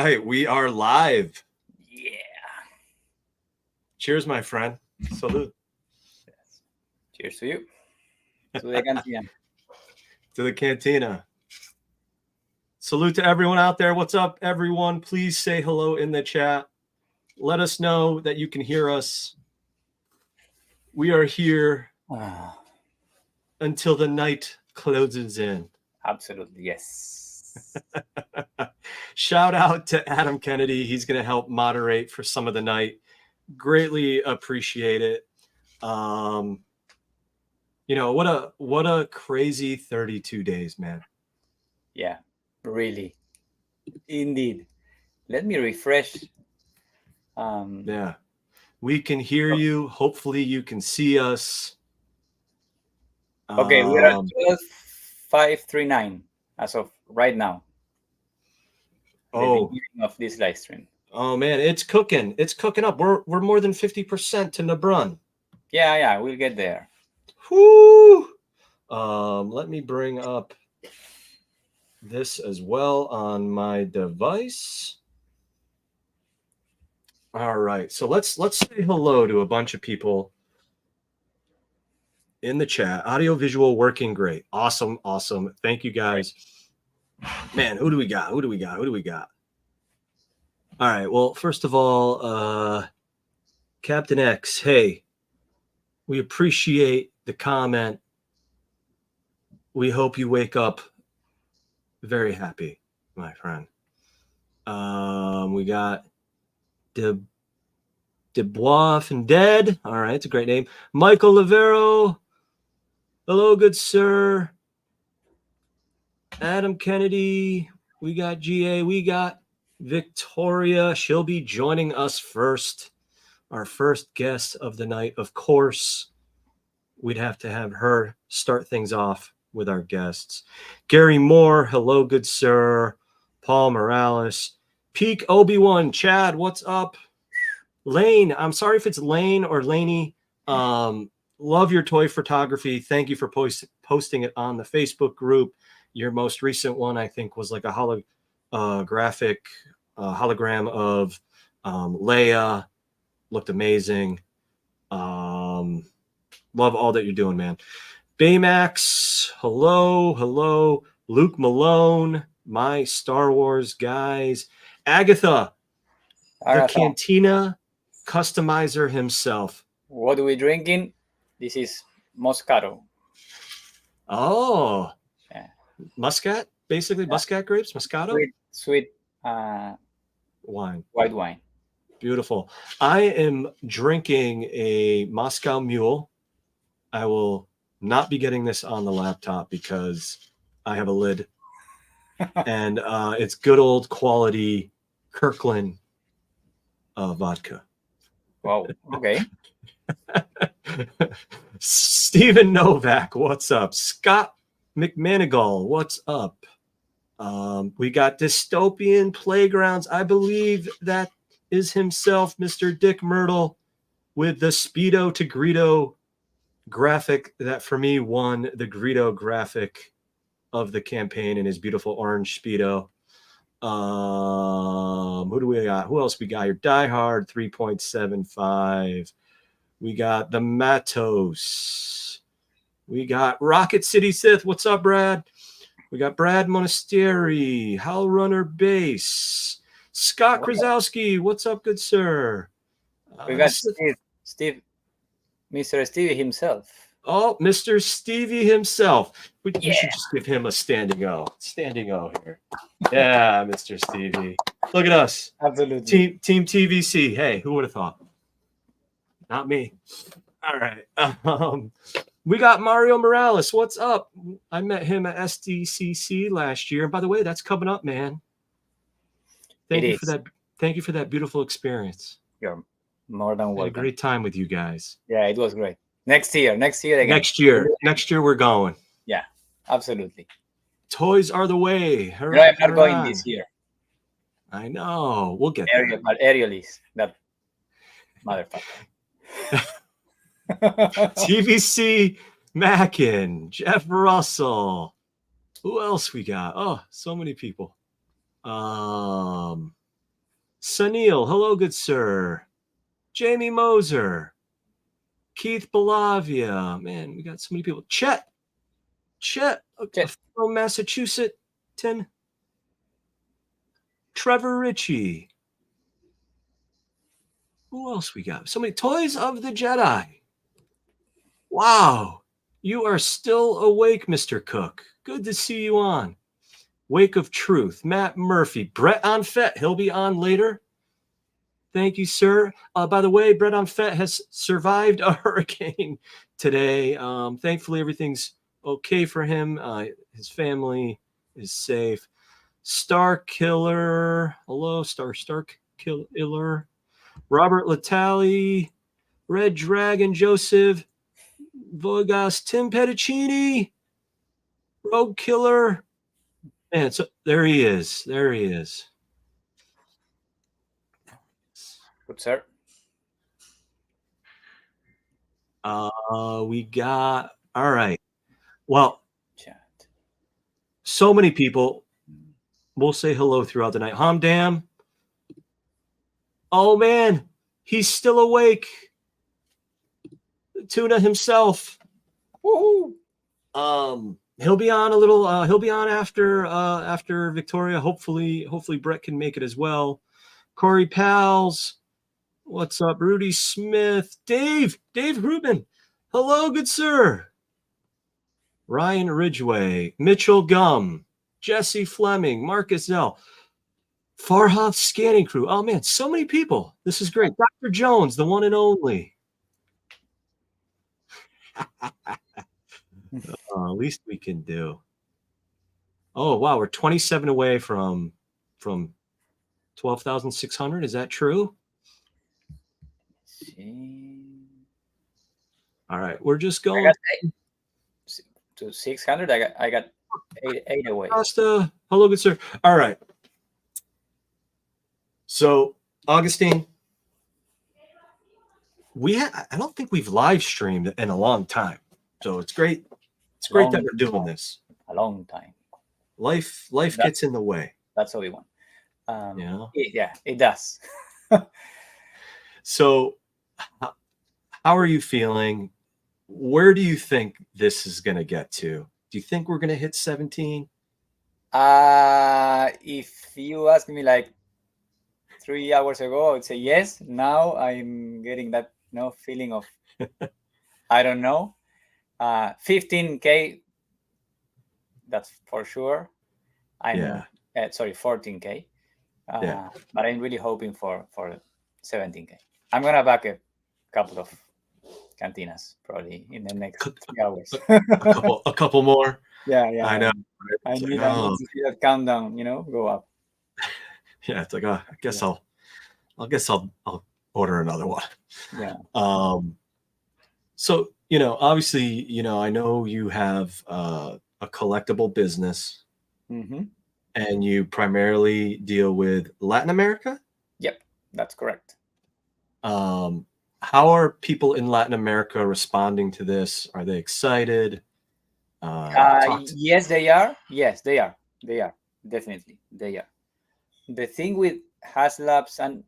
right, we are live. Yeah. Cheers, my friend. Salute. Yes. Cheers to you. To the cantina. To the cantina. Salute to everyone out there. What's up, everyone? Please say hello in the chat. Let us know that you can hear us. We are here until the night closes in. Absolutely, yes. Shout out to Adam Kennedy. He's going to help moderate for some of the night. Greatly appreciate it. You know, what a crazy 32 days, man. Yeah, really. Indeed. Let me refresh. Yeah. We can hear you. Hopefully you can see us. Okay, we're at 12,539 as of right now. The beginning of this live stream. Oh man, it's cooking. It's cooking up. We're more than 50% to Nebrun. Yeah, we'll get there. Whoo! Let me bring up this as well on my device. All right, so let's say hello to a bunch of people in the chat. Audio visual working great. Awesome. Thank you guys. Man, who do we got? All right, well, first of all, Captain X, hey, we appreciate the comment. We hope you wake up very happy, my friend. We got Dubois and Dead. All right, it's a great name. Michael Lavero. Hello, good sir. Adam Kennedy. We got GA. We got Victoria. She'll be joining us first. Our first guest of the night, of course. We'd have to have her start things off with our guests. Gary Moore. Hello, good sir. Paul Morales. Peak Obi-Wan. Chad, what's up? Lane, I'm sorry if it's Lane or Laney. Love your toy photography. Thank you for posting it on the Facebook group. Your most recent one, I think, was like a hologram of Leia. Looked amazing. Love all that you're doing, man. Baymax, hello. Luke Malone, my Star Wars guys. Agatha. The Cantina customizer himself. What are we drinking? This is Moscato. Oh, yeah. Muscat, basically. Yeah. Muscat grapes, Moscato. Sweet wine. White wine. Beautiful. I am drinking a Moscow Mule. I will not be getting this on the laptop because I have a lid. And it's good old quality Kirkland vodka. Wow. Okay. Stephen Novak, what's up? Scott McManigal, what's up? We got Dystopian Playgrounds. I believe that is himself, Mr. Dick Myrtle, with the Speedo to Greedo graphic that for me won the Greedo graphic of the campaign in his beautiful orange Speedo. Who do we got? Who else we got here? Die Hard 3.75. We got the Matos. We got Rocket City Sith. What's up, Brad? We got Brad Monasteri, Hal Runner Base, Scott Krasowski. What's up, good sir? We got Steve, Mr. Stevie himself. Oh, Mr. Stevie himself. We should just give him a standing O. Standing O here. Yeah, Mr. Stevie. Look at us. Absolutely. Team TVC. Hey, who would have thought? Not me. All right. We got Mario Morales. What's up? I met him at SDCC last year. By the way, that's coming up, man. Thank you for that. Thank you for that beautiful experience. You're more than welcome. Had a great time with you guys. Yeah, it was great. Next year again. Next year we're going. Yeah, absolutely. Toys are the way. No, I'm not going this year. I know. We'll get there. But Ariel is that motherfucker. TVC Mackin, Jeff Russell. Who else we got? Oh, so many people. Sunil, hello, good sir. Jamie Moser. Keith Belavia. Man, we got so many people. Chet from Massachusetts. Tim. Trevor Ritchie. Who else we got? So many. Toys of the Jedi. Wow. You are still awake, Mr. Cook. Good to see you on. Wake of Truth. Matt Murphy. Brett on Fett. He'll be on later. Thank you, sir. By the way, Brett on Fett has survived a hurricane today. Thankfully, everything's okay for him. His family is safe. Star Killer. Hello, Star Killer. Robert Latali. Red Dragon Joseph. Vogas. Tim Petticini. Rogue Killer. Man, so there he is. There he is. Good, sir. We got, all right. Well, Chat. So many people. We'll say hello throughout the night. Hamdam. Oh man, he's still awake. Tuna himself. Woohoo! He'll be on a little. He'll be on after Victoria. Hopefully Brett can make it as well. Corey Pals. What's up, Rudy Smith? Dave Rubin. Hello, good sir. Ryan Ridgway, Mitchell Gum, Jesse Fleming, Marcus Zell, Farhoff Scanning Crew. Oh man, so many people. This is great. Dr. Jones, the one and only. Least we can do. Oh wow, we're 27 away from 12,600. Is that true? All right, we're just going to 600. I got eight away. Costa, hello, good sir. All right. So, Augustine, I don't think we've live streamed in a long time. So it's great. It's great that we're doing this. A long time. Life gets in the way. That's all we want. Yeah, it does. So, how are you feeling? Where do you think this is going to get to? Do you think we're going to hit 17? If you ask me like 3 hours ago, I would say yes. Now I'm getting that feeling of I don't know. 15K, that's for sure. Sorry, 14K. But I'm really hoping for 17K. I'm gonna back a couple of cantinas probably in the next 3 hours. a couple more. Yeah. I know. I need to see that countdown, go up. Yeah, it's like I guess I'll order another one. Yeah. So obviously, I know you have a collectible business, and you primarily deal with Latin America. Yep, that's correct. How are people in Latin America responding to this? Are they excited? Yes, they are. Yes, they are. They are. Definitely, they are. The thing with HasLabs and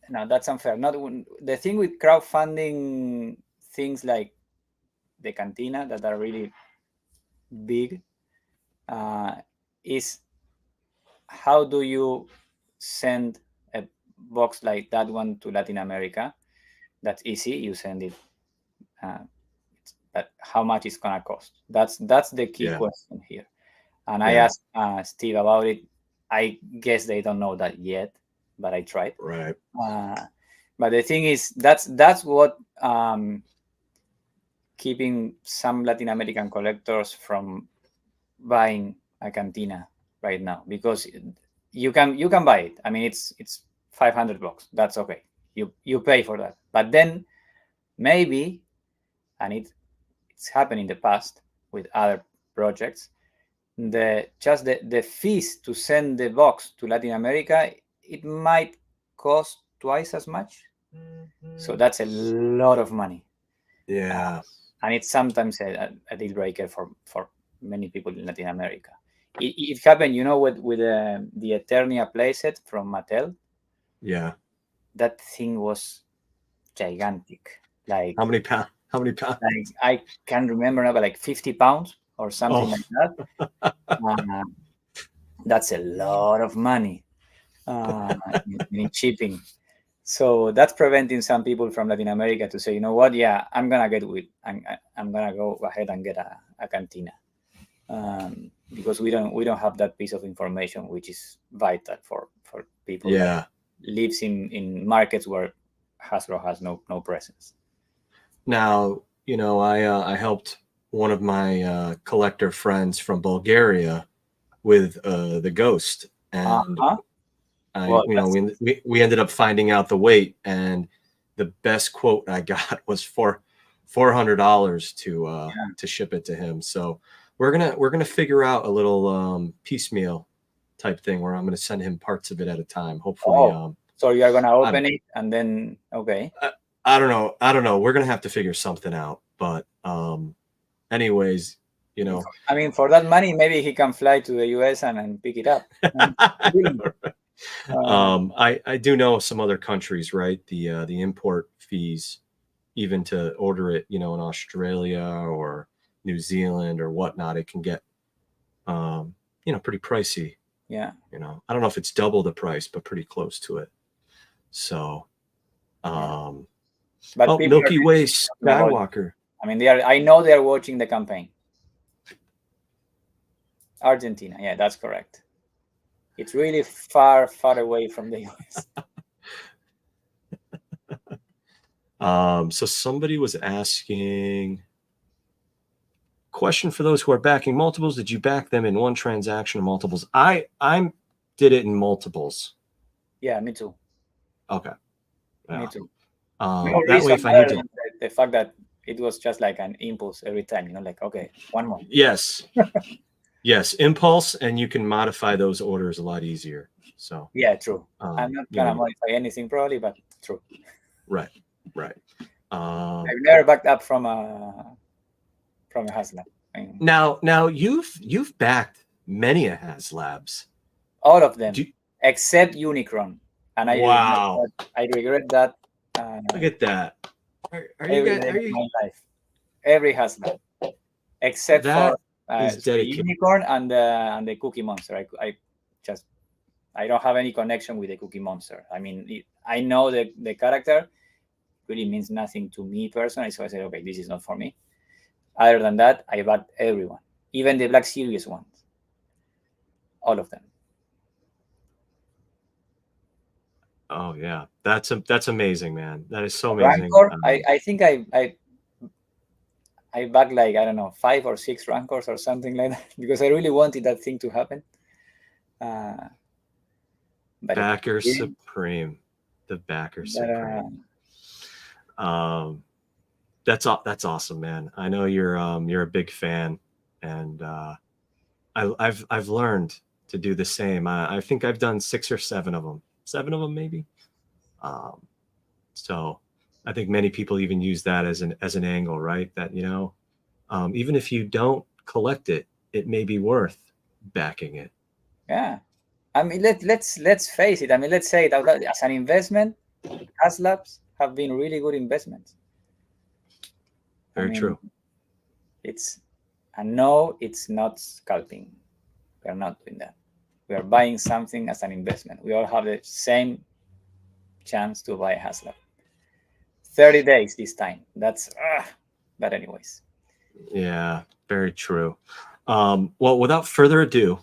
no, that's unfair. The thing with crowdfunding things like the Cantina that are really big is how do you send a box like that one to Latin America? That's easy. You send it. But how much it's gonna cost? That's the key question here. And I asked Steve about it. I guess they don't know that yet, but I tried. Right. But the thing is, that's what keeping some Latin American collectors from buying a Cantina right now, because you can buy it. I mean, it's $500. That's okay. You pay for that. But then maybe, and it's happened in the past with other projects, the fees to send the box to Latin America, it might cost twice as much. So that's a lot of money. Yeah. And it's sometimes a deal breaker for many people in Latin America. It happened, with the Eternia playset from Mattel. Yeah. That thing was gigantic. Like How many pounds? How many pounds? like I can't remember now, but like 50 pounds or something Oh. like that. That's a lot of money in shipping. So that's preventing some people from Latin America to say, you know what, yeah, I'm gonna go ahead and get a cantina, because we don't have that piece of information, which is vital for people that Yeah. lives in markets where Hasbro has no presence. Now, I helped one of my collector friends from Bulgaria with the Ghost, and Well, we ended up finding out the weight, and the best quote I got was for $400 to ship it to him. So we're gonna figure out a little piecemeal type thing where I'm gonna send him parts of it at a time. Hopefully, so you are gonna open it and then okay. I don't know. We're gonna have to figure something out. But anyways, I mean, for that money, maybe he can fly to the US and pick it up. I do know some other countries, right? The import fees, even to order it, in Australia or New Zealand or whatnot, it can get pretty pricey. Yeah. I don't know if it's double the price, but pretty close to it. So but Milky Way Skywalker. I mean, I know they are watching the campaign. Argentina, yeah, that's correct. It's really far away from the US. So somebody was asking, question for those who are backing multiples: did you back them in one transaction or multiples? I did it in multiples. Yeah, me too. Okay. Yeah. Me too. That way, if I need to, the fact that it was just like an impulse every time, like, okay, one more. Yes. Yes, impulse, and you can modify those orders a lot easier. So yeah, true. I'm not gonna modify anything probably, but true. Right. I've never backed up from a HasLab. Now you've backed many a HasLabs. All of them, except Unicron, and wow, I regret that. Look at that. Every HasLab, except for the Unicorn and the Cookie Monster. I don't have any connection with the Cookie Monster. I mean, I know the character really means nothing to me personally, so I said, okay, this is not for me. Other than that, I backed everyone, even the Black Series ones, all of them. Oh yeah, that's amazing, man. That is so amazing. Rancor, I think I backed like, I don't know, 5 or 6 Rancors or something like that, because I really wanted that thing to happen. Backer Supreme, the Backer Supreme. That's awesome, man. I know you're a big fan, and I've learned to do the same. I think I've done 6 or 7 of them. 7 of them maybe. So I think many people even use that as an angle, right? That even if you don't collect it, it may be worth backing it. Yeah, I mean, let's face it. I mean, let's say that as an investment, HasLabs have been really good investments. Very true. No, it's not scalping. We are not doing that. We are buying something as an investment. We all have the same chance to buy a HasLab. 30 days this time. That's but anyways. Yeah, very true. Well, without further ado,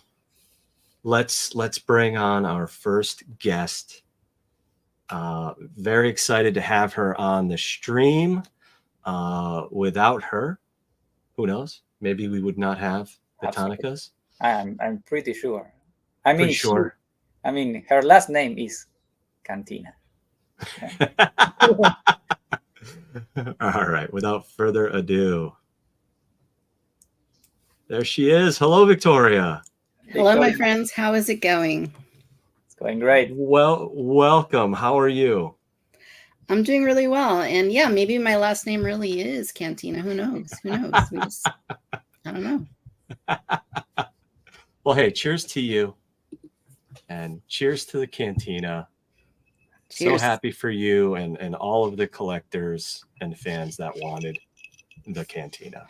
let's bring on our first guest. Very excited to have her on the stream. Without her, who knows? Maybe we would not have the Tonikas. I'm pretty sure. I mean, sure. Her last name is Cantina. All right. Without further ado, there she is. Hello, Victoria. Hello, my friends. How is it going? It's going great. Well, welcome. How are you? I'm doing really well. And yeah, maybe my last name really is Cantina. Who knows? I don't know. Well, hey, cheers to you. And cheers to the Cantina. So Cheers. happy for you and all of the collectors and fans that wanted the Cantina.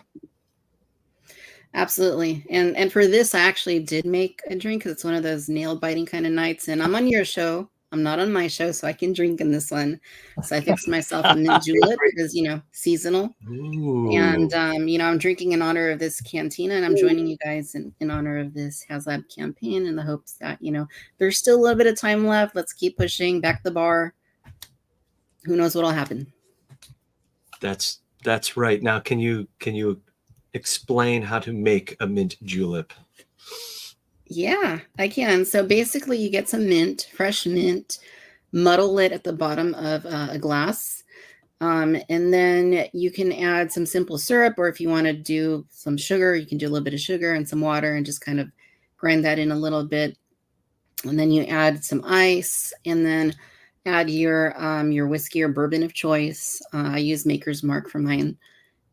Absolutely. And for this, I actually did make a drink because it's one of those nail biting kind of nights. And I'm on your show. I'm not on my show, so I can drink in this one. So I fixed myself a mint julep because, seasonal. Ooh. And, I'm drinking in honor of this Cantina, and I'm joining you guys in honor of this HasLab campaign in the hopes that, there's still a little bit of time left. Let's keep pushing back the bar. Who knows what'll happen? That's right. Now, can you explain how to make a mint julep? Yeah, I can. So basically you get some mint, fresh mint, muddle it at the bottom of a glass. And then you can add some simple syrup, or if you want to do some sugar, you can do a little bit of sugar and some water and just kind of grind that in a little bit. And then you add some ice, and then add your whiskey or bourbon of choice. I use Maker's Mark for mine.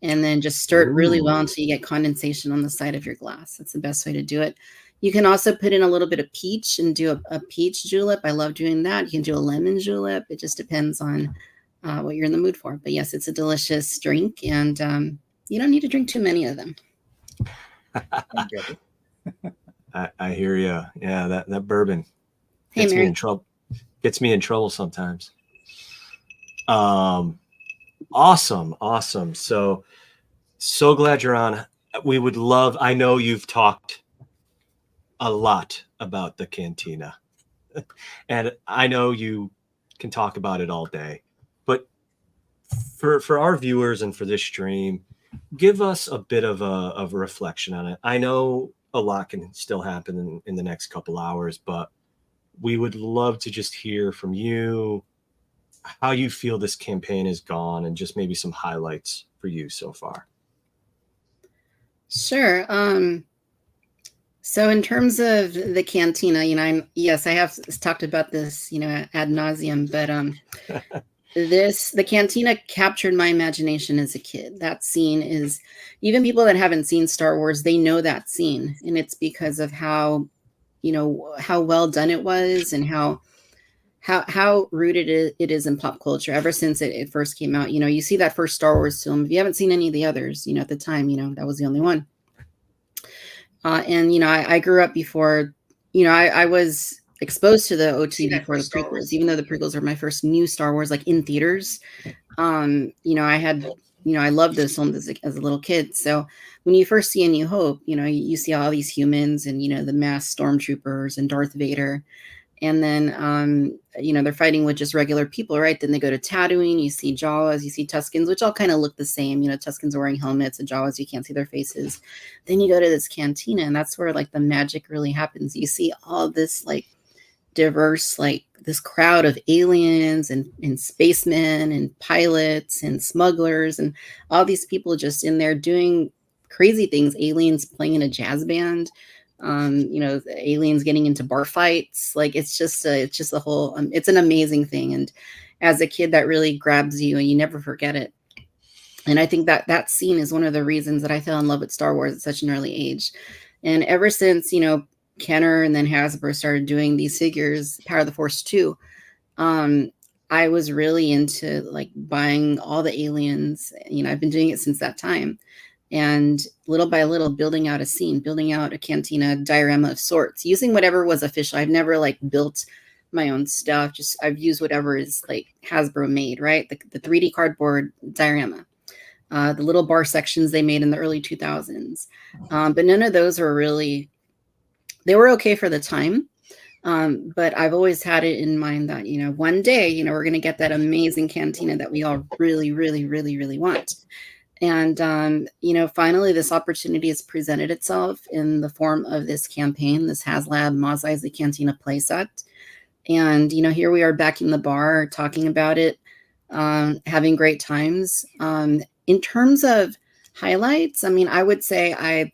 And then just stir it really well until you get condensation on the side of your glass. That's the best way to do it. You can also put in a little bit of peach and do a peach julep. I love doing that. You can do a lemon julep. It just depends on what you're in the mood for. But yes, it's a delicious drink, and you don't need to drink too many of them. I hear you. Yeah, that bourbon Hey, gets Mary. me in trouble. Gets me in trouble sometimes. Awesome. So glad you're on. We would love, I know you've talked a lot about the Cantina, and I know you can talk about it all day, but for our viewers and for this stream, give us a bit of a reflection on it. I know a lot can still happen in the next couple hours, but we would love to just hear from you how you feel this campaign has gone, and just maybe some highlights for you so far. Sure. So in terms of the Cantina, I have talked about this, ad nauseum, but the Cantina captured my imagination as a kid. That scene is, even people that haven't seen Star Wars, they know that scene, and it's because of how well done it was, and how rooted it is in pop culture ever since it first came out. You see that first Star Wars film. If you haven't seen any of the others, at the time, that was the only one. And I grew up before, I was exposed to the OT before the prequels, even though the prequels are my first new Star Wars, like in theaters. I loved those films as a little kid. So when you first see A New Hope, you see all these humans and, the masked stormtroopers and Darth Vader. And then, they're fighting with just regular people, right? Then they go to Tatooine, you see Jawas, you see Tuskens, which all kind of look the same. Tuskens are wearing helmets, and Jawas, you can't see their faces. Then you go to this Cantina, and that's where, like, the magic really happens. You see all this, like, diverse, like, this crowd of aliens and spacemen and pilots and smugglers and all these people just in there doing crazy things. Aliens playing in a jazz band. Aliens getting into bar fights. Like, it's just a whole, it's an amazing thing. And as a kid, that really grabs you and you never forget it. And I think that scene is one of the reasons that I fell in love with Star Wars at such an early age. And ever since, Kenner and then Hasbro started doing these figures, Power of the Force 2, I was really into, like, buying all the aliens. I've been doing it since that time. And little by little, building out a scene, building out a Cantina diorama of sorts, using whatever was official. I've never, like, built my own stuff. Just I've used whatever is, like, Hasbro made, right? The 3D cardboard diorama, the little bar sections they made in the early 2000s. But none of those were really, they were okay for the time. But I've always had it in mind that, one day, we're going to get that amazing Cantina that we all really, really, really, really want. And, finally, this opportunity has presented itself in the form of this campaign, this HasLab Mos Eisley Cantina playset. And, here we are back in the bar talking about it, having great times. In terms of highlights, I would say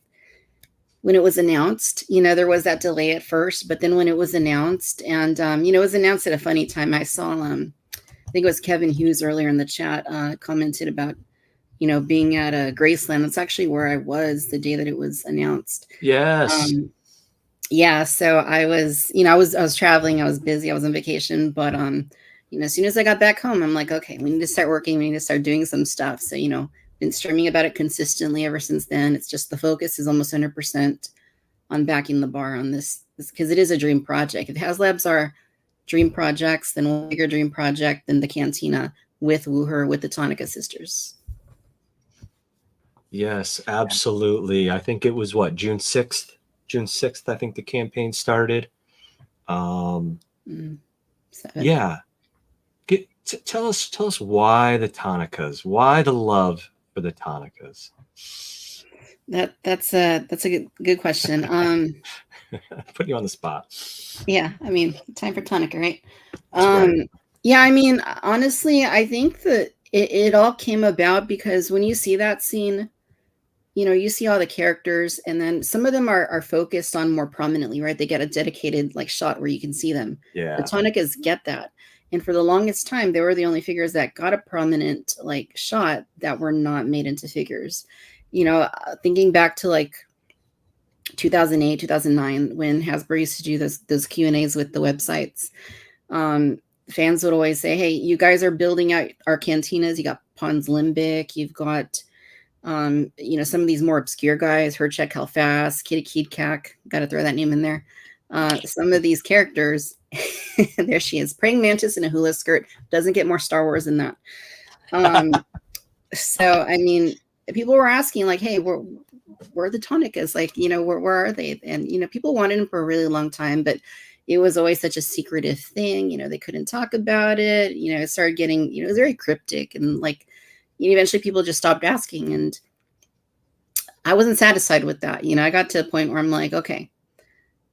when it was announced, there was that delay at first, but then when it was announced, and, it was announced at a funny time. I saw, I think it was Kevin Hughes earlier in the chat, commented about, being at Graceland. That's actually where I was the day that it was announced. Yes. So I was, I was traveling, I was busy, I was on vacation, but, as soon as I got back home, I'm like, okay, we need to start working. We need to start doing some stuff. So, been streaming about it consistently ever since then. It's just the focus is almost 100% on backing the bar on this because it is a dream project. If HasLabs are dream projects, then one bigger dream project than the Cantina with Wooher, with the Tonika sisters. Yes, absolutely. I think it was June 6th. June 6th, I think the campaign started. Yeah. Tell us why the Tonikas, why the love for the Tonikas. That's a good question. Put you on the spot. Yeah, I mean, time for Tonika, right? Right. Yeah, I mean, honestly, I think that it all came about because when you see that scene, you see all the characters, and then some of them are focused on more prominently, right? They get a dedicated shot where you can see them. Yeah. The Tonikas get that. And for the longest time, they were the only figures that got a prominent shot that were not made into figures. Thinking back to 2008, 2009, when Hasbro used to do those Q&As with the websites, fans would always say, hey, you guys are building out our cantinas. You got Pons Limbic. You've got, some of these more obscure guys, Herchek Halfast, Kitty Keedcack. Got to throw that name in there. Some of these characters, there she is, praying mantis in a hula skirt. Doesn't get more Star Wars than that. So, I mean, people were asking hey, where are the Tonikas? Where are they? And, people wanted them for a really long time, but it was always such a secretive thing. They couldn't talk about it. It started getting, it was very cryptic, and eventually people just stopped asking. And I wasn't satisfied with that. I got to a point where I'm like, okay,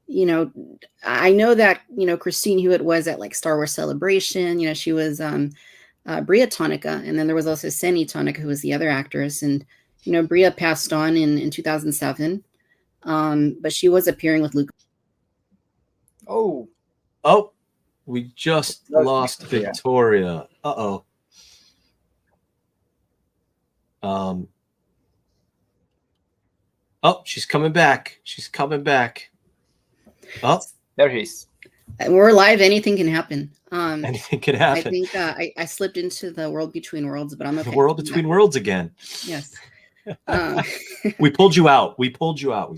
I know that, Christine Hewitt was at Star Wars Celebration. She was Bria Tonika. And then there was also Senny Tonika, who was the other actress. And, Bria passed on in 2007. But she was appearing with Luke. Oh, we just lost Victoria. Uh-oh. She's coming back. Oh, there he is. We're live. Anything can happen. Anything can happen. I think I slipped into the world between worlds, but I'm okay. The world between worlds again. Yes. We pulled you out.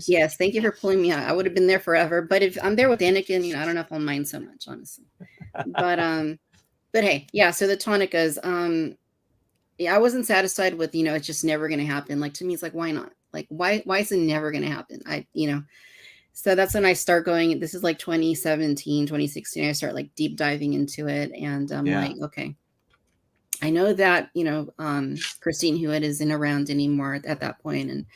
Yes, thank you for pulling me out. I would have been there forever, but if I'm there with Anakin, I don't know if I'll mind so much, honestly. But hey, yeah. So the Tonikas, I wasn't satisfied with it's just never going to happen. To me, it's why not? Why is it never going to happen? So that's when I start going. This is 2017, 2016. I start deep diving into it, and I'm okay. I know that Christine Hewitt isn't around anymore at that point,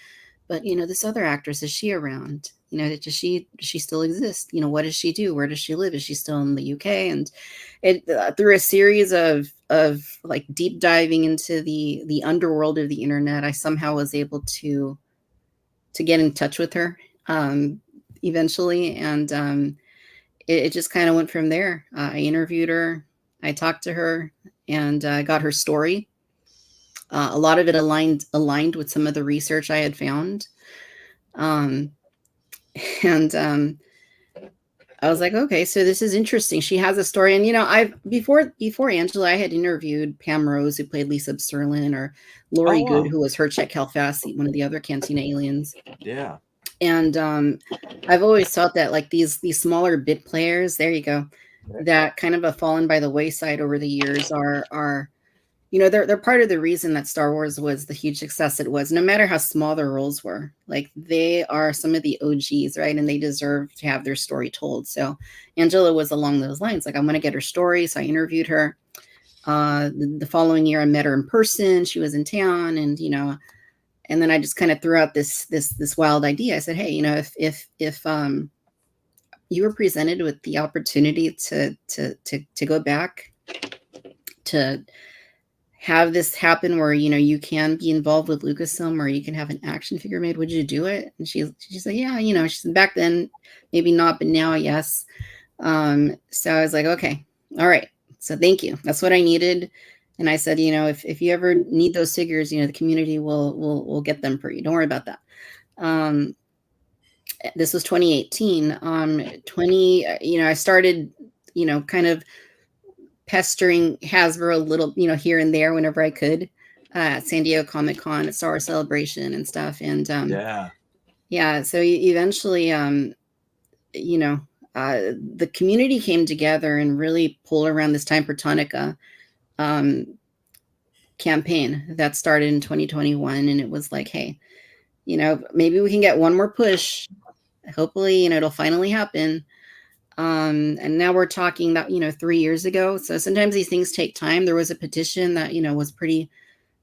but this other actress, is she around? Does she still exist? What does she do? Where does she live? Is she still in the UK? And it through a series of deep diving into the underworld of the internet, I somehow was able to get in touch with her eventually, and it just kind of went from there. I interviewed her, I talked to her, and I got her story. A lot of it aligned with some of the research I had found. And I was like, okay, so this is interesting. She has a story. And, I've before Angela, I had interviewed Pam Rose, who played Lisa Serlin, or Lori Good, who was Herchek Halfast, one of the other Cantina aliens. Yeah. And I've always thought that these smaller bit players, there you go, that kind of have fallen by the wayside over the years are they're part of the reason that Star Wars was the huge success it was, no matter how small their roles were. They are some of the OGs, right? And they deserve to have their story told. So Angela was along those lines. I'm going to get her story. So I interviewed her. The following year, I met her in person. She was in town, and and then I just kind of threw out this wild idea. I said, hey, if you were presented with the opportunity to go back to have this happen where you can be involved with Lucasfilm, or you can have an action figure made, would you do it? And she said, yeah. She said, back then maybe not, but now yes. So I was like, okay, all right, so thank you, that's what I needed. And I said, if you ever need those figures, the community will get them for you, don't worry about that. This was 2018. I started kind of pestering Hasbro a little, you know, here and there whenever I could. San Diego Comic Con, at Star Wars Celebration and stuff. And yeah, so eventually, you know, the community came together and really pulled around this Time for Tonika campaign that started in 2021. And it was like, hey, you know, maybe we can get one more push. Hopefully, you know, it'll finally happen. And now we're talking about, you know, 3 years ago. So sometimes these things take time. There was a petition that, you know, was pretty,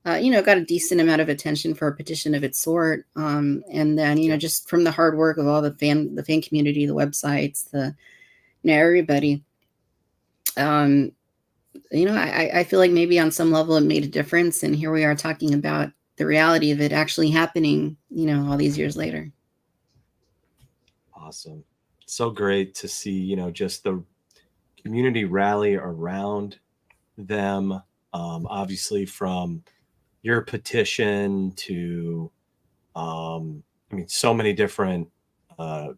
you know, got a decent amount of attention for a petition of its sort. And then, you know, just from the hard work of all the fan community, the websites, you know, everybody, you know, I feel like maybe on some level it made a difference. And here we are talking about the reality of it actually happening, you know, all these years later. Awesome. So great to see, you know, just the community rally around them. Obviously from your petition to, I mean, so many different, you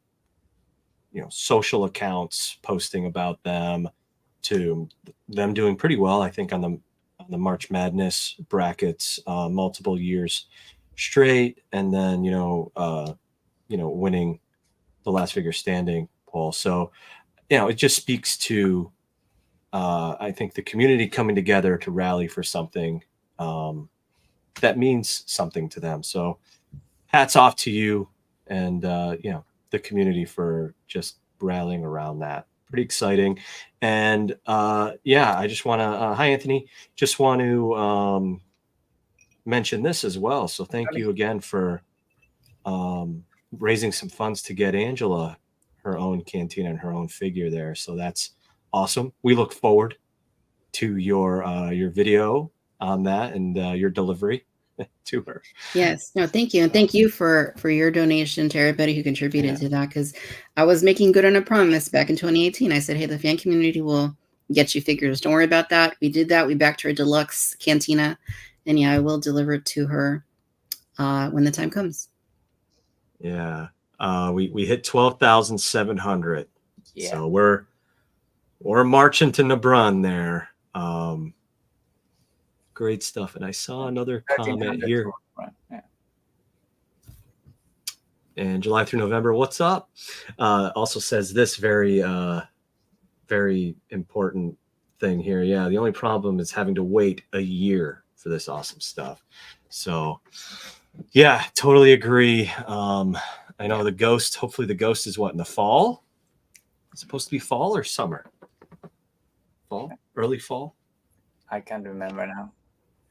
know, social accounts posting about them, to them doing pretty well, I think, on the March Madness brackets, multiple years straight, and then, you know, winning the last figure standing poll. So, you know, it just speaks to, I think, the community coming together to rally for something that means something to them. So hats off to you and, you know, the community for just rallying around that. Pretty exciting. And yeah, I just want to, hi, Anthony, just want to mention this as well. So thank you again for raising some funds to get Angela her own cantina and her own figure there. So that's awesome. We look forward to your video on that and your delivery to her. Yes. No, thank you. And thank you for your donation to everybody who contributed to that, because I was making good on a promise back in 2018. I said, hey, the fan community will get you figures. Don't worry about that. We did that. We backed her deluxe cantina. And yeah, I will deliver it to her when the time comes. Yeah. We hit 12,700. Yeah. So we're marching to Nebrun there. Great stuff. And I saw another comment here. Yeah. And July through November, what's up? Also says this very, very important thing here. Yeah, the only problem is having to wait a year for this awesome stuff. So, yeah, totally agree. I know the Ghost, hopefully the Ghost is what, in the fall? It's supposed to be fall or summer? Fall? Early fall? I can't remember now.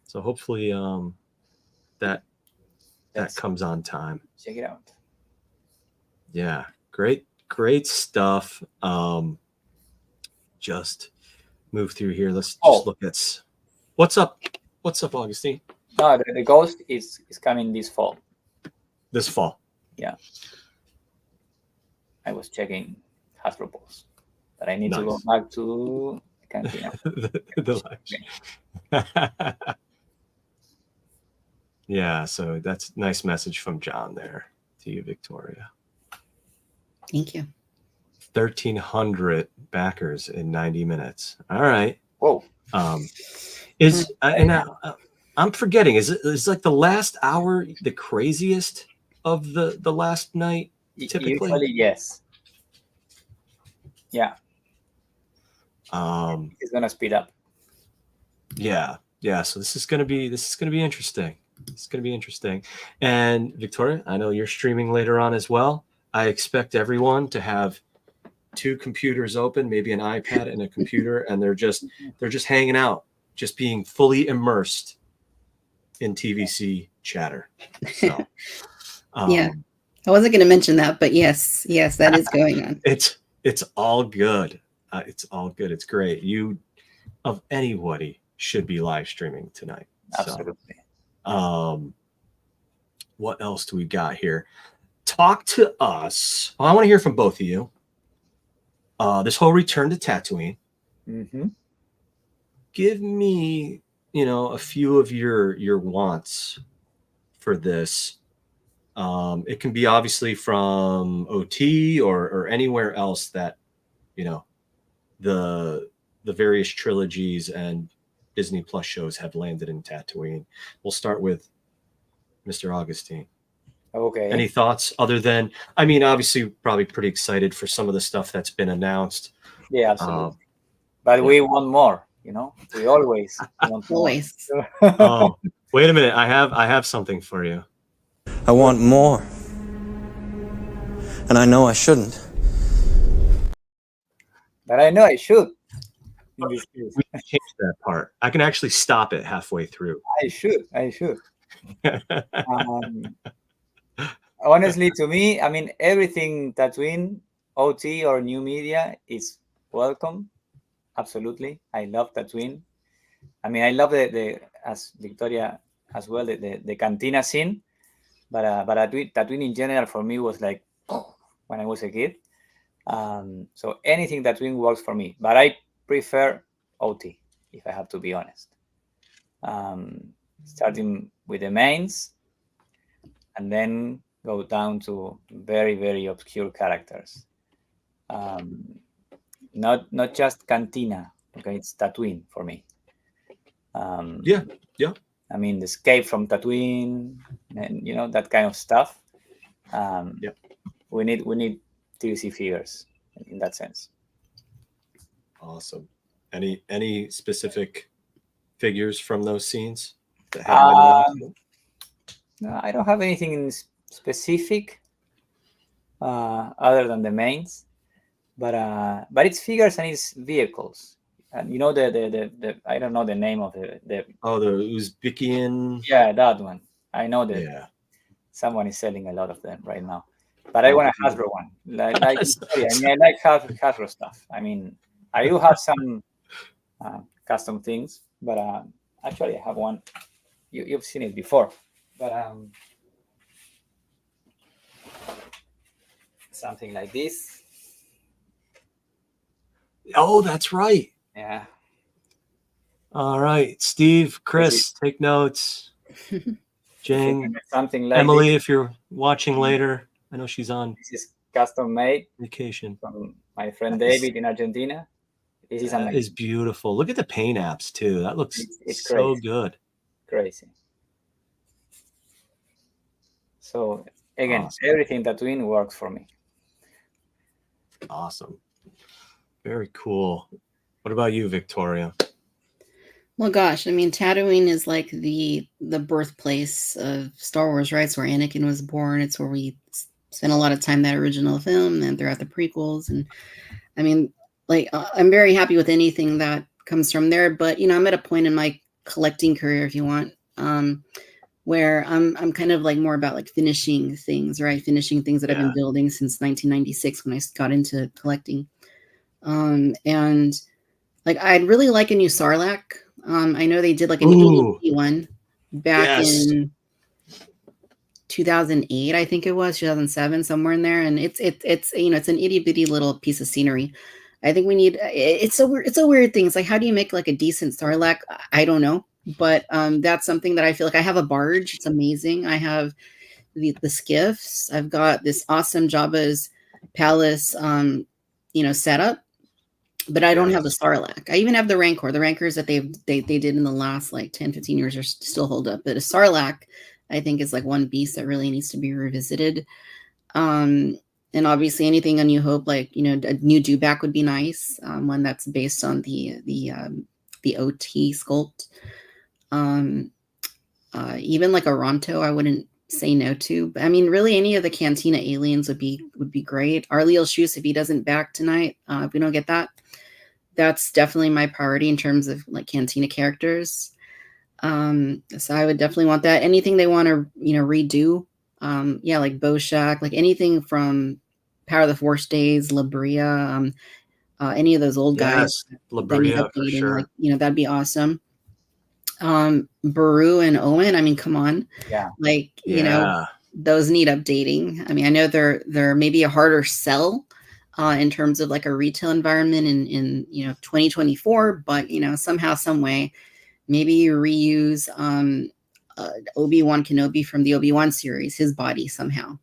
So hopefully that comes on time. Check it out. Yeah, great stuff. Just move through here. Let's just look at what's up. What's up, Augustine? No, the Ghost is coming this fall. This fall. Yeah. I was checking Hasbro polls, but I need to go back to Cantina. Yeah, so that's a nice message from John there to you, Victoria. Thank you. 1,300 backers in 90 minutes. All right. Whoa. I'm forgetting. Is like the last hour the craziest of the last night? Typically, usually, yes. Yeah. It's gonna speed up. Yeah. So this is gonna be interesting. It's gonna be interesting. And Victoria, I know you're streaming later on as well. I expect everyone to have 2 computers open, maybe an iPad and a computer, and they're just hanging out, just being fully immersed in TVC chatter. So, yeah, I wasn't going to mention that, but yes, that is going on. It's all good. It's all good. It's great. You, of anybody, should be live streaming tonight. Absolutely. So, what else do we got here? Talk to us. Well, I want to hear from both of you. This whole return to Tatooine. Mm-hmm. Give me, a few of your wants for this. It can be obviously from OT or anywhere else that, the the various trilogies and Disney Plus shows have landed in Tatooine. We'll start with Mr. Augustine. Okay. Any thoughts other than, I mean, obviously probably pretty excited for some of the stuff that's been announced. Yeah, absolutely. But we want more, you know. We always want more. Always. Oh, wait a minute. I have something for you. I want more. And I know I shouldn't. But I know I should. In this case. We can change that part. I can actually stop it halfway through. I should. Honestly, to me, I mean, everything Tatooine, OT, or new media is welcome. Absolutely. I love Tatooine. I mean, I love the as Victoria as well, the cantina scene. But Tatooine in general for me was like when I was a kid. So anything Tatooine works for me. But I prefer OT, if I have to be honest. Starting with the mains, and then go down to very, very obscure characters. Not just Cantina. Okay, it's Tatooine for me. Yeah. I mean, the escape from Tatooine, and you know, that kind of stuff. We need TVC figures in that sense. Awesome. Any specific figures from those scenes that haven't been announced? No, I don't have anything in specific other than the mains, but it's figures and it's vehicles. And you know the I don't know the name of the the Uzbekian. Yeah, that one. I know that. Yeah. Someone is selling a lot of them right now, but I want a Hasbro one. Like I mean, I like Hasbro stuff. I mean, I do have some custom things, but actually I have one. You've seen it before, but something like this. Oh, that's right. Yeah. All right, Steve, Chris, take notes. Jane, something like Emily, this. if you're watching later, I know she's on This is custom made vacation from my friend David in Argentina. This is amazing. Is beautiful. Look at the paint apps too. That looks it's so crazy. good. Crazy. So again, Awesome. Everything Tatooine works for me. Awesome. Very cool. What about you, Victoria? Well, gosh, I mean, Tatooine is like the birthplace of Star Wars, right? It's where Anakin was born. It's where we spent a lot of time that original film and throughout the prequels. And I mean, like, I'm very happy with anything that comes from there. But you know, I'm at a point in my collecting career, if you want, where I'm kind of like more about like finishing things, right? Finishing things that I've been building since 1996 when I got into collecting. And like, I'd really like a new Sarlacc. I know they did like an itty-bitty one back in 2008, I think it was 2007, somewhere in there. And it's you know, it's an itty-bitty little piece of scenery. I think we need. It's a weird thing. It's like, how do you make like a decent Sarlacc? I don't know, but that's something that I feel like I have a barge. It's amazing. I have the skiffs. I've got this awesome Jabba's palace, you know, setup. But I don't have the Sarlacc. I even have the Rancor. The Rancors that they did in the last like 10, 15 years are still hold up. But a Sarlacc, I think, is like one beast that really needs to be revisited. And obviously anything on New Hope, like, you know, a new Dewback would be nice. One that's based on the OT sculpt. Even like a Ronto, I wouldn't say no to. But I mean, really any of the Cantina aliens would be great. Arliel Shus, if he doesn't back tonight, if we don't get that, that's definitely my priority in terms of like Cantina characters. So I would definitely want that. Anything they want to, you know, redo. Yeah, like Boshak, like anything from Power of the Force days, Labria, any of those old guys. Labria for sure. Like, you know, that'd be awesome. Baru and Owen, I mean, come on. Yeah. Like, you know, those need updating. I mean, I know they're maybe a harder sell in terms of like a retail environment in you know, 2024, but you know, somehow, some way, maybe you reuse Obi-Wan Kenobi from the Obi-Wan series, his body somehow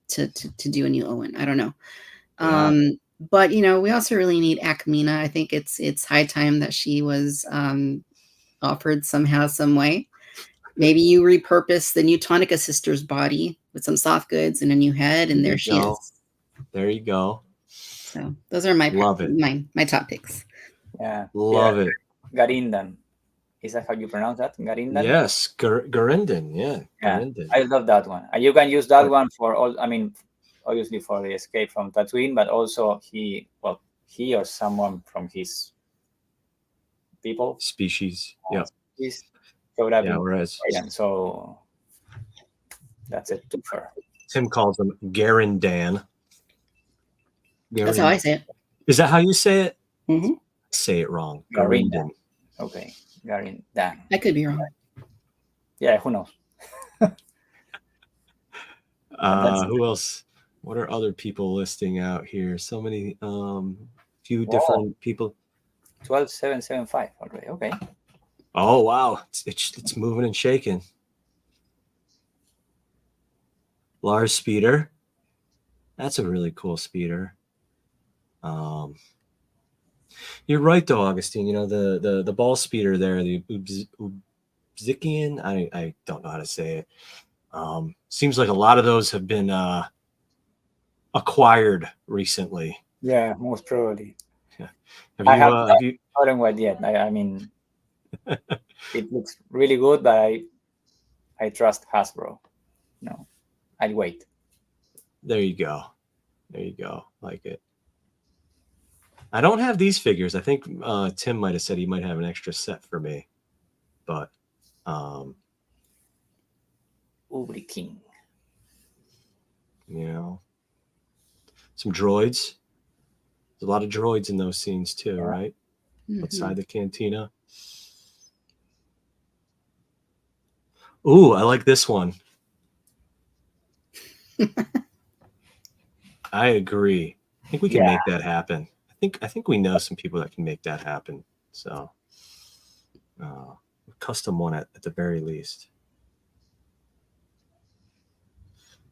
to do a new Owen. I don't know. But we also really need Akmina. I think it's high time that she was offered somehow, some way. Maybe you repurpose the new Tonika sister's body with some soft goods and a new head, and there she is. There you go. So those are my top picks. Yeah. Love it. Garindan. Is that how you pronounce that? Garindan? Yes, Garindan. Yeah, Garindan. I love that one. And you can use that one for all, I mean, obviously for the escape from Tatooine, but also he or someone from his people. Species. Yeah. Whereas. So that's it. Tim calls him Garindan. That's how I say it. Is that how you say it? Mm-hmm. Say it wrong. Garindan. Okay. Garindan. I could be wrong. Yeah, who knows? Who else? What are other people listing out here? So many, few different people. 12775 already. Okay. Oh wow, it's moving and shaking. Lars Speeder. That's a really cool speeder. You're right though, Augustine. The ball speeder there, the Ubzikian. I don't know how to say it. Seems like a lot of those have been acquired recently. Yeah, most probably. Yeah. I haven't watched yet. I mean, it looks really good, but I trust Hasbro. No, I'll wait. There you go. Like it. I don't have these figures. I think Tim might have said he might have an extra set for me, but Ubri King. Some droids. There's a lot of droids in those scenes too, right? Mm-hmm. Outside the cantina. Ooh, I like this one. I agree. I think we can make that happen. I think we know some people that can make that happen. So, custom one at the very least.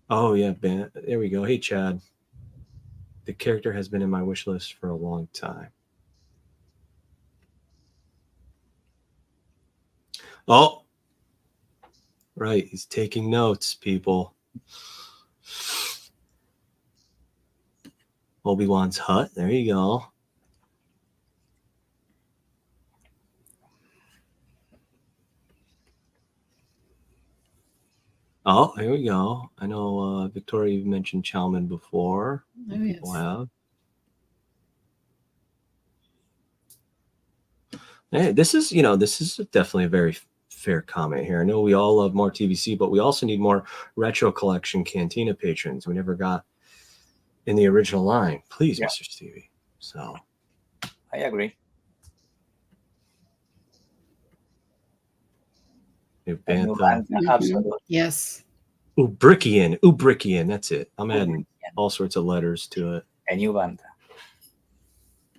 Oh yeah, Ben. There we go. Hey Chad. The character has been in my wish list for a long time. Oh, right. He's taking notes, people. Obi-Wan's hut. There you go. Oh, here we go. I know, Victoria, you've mentioned Chalman before. Oh, yes. Wow. Hey, this is definitely a very fair comment here. I know we all love more TVC, but we also need more retro collection Cantina patrons. We never got in the original line. Please, Mr. Stevie. So I agree. Bantha. Absolutely. Yes. Ubrikian. That's it. I'm adding all sorts of letters to it. A new Bantha.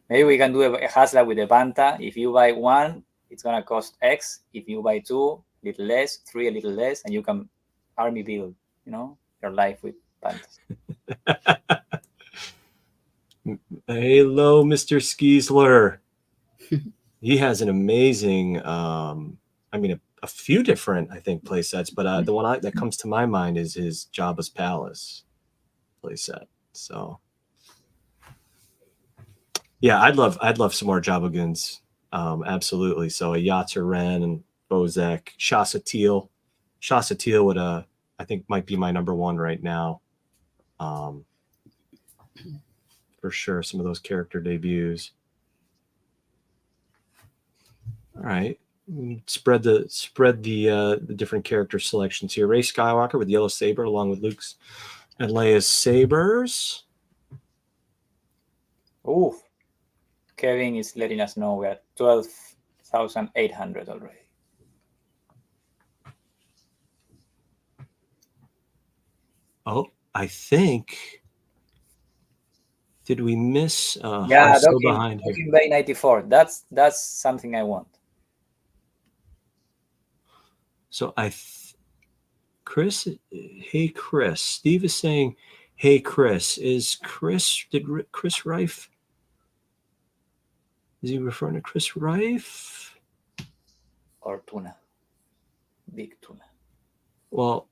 Maybe we can do a HasLab with a Bantha. If you buy one, it's gonna cost X. If you buy two, a little less. 3, a little less, and you can army build, your life with Banthas. Hello, Mr. Skeesler. He has an amazing, a few different, I think, play sets, but the one that comes to my mind is his Jabba's Palace play set. So, yeah, I'd love some more Jabba Guns. Absolutely. So a Yatzer Ren and Bozek, Shasa Teal. Shasa Teal would, I think, might be my number one right now. For sure, some of those character debuts. All right. Spread the different character selections here. Rey Skywalker with yellow saber along with Luke's and Leia's sabers. Ooh, Kevin is letting us know we're at 12,800 already. Oh, I think. Did we miss? Yeah, still behind here. Bay 94. That's something I want. So Chris, hey Chris, Steve is saying, Hey, Chris, Chris Rife? Is he referring to Chris Rife? Or tuna. Big tuna. Well,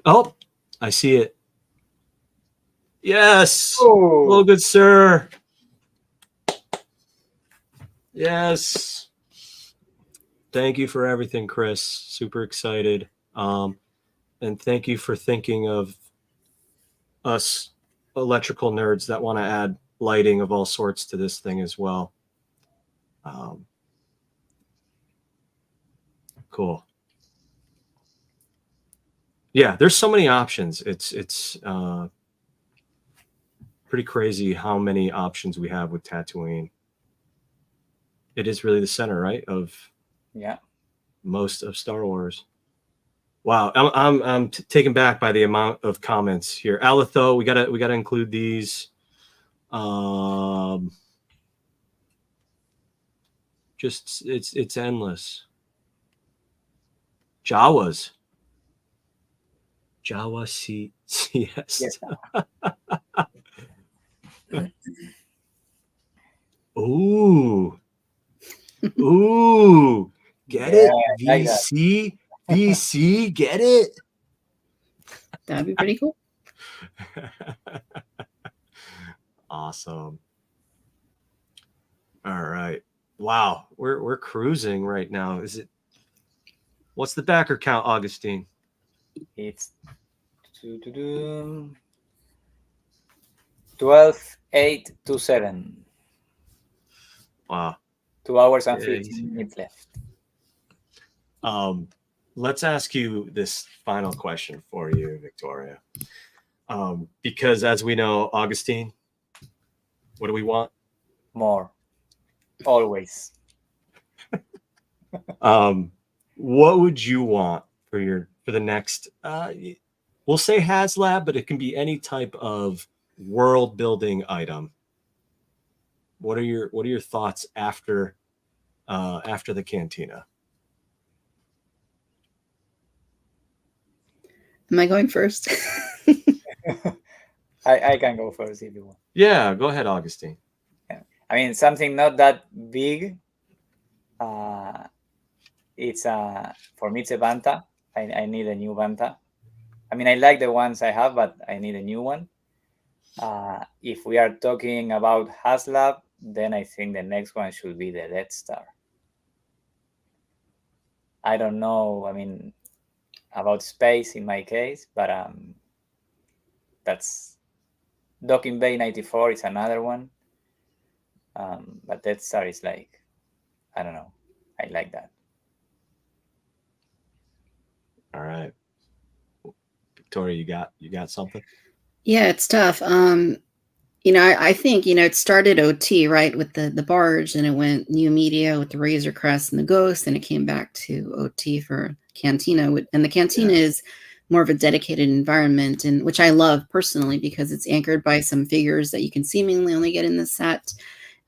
oh, I see it. Yes. Oh, good sir. Yes. Thank you for everything, Chris. Super excited. And thank you for thinking of us electrical nerds that want to add lighting of all sorts to this thing as well. Cool. Yeah, there's so many options. It's pretty crazy how many options we have with Tatooine. It is really the center, right, of most of Star Wars. Wow, I'm taken back by the amount of comments here. Aletho, we gotta include these. Just it's endless. Jawa CS. Ooh. Ooh. Get it? VC. VC, get it? That'd be pretty cool. Awesome. All right. Wow, we're cruising right now. What's the backer count, Augustine? It's 12,827. Wow. 2 hours and 15 minutes left. Let's ask you this final question for you, Victoria. Because as we know, Augustine, what do we want? More. Always. What would you want for the next we'll say HasLab, but it can be any type of world building item. What are your thoughts after the Cantina? Am I going first? I can go first if you want. Yeah, go ahead, Augustine. Yeah. I mean, something not that big. It's for me, it's a Bantha. I need a new Bantha. I mean, I like the ones I have, but I need a new one. If we are talking about HasLab, then I think the next one should be the Death Star. I don't know, I mean, about space in my case, but that's Docking Bay 94 is another one. But Death Star is like, I don't know. I like that. All right. Victoria, you got something? Yeah, it's tough. I think, it started OT, right, with the barge, and it went new media with the Razor Crest and the Ghost, and it came back to OT for Cantina. And the Cantina is more of a dedicated environment, and which I love personally because it's anchored by some figures that you can seemingly only get in the set.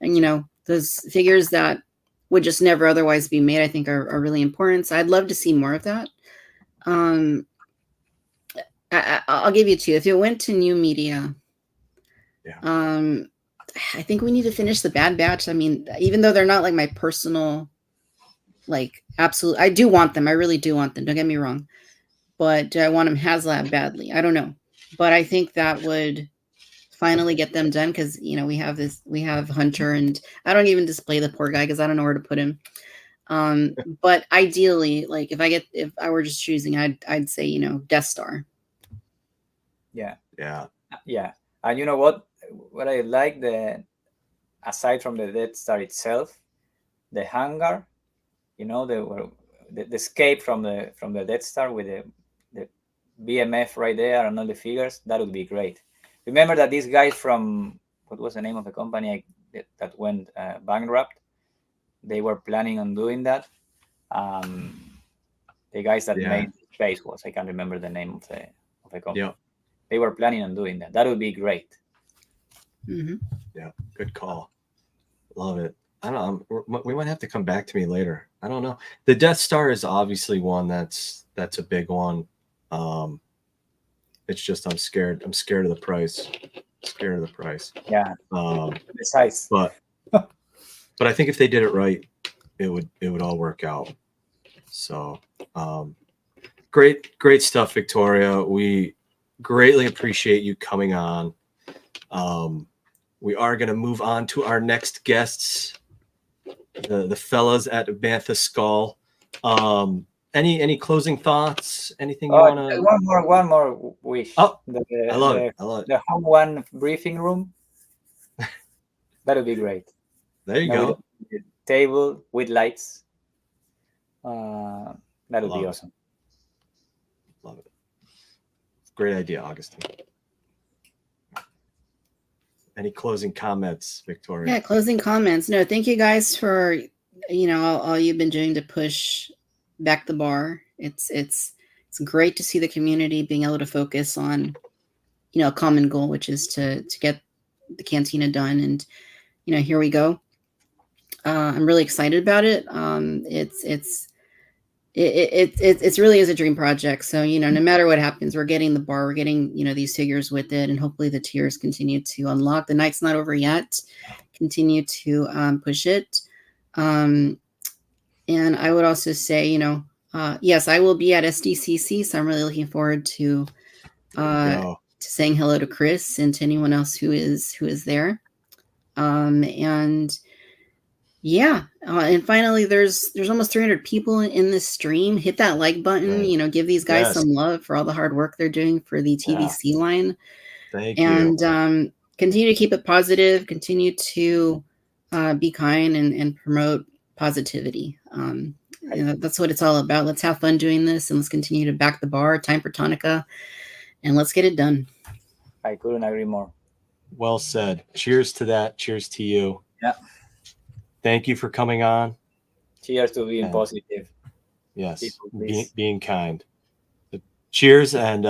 And, those figures that would just never otherwise be made, I think are really important. So I'd love to see more of that. I'll give you two. If it went to new media, I think we need to finish the Bad Batch. I mean, even though they're not like my personal, like absolute, I do want them. I really do want them. Don't get me wrong, but do I want them HasLab badly? I don't know, but I think that would finally get them done because we have Hunter, and I don't even display the poor guy because I don't know where to put him. But ideally, like if I were just choosing, I'd say Death Star. Yeah. Yeah. And you know what I like, aside from the Death Star itself, the hangar, the escape from the Death Star with the BMF right there and all the figures, that would be great. Remember that these guys from, what was the name of the company that went bankrupt? They were planning on doing that. The guys that made Space Wars, I can't remember the name of the company. Yeah. They were planning on doing that. That would be great. Mm-hmm. Yeah, good call. Love it. I don't know. We might have to come back to me later. I don't know. The Death Star is obviously one that's a big one. It's just I'm scared. I'm scared of the price. Scared of the price. Yeah. The size. But I think if they did it right, it would all work out. So great stuff, Victoria. We greatly appreciate you coming on. We are going to move on to our next guests, the fellas at Bantha Skull. Any closing thoughts? Anything you want to? One more wish. Oh, I love it. The home one briefing room. That would be great. There you go. With table with lights. That would be awesome. Love it. Great idea, Agustin. Any closing comments, Victoria? Yeah, closing comments. No, thank you guys for all you've been doing to push back the bar. It's great to see the community being able to focus on a common goal, which is to get the cantina done. And here we go. I'm really excited about it. It really is a dream project. So, no matter what happens, we're getting the bar, we're getting, these figures with it, and hopefully the tiers continue to unlock. The night's not over yet. Continue to push it. And I would also say, yes, I will be at SDCC, so I'm really looking forward to saying hello to Chris and to anyone else who is there. And yeah, and finally, there's almost 300 people in this stream. Hit that like button. Right. Give these guys some love for all the hard work they're doing for the TVC line. Thank you. And continue to keep it positive. Continue to be kind and promote positivity. That's what it's all about. Let's have fun doing this, and let's continue to back the bar. Time for Tonika, and let's get it done. I couldn't agree more. Well said. Cheers to that. Cheers to you. Yeah. Thank you for coming on. Cheers to being positive. Yes, People, being kind. Cheers, and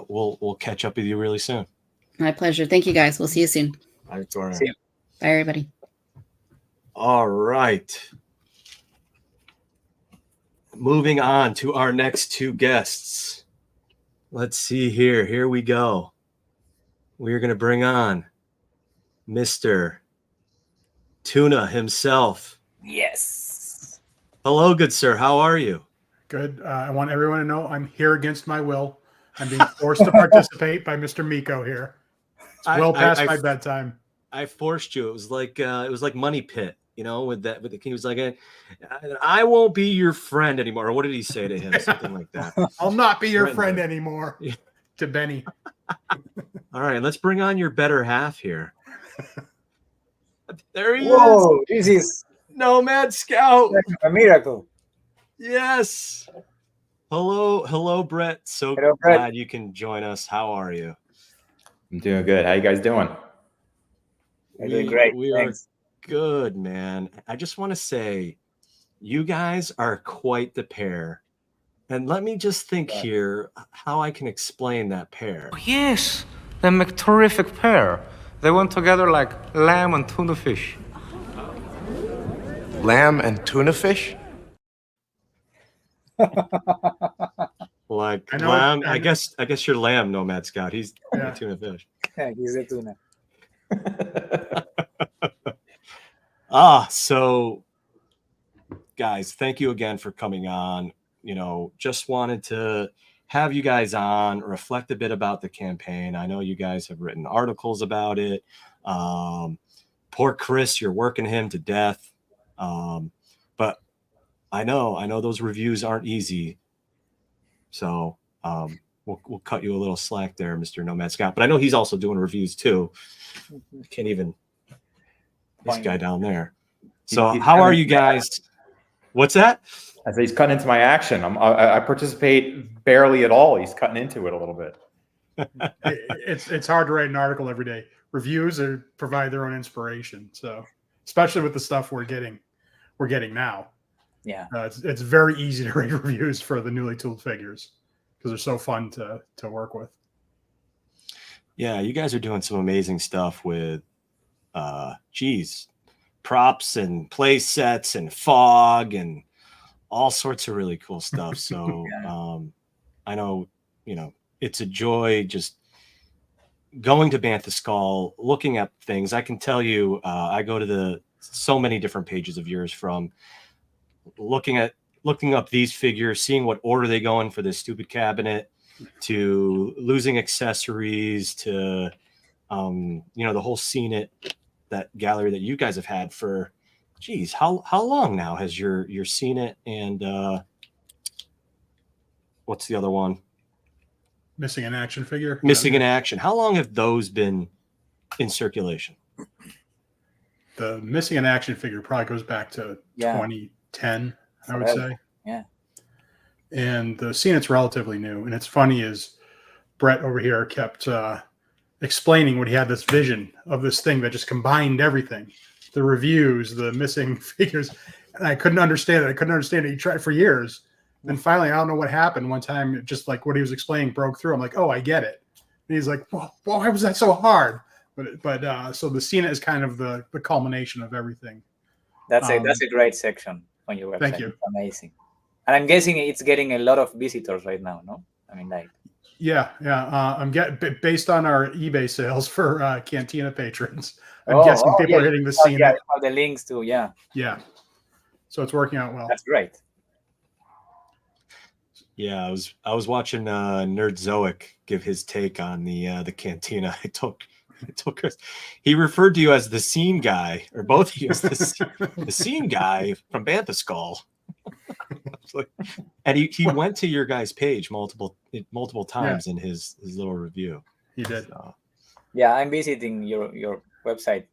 we'll catch up with you really soon. My pleasure. Thank you, guys. We'll see you soon. Bye, Victoria. See you. Bye, everybody. All right. Moving on to our next two guests. Let's see here. Here we go. We're going to bring on Mr. Tuna himself. Yes. Hello, good sir. How are you? Good. I want everyone to know I'm here against my will. I'm being forced to participate by Mr. Miko here. It's well past my bedtime. I forced you. It was like Money Pit, with the king. He was like, I won't be your friend anymore. Or what did he say to him? Something like that. I'll not be your friend anymore. To Benny. All right, let's bring on your better half here. There he is. Whoa, this is Nomad Scout. a miracle. Yes. Hello, Brett. So Hello, Brett. glad you can join us. How are you? I'm doing good. How you guys doing? You're doing great. We Thanks. are good, man. I just want to say, you guys are quite the pair. And let me just think here how I can explain that pair. Oh, yes, they make terrific pair. They went together like lamb and tuna fish. Lamb and tuna fish? Like I know, lamb. I guess you're lamb, Nomad Scout. He's tuna fish. Yeah, he's a tuna. So guys, thank you again for coming on. Just wanted to have you guys on, reflect a bit about the campaign. I know you guys have written articles about it. Poor Chris, you're working him to death. But I know those reviews aren't easy. So we'll cut you a little slack there, Mr. Nomad Scout. But I know he's also doing reviews too. Can't even this guy down there. So how are you guys? What's that? I say he's cutting into my action. I participate barely at all. He's cutting into it a little bit. It's hard to write an article every day. Reviews provide their own inspiration. So especially with the stuff we're getting now. Yeah. It's very easy to write reviews for the newly tooled figures because they're so fun to work with. Yeah, you guys are doing some amazing stuff with props and play sets and fog and all sorts of really cool stuff. So I know, it's a joy just going to Bantha Skull, looking at things. I can tell you, I go to so many different pages of yours, from looking up these figures, seeing what order they go in for this stupid cabinet, to losing accessories, to the whole Scene It, that gallery that you guys have had for, geez, how long now has your Scene It and what's the other one? Missing in Action figure. Missing in Action. How long have those been in circulation? The Missing in Action figure probably goes back to 2010, I would say. Yeah. And the Scene It's relatively new. And it's funny is Brett over here kept explaining when he had this vision of this thing that just combined everything, the reviews, the missing figures. And I couldn't understand it. He tried for years. Then finally, I don't know what happened. One time, just like what he was explaining broke through. I'm like, oh, I get it. And he's like, well, why was that so hard? But so the Scene It is kind of the culmination of everything. That's a great section on your website. Thank you. It's amazing. And I'm guessing it's getting a lot of visitors right now, no? I mean, like. Yeah. I'm getting, based on our eBay sales for Cantina patrons, I'm guessing people are hitting the Scene It. The links to, yeah. So it's working out well. That's great. Yeah, I was watching Nerd Zoic give his take on the Cantina. I told Chris, he referred to you as the scene guy, or both of you as the scene guy from Bantha Skull. And he went to your guys' page multiple times in his little review. He did. So. Yeah, I'm visiting your website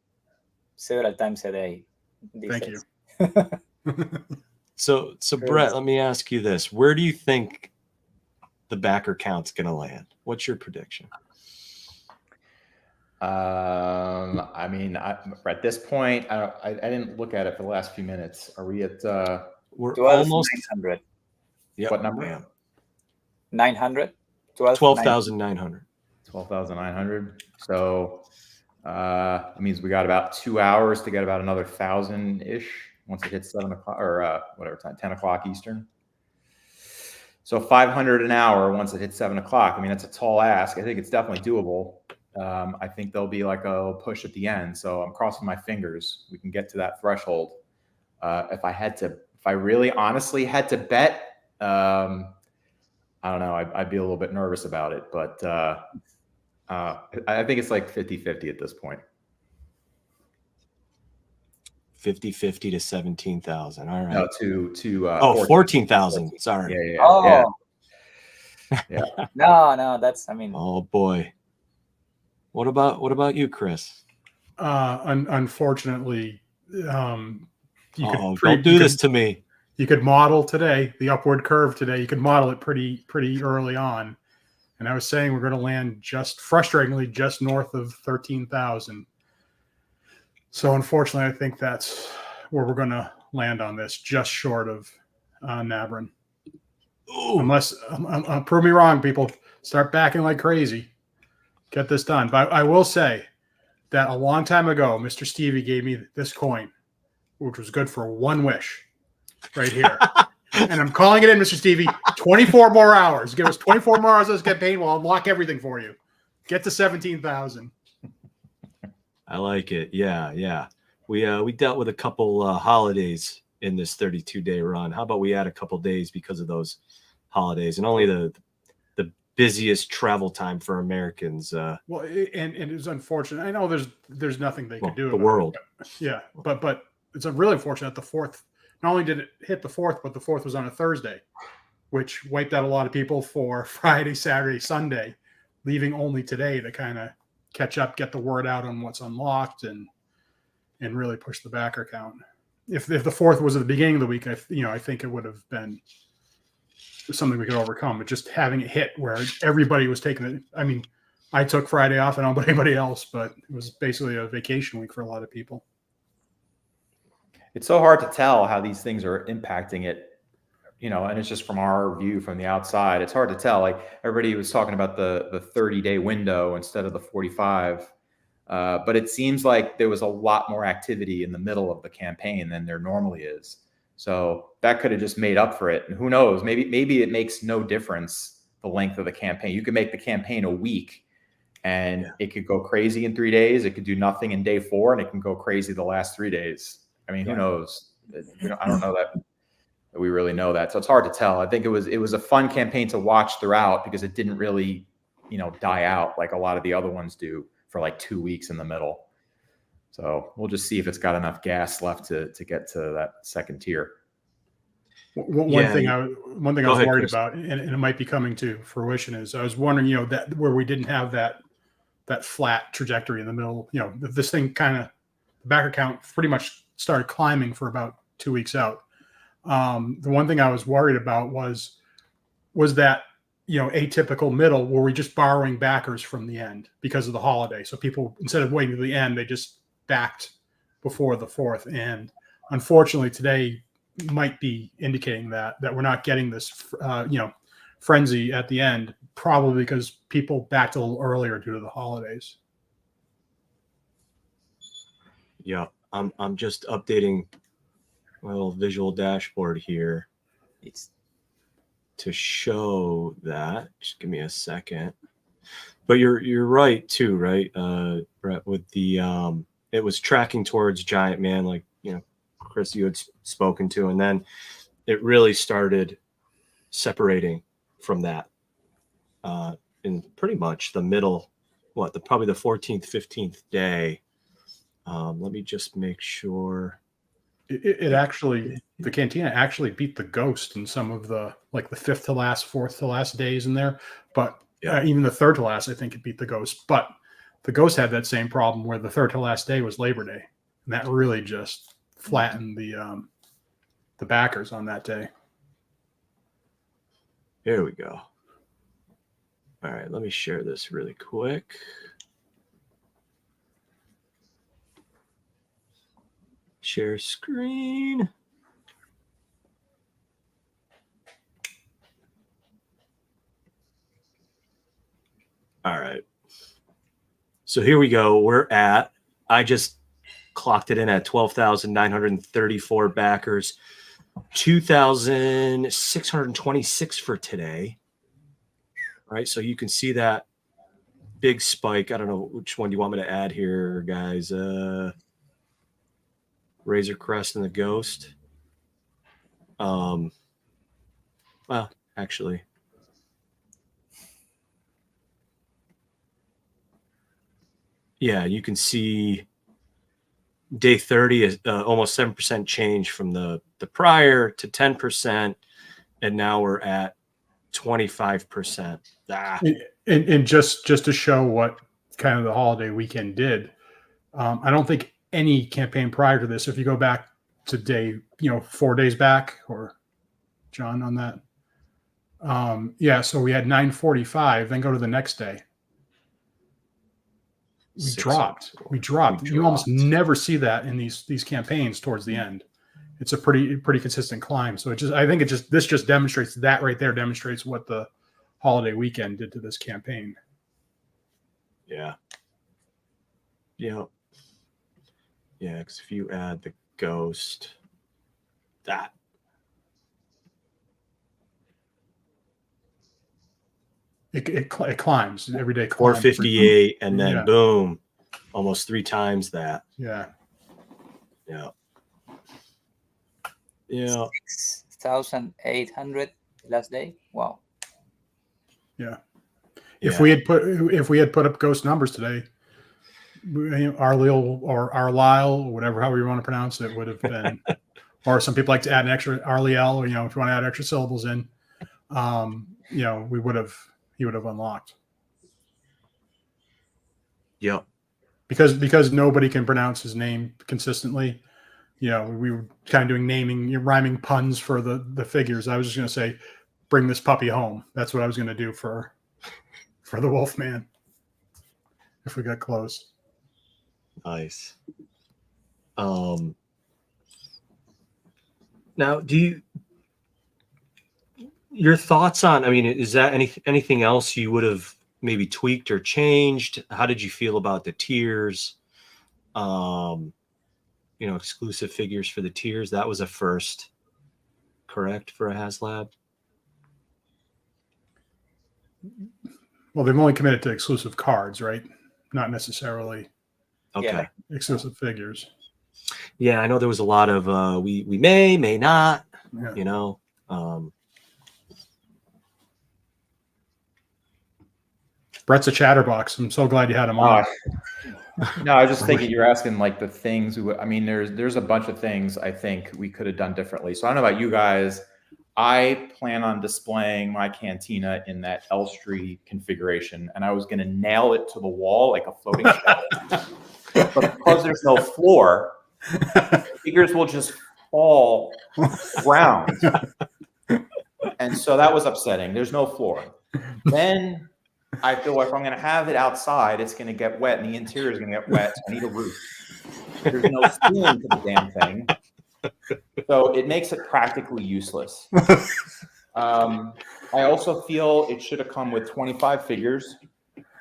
several times a day. Thank you. So Brett, let me ask you this. Where do you think the backer count's going to land? What's your prediction? I mean, at this point, I didn't look at it for the last few minutes. Are we at... We're almost 900. Yep. What number? Man. 900? 12,900. 12,900. So that means we got about 2 hours to get about another 1,000-ish once it hits 7 o'clock or whatever time, 10 o'clock Eastern. So 500 an hour once it hits 7 o'clock. I mean, that's a tall ask. I think it's definitely doable. I think there'll be like a push at the end. So I'm crossing my fingers we can get to that threshold. If I really honestly had to bet, I don't know, I'd be a little bit nervous about it, but I think it's like 50-50 at this point. 50-50 to 17,000. All right. No, to 14,000. Sorry. Yeah. Oh. Yeah. No, that's, I mean. Oh boy. What about you, Chris? Unfortunately, don't do this to me. You could model today the upward curve today. You could model it pretty early on, and I was saying we're going to land frustratingly just north of 13,000. So unfortunately, I think that's where we're going to land on this, just short of Nabran. Ooh. Unless prove me wrong, people start backing like crazy. Get this done. But I will say that a long time ago, Mr. Stevie gave me this coin, which was good for one wish right here. And I'm calling it in, Mr. Stevie. 24 more hours. Give us 24 more hours of this campaign. We'll unlock everything for you. Get to 17,000. I like it. Yeah. We dealt with a couple holidays in this 32-day run. How about we add a couple days because of those holidays, and only the busiest travel time for Americans. Well, and it was unfortunate. I know there's nothing they could do. The world. But it's really unfortunate. The 4th, not only did it hit the 4th, but the 4th was on a Thursday, which wiped out a lot of people for Friday, Saturday, Sunday, leaving only today to kind of catch up, get the word out on what's unlocked, and really push the backer count. If the 4th was at the beginning of the week, I think it would have been something we could overcome. But just having it hit where everybody was taking it. I mean, I took Friday off, and nobody anybody else, but it was basically a vacation week for a lot of people. It's so hard to tell how these things are impacting it, and it's just from our view from the outside. It's hard to tell. Like everybody was talking about the 30-day window instead of the 45. But it seems like there was a lot more activity in the middle of the campaign than there normally is. So that could have just made up for it. And who knows, maybe it makes no difference the length of the campaign. You could make the campaign a week, and it could go crazy in 3 days. It could do nothing in day 4, and it can go crazy the last 3 days. I mean, who knows? I don't know that we really know that, so it's hard to tell. I think it was a fun campaign to watch throughout because it didn't really, die out like a lot of the other ones do for like 2 weeks in the middle. So we'll just see if it's got enough gas left to get to that second tier. One thing I was worried Chris. about, and it might be coming to fruition, is I was wondering, that where we didn't have that flat trajectory in the middle, this thing kind of, the backer count pretty much started climbing for about 2 weeks out. The one thing I was worried about was that, atypical middle where we just borrowing backers from the end because of the holiday. So people, instead of waiting to the end, they just backed before the 4th. And unfortunately today might be indicating that we're not getting this, frenzy at the end, probably because people backed a little earlier due to the holidays. Yeah, I'm just updating my little visual dashboard here. It's To show that. Just give me a second. But you're right too, right? Brett, with the it was tracking towards Giant Man, like Chris, you had spoken to, and then it really started separating from that in pretty much the middle, probably the 14th, 15th day. Let me just make sure. It actually, the Cantina actually beat the Ghost in some of the, like the 5th to last, 4th to last days in there. But even the 3rd to last, I think it beat the Ghost. But the Ghost had that same problem where the 3rd to last day was Labor Day. And that really just flattened the backers on that day. Here we go. All right, let me share this really quick. Share screen. All right. So here we go. I just clocked it in at 12,934 backers, 2,626 for today. All right. So you can see that big spike. I don't know which one do you want me to add here, guys. Razor Crest and the Ghost. Well, actually, yeah, you can see day 30 is almost 7% change from the prior to 10%, and now we're at 25%. And just to show what kind of the holiday weekend did, I don't think any campaign prior to this, if you go back to day, 4 days back, or John on that. So we had 945, then go to the next day. We dropped. You almost never see that in these campaigns towards the end. It's a pretty consistent climb. So this just demonstrates that right there, demonstrates what the holiday weekend did to this campaign. Yeah. Yeah, because if you add the Ghost, it climbs every day. 458, and then boom, almost 3 times that. Yeah. 6,800 last day. Wow. Yeah. If we had put up Ghost numbers today, Arliel or Arlyle, whatever, however you want to pronounce it, would have been, or some people like to add an extra Arliel, or, if you want to add extra syllables in, he would have unlocked. Yeah. Because nobody can pronounce his name consistently. We were kind of doing rhyming puns for the figures. I was just going to say, bring this puppy home. That's what I was going to do for the Wolfman if we got close. Nice. Now, your thoughts on, is that anything else you would have maybe tweaked or changed? How did you feel about the tiers? Exclusive figures for the tiers. That was a first, correct, for a HasLab? Well, they've only committed to exclusive cards, right? Not necessarily Okay. Yeah. exclusive figures. Yeah, I know there was a lot of we may not, Yeah. you know. Brett's a chatterbox. I'm so glad you had him on. No, I was just thinking you're asking like the things. I mean, there's a bunch of things I think we could have done differently. So I don't know about you guys. I plan on displaying my Cantina in that Elstree configuration, and I was going to nail it to the wall like a floating shelf. But because there's no floor, figures will just fall round. And so that was upsetting. There's no floor. Then I feel like if I'm going to have it outside, it's going to get wet, and the interior is going to get wet. So I need a roof. There's no ceiling to the damn thing. So it makes it practically useless. I also feel it should have come with 25 figures.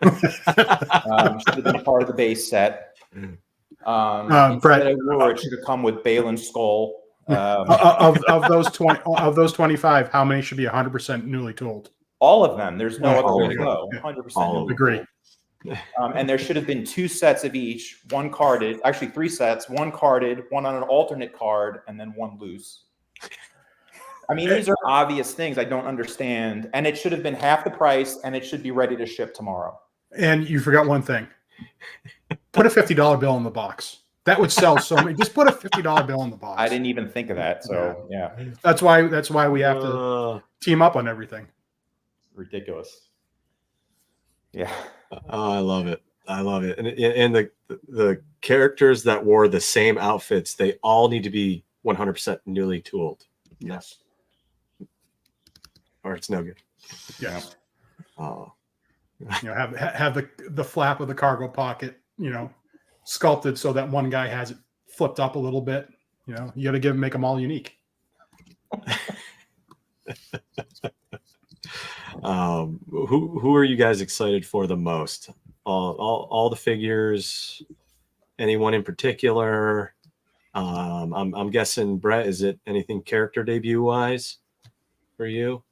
Should have been part of the base set. Brett, it should have come with Balin's skull. of those 25, how many should be 100% newly tooled? All of them. There's no other way to All go. 100%. All of them. Agree. And there should have been 2 sets of each, 1 carded, actually 3 sets, 1 carded, 1 on an alternate card, and then 1 loose. I mean, these are obvious things I don't understand. And it should have been half the price, and it should be ready to ship tomorrow. And you forgot one thing. Put a $50 bill in the box. That would sell so many. Just put a $50 bill in the box. I didn't even think of that. So yeah. That's why we have to team up on everything. Ridiculous. Yeah. Oh, I love it. I love it. And the characters that wore the same outfits, they all need to be 100% newly tooled. Yes. Or it's no good. Yes. Oh. You know, have the flap of the cargo pocket, you know, sculpted so that one guy has it flipped up a little bit. You know, you got to make them all unique. Who are you guys excited for the most? All the figures? Anyone in particular? I'm guessing, Brett, is it anything character debut wise for you?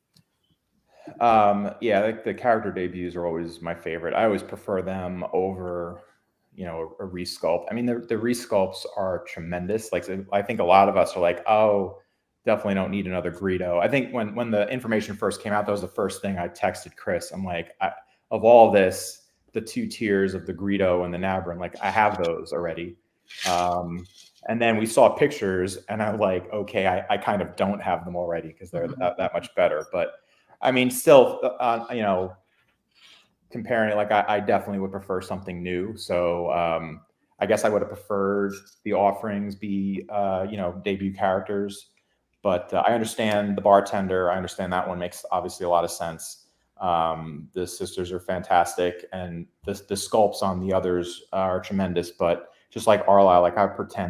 Yeah, like the character debuts are always my favorite. I always prefer them over, you know, a resculpt. I mean, the resculpts are tremendous. Like, I think a lot of us are like, oh, definitely don't need another Greedo. I think when the information first came out, that was the first thing I texted Chris. I'm like, of all this, the 2 tiers of the Greedo and the Nabron, like I have those already. And then we saw pictures, and I'm like, okay, I kind of don't have them already because they're that much better. But I mean, still, you know, comparing it, like I definitely would prefer something new. So I guess I would have preferred the offerings be, you know, debut characters. But I understand the bartender. I understand that one makes obviously a lot of sense. The sisters are fantastic, and the sculpts on the others are tremendous. But just like Arlyle, like I would prefer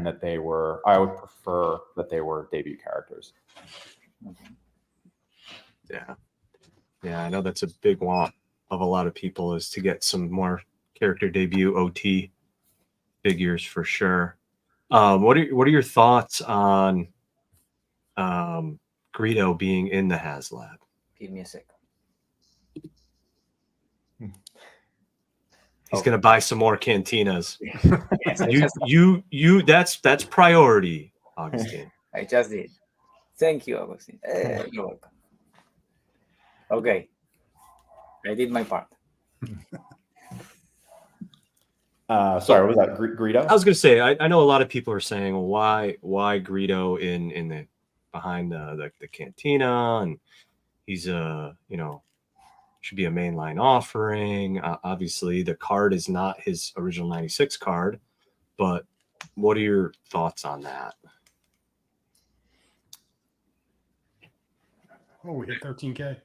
that they were debut characters. Yeah. Yeah, I know that's a big want of a lot of people, is to get some more character debut OT figures for sure. What are your thoughts on Greedo being in the HasLab? Give me a second. He's gonna buy some more cantinas. Yes, That's priority, Augustine. I just did. Thank you, Agustin. You're welcome. Okay. I did my part. Sorry, what was that? Greedo? I was gonna say, I know a lot of people are saying, well, why Greedo in the behind the cantina, and he's you know, should be a mainline offering. Obviously, the card is not his original 96 card, but what are your thoughts on that? Oh, we hit 13K.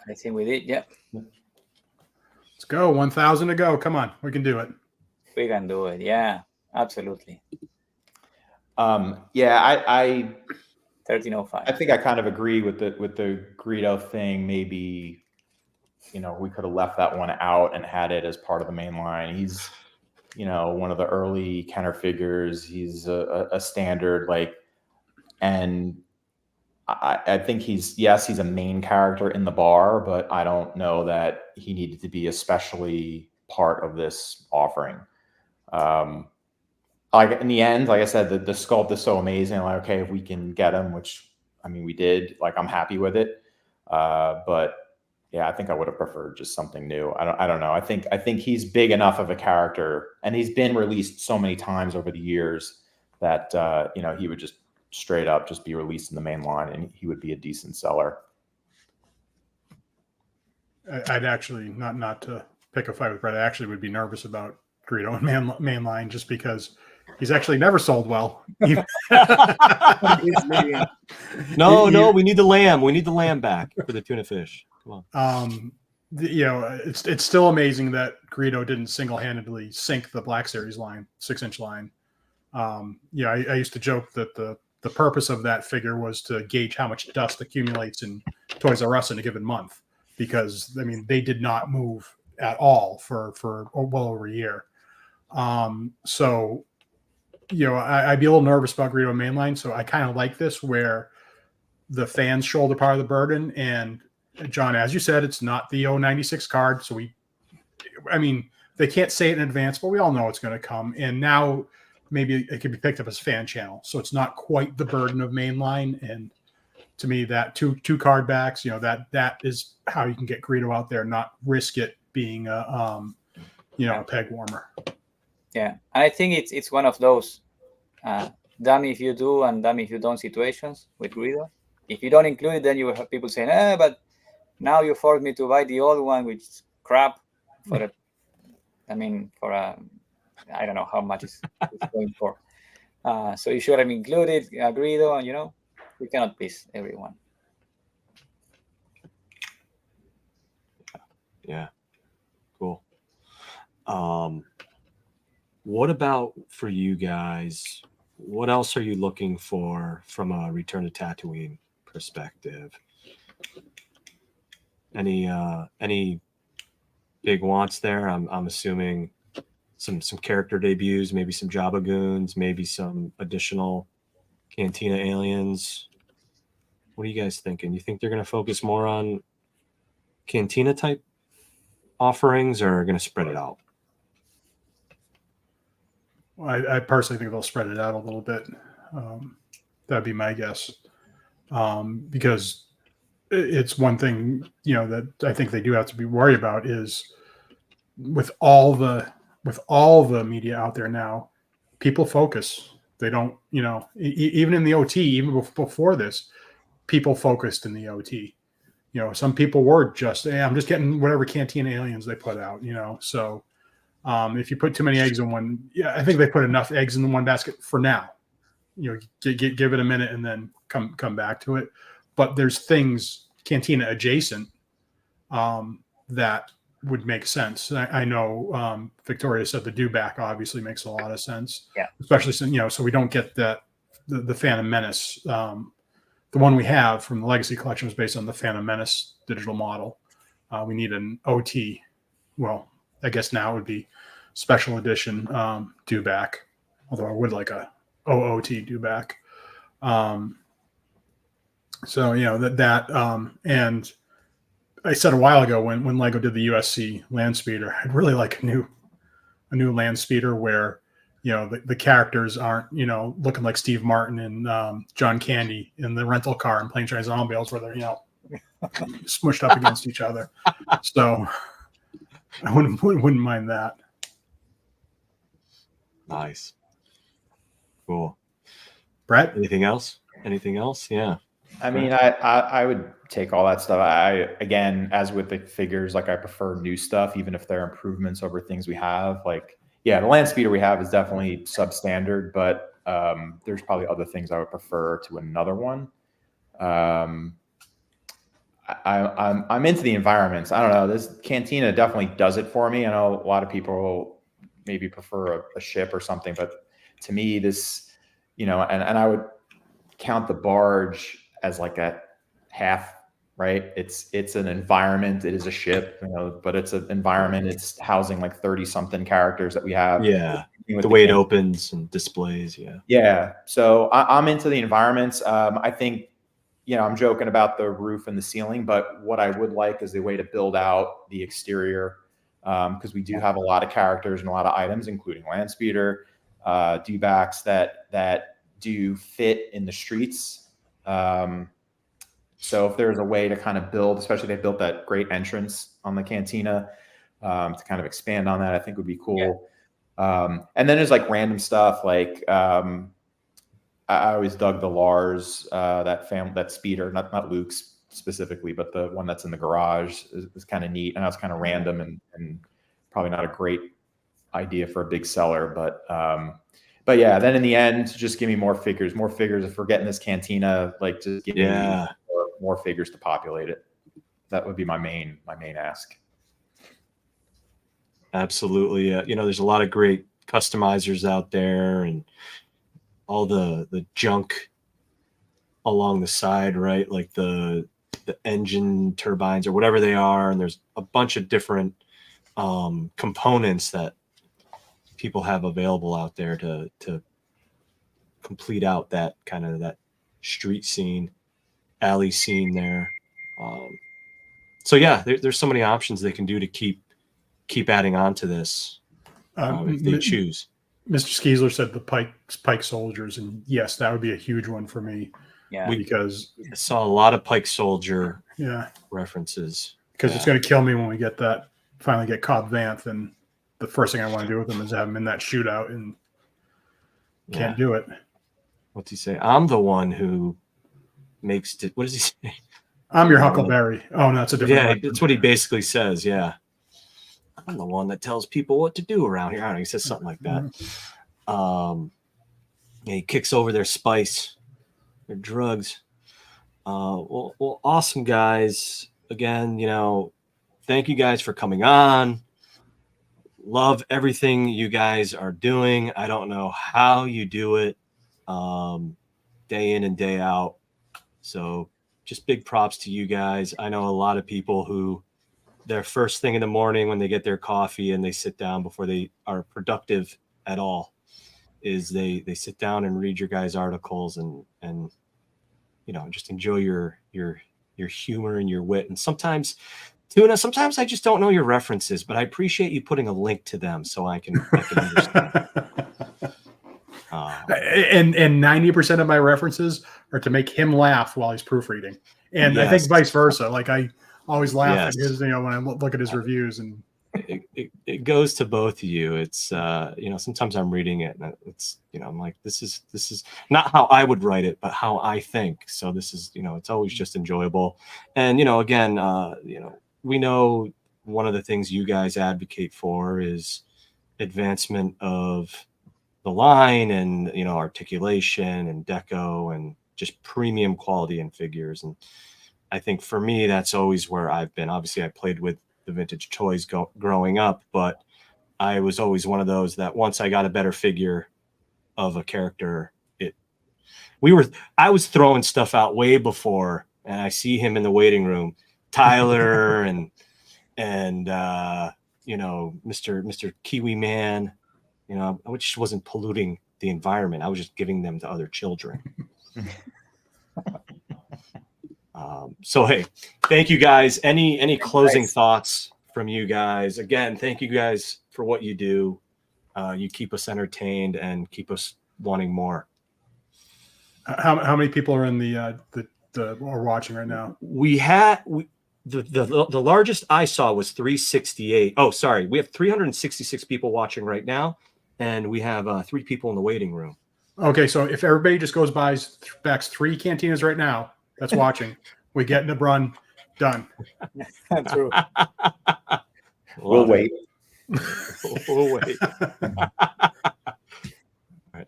I think we did. Yeah, Let's go. 1,000 to go. Come on, we can do it. we can do it. Yeah, absolutely. Yeah, I 1305. I think I kind of agree with the Greedo thing. Maybe, you know, we could have left that one out and had it as part of the main line. He's, you know, one of the early Kenner figures. He's a standard, like, and I think he's a main character in the bar, but I don't know that he needed to be especially part of this offering. Like in the end, like I said, the sculpt is so amazing. Like, okay, if we can get him, which I mean we did, like I'm happy with it. But yeah, I think I would have preferred just something new. I don't know. I think he's big enough of a character, and he's been released so many times over the years that he would just straight up just be released in the main line, and he would be a decent seller. I'd actually not to pick a fight with Brett. I actually would be nervous about Greedo and main line just because he's actually never sold well. No, we need the lamb. We need the lamb back for the tuna fish. Come on. It's still amazing that Greedo didn't single-handedly sink the Black Series line, 6-inch line. I used to joke that the purpose of that figure was to gauge how much dust accumulates in Toys R Us in a given month, because I mean they did not move at all for well over a year. I'd be a little nervous about Greedo mainline. So I kind of like this where the fans shoulder part of the burden. And John, as you said, it's not the 096 card. So they can't say it in advance, but we all know it's going to come. And now maybe it can be picked up as fan channel. So it's not quite the burden of mainline. And to me, that two card backs, that is how you can get Greedo out there, not risk it being a peg warmer. Yeah, and I think it's one of those dummy if you do and dummy if you don't situations with Greedo. If you don't include it, then you will have people saying, but now you forced me to buy the old one, which is crap I don't know how much it's going for. So you should have included Greedo, we cannot please everyone. Yeah, cool. What about for you guys? What else are you looking for from a Return to Tatooine perspective? Any big wants there? I'm assuming some character debuts, maybe some Jabba goons, maybe some additional Cantina aliens. What are you guys thinking? You think they're going to focus more on Cantina type offerings, or are going to spread it out? Well, I personally think they'll spread it out a little bit. That'd be my guess, because it's one thing that I think they do have to be worried about is with all the media out there now, people focus. They don't, even in the OT, even before this, people focused in the OT. Some people were just, I'm just getting whatever Cantina aliens they put out. So. If you put too many eggs in one, I think they put enough eggs in the one basket for now. Give it a minute and then come back to it. But there's things Cantina adjacent that would make sense. I know Victoria said the do-back obviously makes a lot of sense. Yeah. Especially since, so we don't get that the Phantom Menace. The one we have from the Legacy Collection was based on the Phantom Menace digital model. We need an OT. Well, I guess now it would be special edition do-back, although I would like a OOT do-back. And I said a while ago when Lego did the USC land speeder, I'd really like a new land speeder where the characters aren't looking like Steve Martin and John Candy in the rental car and Plane Trains and Automobiles where they're smushed up against each other. So I wouldn't mind that. Nice. Cool. Brett? Anything else? Yeah. I mean, I would take all that stuff. Again, as with the figures, like I prefer new stuff, even if they're improvements over things we have. Like, the land speeder we have is definitely substandard, but there's probably other things I would prefer to another one. I'm into the environments. I don't know. This Cantina definitely does it for me. I know a lot of people maybe prefer a ship or something, but to me, this, and I would count the barge as like a half, right? It's an environment. It is a ship, but it's an environment. It's housing like 30 something characters that we have. Yeah. The way it opens and displays. Yeah. Yeah. So I'm into the environments. I think you know, I'm joking about the roof and the ceiling, but what I would like is a way to build out the exterior, because we do have a lot of characters and a lot of items, including Landspeeder, D-backs that do fit in the streets. So if there's a way to kind of build, especially they built that great entrance on the Cantina, to kind of expand on that, I think would be cool. And then there's like random stuff like I always dug the Lars, that speeder, not Luke's specifically, but the one that's in the garage is kind of neat. And that's kind of random and probably not a great idea for a big seller, but yeah, then in the end, just give me more figures. If we're getting this Cantina, like just give me more figures to populate it. That would be my main ask. Absolutely. You know, there's a lot of great customizers out there and all the junk along the side, right? Like the engine turbines or whatever they are. And there's a bunch of different components that people have available out there to complete out that kind of that street scene, alley scene there. So yeah, there's so many options they can do to keep adding on to this if they choose. Mr. Skeesler said the Pike Soldiers, and yes, that would be a huge one for me. Yeah, because I saw a lot of Pike Soldier references. Because it's going to kill me when we finally get Cobb Vanth, and the first thing I want to do with him is have him in that shootout, and can't do it. What's he say? I'm the one who makes it. What does he say? I'm your Huckleberry. Oh, no, it's a different. Yeah, that's what he basically says. Yeah. I'm the one that tells people what to do around here. I don't know. He says something like that. He kicks over their spice, their drugs. Well, awesome, guys. Again, you know, thank you guys for coming on. Love everything you guys are doing. I don't know how you do it day in and day out. So just big props to you guys. I know a lot of people who their first thing in the morning when they get their coffee and they sit down before they are productive at all is they sit down and read your guys' articles and you know, just enjoy your humor and your wit. And sometimes, Tuna, sometimes I just don't know your references, but I appreciate you putting a link to them so I can understand. And 90% of my references are to make him laugh while he's proofreading. And I think vice versa. Like I always laugh at his, you know, when I look at his reviews, and it goes to both of you. It's you know, sometimes I'm reading it and it's, you know, I'm like, this is not how I would write it, but how I think. So this is, you know, it's always just enjoyable. And, you know, again, you know, we know one of the things you guys advocate for is advancement of the line and, you know, articulation and deco and just premium quality in figures. And I think for me, that's always where I've been. Obviously, I played with the vintage toys growing up, but I was always one of those that once I got a better figure of a character, I was throwing stuff out way before, and I see him in the waiting room, Tyler and you know, Mr. Kiwi Man, you know, I just wasn't polluting the environment. I was just giving them to other children. So, hey, thank you guys. Any closing thoughts from you guys? Again, thank you guys for what you do. You keep us entertained and keep us wanting more. How many people are in the are watching right now? The largest I saw was 368. Oh, sorry. We have 366 people watching right now, and we have 3 people in the waiting room. Okay, so if everybody just goes backs 3 cantinas right now that's watching, we get the run done. True. We'll wait. We'll wait.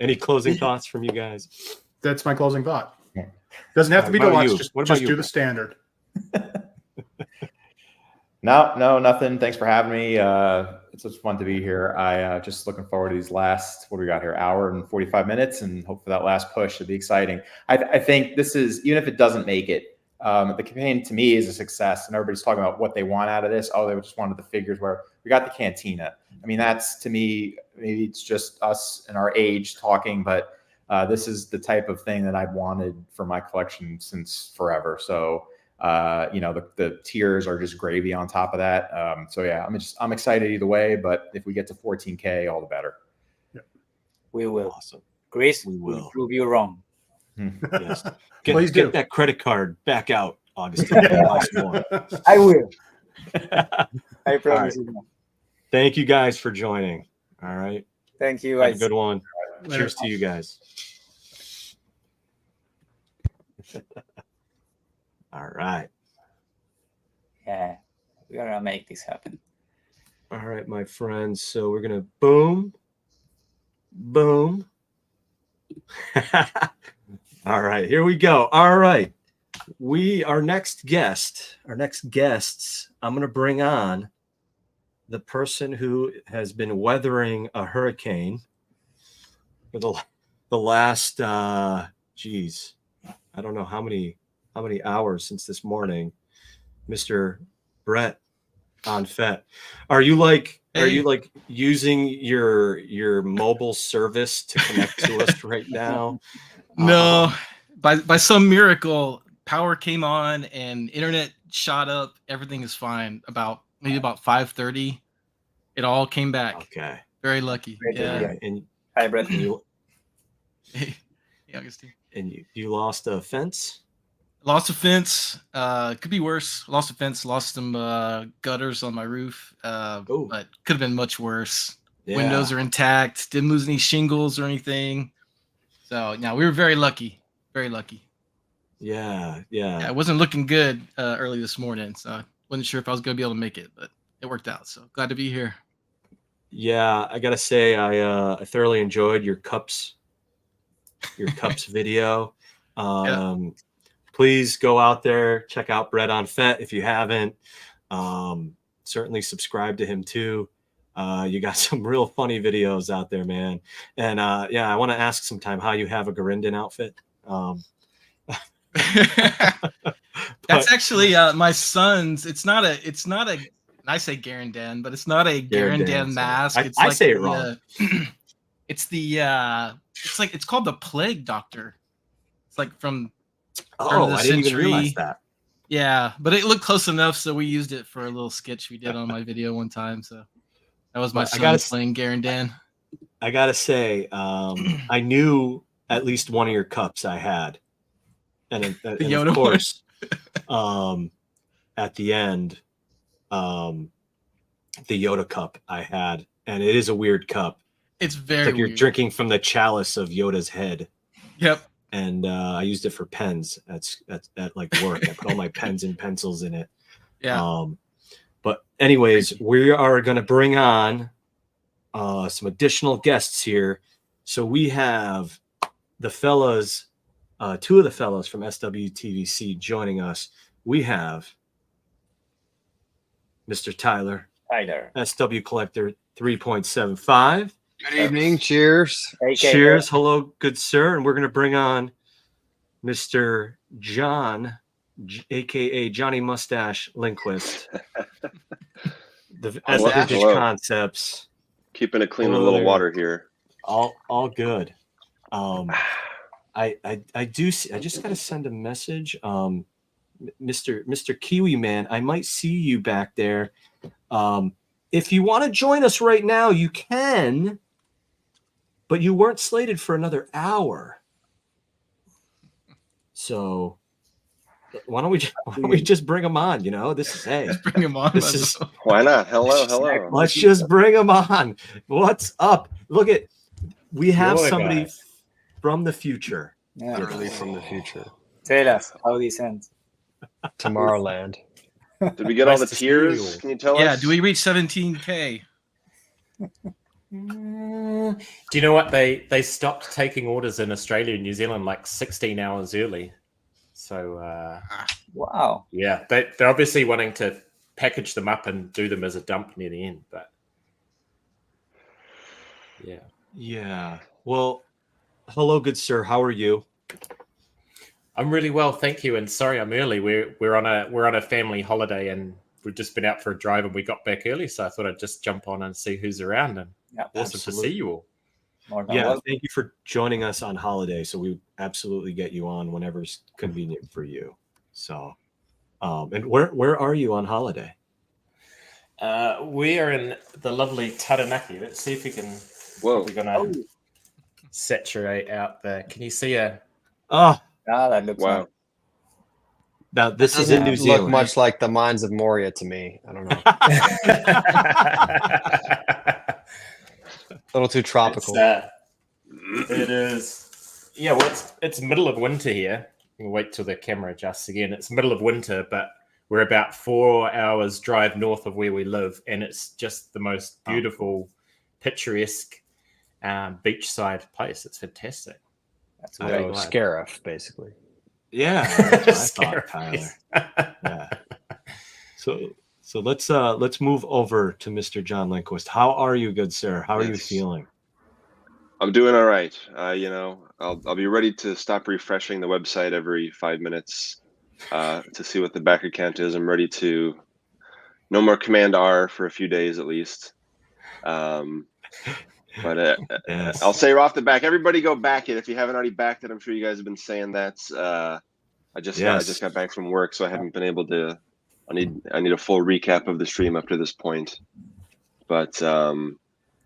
Any closing thoughts from you guys? That's my closing thought. Doesn't have to be deluxe. Just do the standard. No, nothing. Thanks for having me. It's just fun to be here. I just looking forward to these last, what do we got here, hour and 45 minutes, and hope for that last push. It'll be exciting. I think this is, even if it doesn't make it, the campaign to me is a success, and everybody's talking about what they want out of this. Oh, they just wanted the figures. Where we got the Cantina. I mean, that's, to me, maybe it's just us and our age talking, but this is the type of thing that I've wanted for my collection since forever. So, the tiers are just gravy on top of that. So yeah, I'm excited either way, but if we get to 14K, all the better. We will. Awesome. Chris, We will. prove you wrong. Yes. Please do. Get that credit card back out, Augustin. Buy some more. I will. I promise right. you. Not. Thank you guys for joining. All right. Thank you. Have a guys. good one. Later. Cheers to you guys. All right. Yeah, we gotta make this happen. All right, my friends. So we're gonna boom. All right, here we go. All right. Our next guests, I'm gonna bring on the person who has been weathering a hurricane for the last I don't know how many hours since this morning, Mr. Brett on FET. Are you using your mobile service to connect to us right now? No, by some miracle, power came on and internet shot up. Everything is fine. About 5:30, it all came back. Okay. Very lucky. Great to Yeah. hear. And Hi, Brett. Hey, Agustin. and you lost a fence? Lost a fence. Could be worse. Lost a fence. Lost some gutters on my roof. Oh. But could have been much worse. Yeah. Windows are intact. Didn't lose any shingles or anything. So yeah, we were very lucky. Very lucky. Yeah. Yeah, it wasn't looking good early this morning, so I wasn't sure if I was going to be able to make it, but it worked out. So glad to be here. Yeah, I gotta say I thoroughly enjoyed your cups video. Please go out there, check out Brett on FET if you haven't. Certainly subscribe to him too. You got some real funny videos out there, man. And I want to ask sometime how you have a Garindin outfit. That's actually my son's. It's not a. I say Garandan, but it's not a Garandan mask. It's I say it wrong. It's it's called the Plague Doctor. It's like from Oh, the I didn't even century. realize that. Yeah, but it looked close enough, so we used it for a little sketch we did on my video one time. So that was my son playing Garandan. I gotta say, I knew at least one of your cups I had, and of course, at the end, the Yoda cup I had, and it is a weird cup. It's very it's like you're weird. drinking from the chalice of Yoda's head. Yep. And I used it for pens at like work. I put all my pens and pencils in it. Yeah. But anyways, we are going to bring on some additional guests here. So we have the fellas, two of the fellas from SWTVC joining us. We have Mr. Tyler, SW Collector 3.75. Good evening. Cheers. Cheers. Hello, good sir. And we're going to bring on Mr. John, a.k.a. Johnny Mustache Lindquist. The Vintage Concepts. Keeping it clean with a little water here. All good. I do see, I just got to send a message. Mr. Kiwi Man, I might see you back there. If you want to join us right now, you can. But you weren't slated for another hour. So why don't we just bring them on? You know, this is Let's bring them on. Why not? Hello. Let's just bring them on. What's up? Look at, we have somebody from the future. Yeah. Literally from the future. Tell us how this ends. Tomorrowland. Did we get all the tiers? Can you tell us? Yeah. Do we reach 17K? Do you know what? They stopped taking orders in Australia and New Zealand like 16 hours early. So wow. Yeah, they're obviously wanting to package them up and do them as a dump near the end. But yeah. Well, hello, good sir. How are you? I'm really well, thank you. And sorry, I'm early. We're on a family holiday and we've just been out for a drive and we got back early. So I thought I'd just jump on and see who's around. And awesome to see you all. More than Yeah, welcome. thank you for joining us on holiday. So we absolutely get you on whenever's convenient for you. So, and where are you on holiday? We are in the lovely Taranaki. Let's see if we can. Whoa. We're gonna saturate out there. Can you see a? Oh, That looks Wow. nice. now this is Doesn't in New look Zealand. much like the Mines of Moria to me. I don't know. A little too tropical. It is. Yeah, well, it's middle of winter here. We'll wait till the camera adjusts again. It's middle of winter, but we're about 4 hours drive north of where we live, and it's just the most beautiful, picturesque beachside place. It's fantastic. That's I'm great. glad. Scarif, basically. Yeah, that's what I thought, Scary. Tyler. Yeah. So let's move over to Mr. John Lindquist. How are you, good sir? How are you Yes. feeling? I'm doing all right. You know, I'll be ready to stop refreshing the website every 5 minutes to see what the backer count is. I'm ready to no more Command R for a few days at least. But Yes. I'll say off the back, everybody go back it if you haven't already backed it. I'm sure you guys have been saying that. I just got back from work, so I haven't been able to. I need a full recap of the stream up to this point. But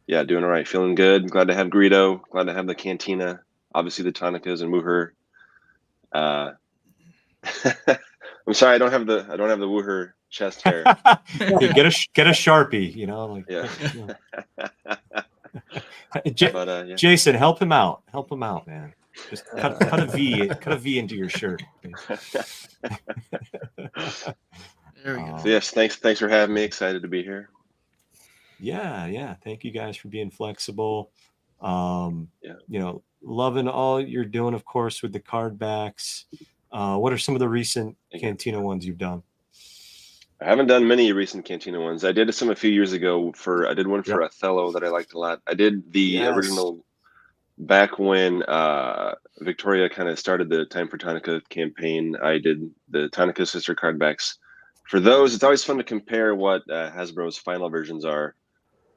yeah, doing all right, feeling good. Glad to have Greedo. Glad to have the Cantina. Obviously the Tonikas and Wooher. I'm sorry, I don't have the Wooher chest hair. Dude, get a Sharpie, you know, like Yeah. Yeah. Jason, help him out. Help him out, man. Just cut a V into your shirt. There we go. So yes, thanks for having me. Excited to be here. Yeah. Thank you guys for being flexible. You know, loving all you're doing, of course, with the card backs. What are some of the recent Cantina ones you've done? I haven't done many recent Cantina ones. I did some a few years ago I did one for Othello that I liked a lot. I did the original back when Victoria kind of started the Time for Tonika campaign. I did the Tonika sister card backs. For those, it's always fun to compare what Hasbro's final versions are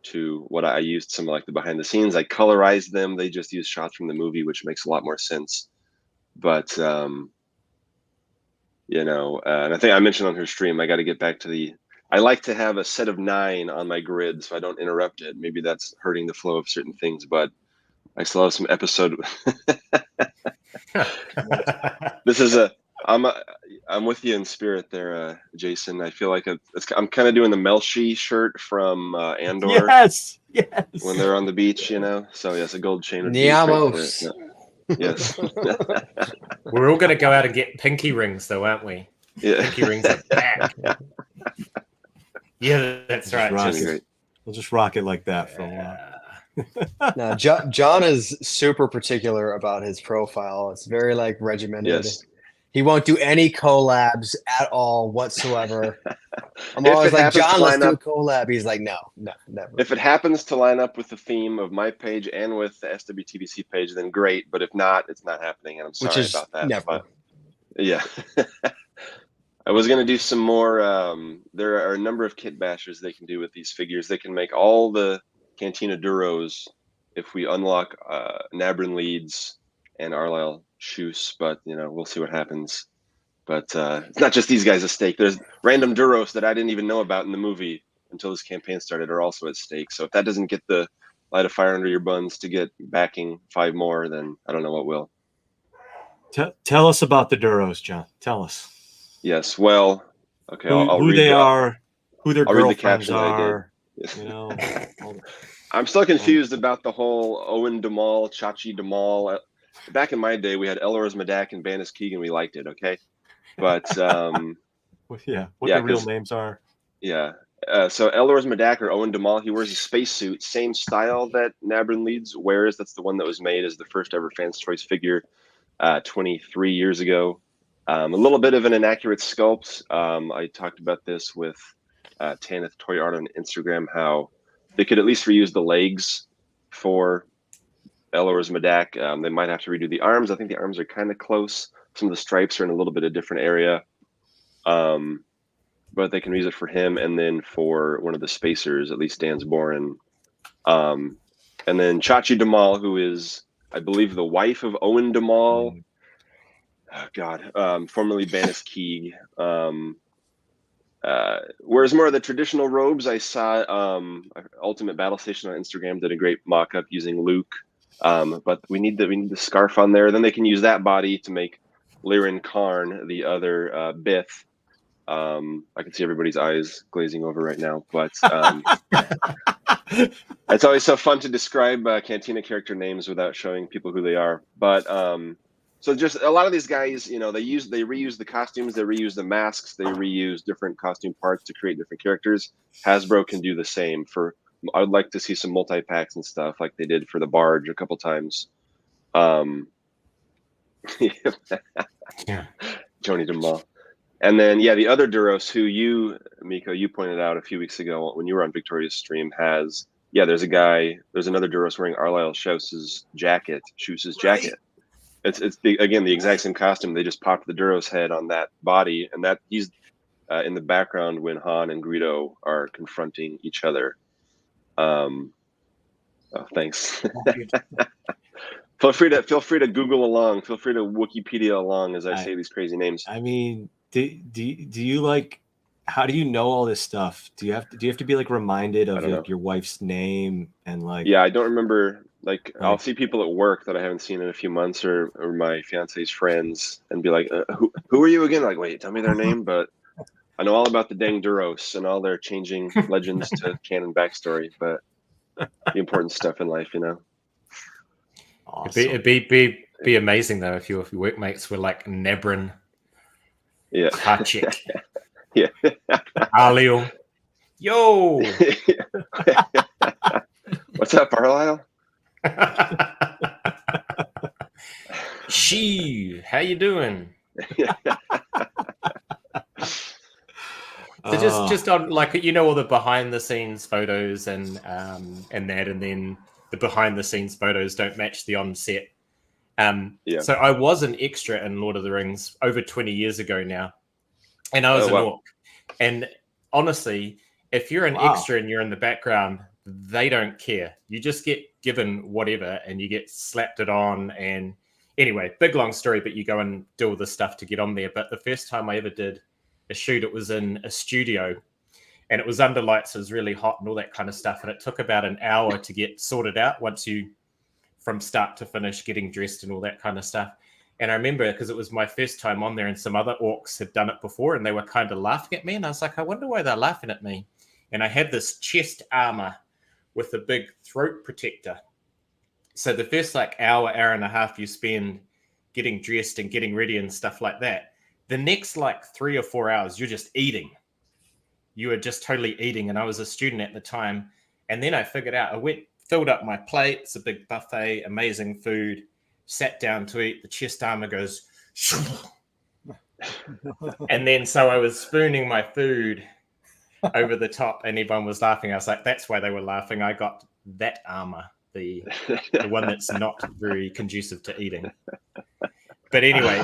to what I used. Some like the behind the scenes. I colorized them. They just use shots from the movie, which makes a lot more sense. But you know, and I think I mentioned on her stream, I got to get back to I like to have a set of 9 on my grid so I don't interrupt it. Maybe that's hurting the flow of certain things, but I still have some episode. I'm with you in spirit there, Jason. I feel like I'm kind of doing the Melshi shirt from Andor. Yes. When they're on the beach, you know. So yes, a gold chain would Niamos. be great. Yes. We're all going to go out and get pinky rings, though, aren't we? Yeah. Pinky rings are back. Yeah, that's right. We'll just rock it like that for a while. Now, John is super particular about his profile. It's very like regimented. Yes. He won't do any collabs at all whatsoever. I'm always like, John, let's do a collab. He's like, no, never. If it happens to line up with the theme of my page and with the SWTVC page, then great. But if not, it's not happening, and I'm sorry about that. Never. But, yeah. I was going to do some more. There are a number of kit bashers they can do with these figures. They can make all the Cantina Duros if we unlock Nabrin Leeds and Arlyle Shoes, but you know, we'll see what happens. But it's not just these guys at stake. There's random Duros that I didn't even know about in the movie until this campaign started are also at stake. So if that doesn't get the light of fire under your buns to get backing 5 more, then I don't know what will. Tell us about the Duros, John. Tell us. Yes, well, okay, I'll who read they are, who their girlfriends the are. You know, I'm still confused about the whole Owen Damal, Chachi Damal. Back in my day, we had Elros Medak and Bannis Keegan. We liked it, okay? But what their real names are. Yeah. So Elros Medak or Owen Damal, he wears a spacesuit, same style that Nabrin Leeds wears. That's the one that was made as the first ever Fans Choice figure 23 years ago. A little bit of an inaccurate sculpt. I talked about this with Tanith Toy Art on Instagram, how they could at least reuse the legs for Elros Medak. They might have to redo the arms. I think the arms are kind of close. Some of the stripes are in a little bit of different area. But they can use it for him, and then for one of the spacers, at least Dan's Boren. And then Chachi Damal, who is, I believe, the wife of Owen Damal. Oh, God, formerly Banis Keeg. Whereas more of the traditional robes, I saw Ultimate Battle Station on Instagram did a great mock-up using Luke. But we need the scarf on there. Then they can use that body to make Liren Karn, the other Bith. I can see everybody's eyes glazing over right now, but it's always so fun to describe Cantina character names without showing people who they are. But so just a lot of these guys, they reuse the costumes, they reuse the masks, they reuse different costume parts to create different characters. Hasbro can do the same. I would like to see some multi-packs and stuff like they did for the Barge a couple times. Yeah. Joni Damal. And then, the other Duros who you, Miko, you pointed out a few weeks ago when you were on Victoria's stream there's another Duros wearing Arlyle Schuss's jacket. It's again, the exact same costume. They just popped the Duros head on that body, and that he's in the background when Han and Greedo are confronting each other. Thanks. Feel free to Google along. Feel free to Wikipedia along as I say these crazy names. I mean, do you how do you know all this stuff? Do you have to be reminded of your wife's name and I don't remember. I'll see people at work that I haven't seen in a few months, or my fiance's friends, and be like, who are you again? Wait, tell me their name. But I know all about the dang Duros and all their changing legends to canon backstory, but the important stuff in life, Awesome. It'd be amazing though if your workmates were like Nebrin, Hachik, Alio. Yo, what's up, Arlyle? How you doing? So just on all the behind the scenes photos and then the behind the scenes photos don't match the on set. So I was an extra in Lord of the Rings over 20 years ago now, and I was an orc. And honestly, if you're an extra and you're in the background, they don't care. You just get given whatever and you get slapped it on. And anyway, big long story, but you go and do all the stuff to get on there. But the first time I ever did a shoot, it was in a studio and it was under lights. It was really hot and all that kind of stuff. And it took about an hour to get sorted out once you, from start to finish, getting dressed and all that kind of stuff. And I remember because it was my first time on there and some other orcs had done it before and they were kind of laughing at me. And I was like, I wonder why they're laughing at me. And I had this chest armor with a big throat protector. So the first hour and a half you spend getting dressed and getting ready and stuff like that. The next 3 or 4 hours, you're just eating. You are just totally eating. And I was a student at the time. And then I figured out, filled up my plate. It's a big buffet, amazing food. Sat down to eat. The chest armor goes, and then so I was spooning my food over the top, and everyone was laughing. I was like, "That's why they were laughing. I got that armor, the one that's not very conducive to eating." But anyway,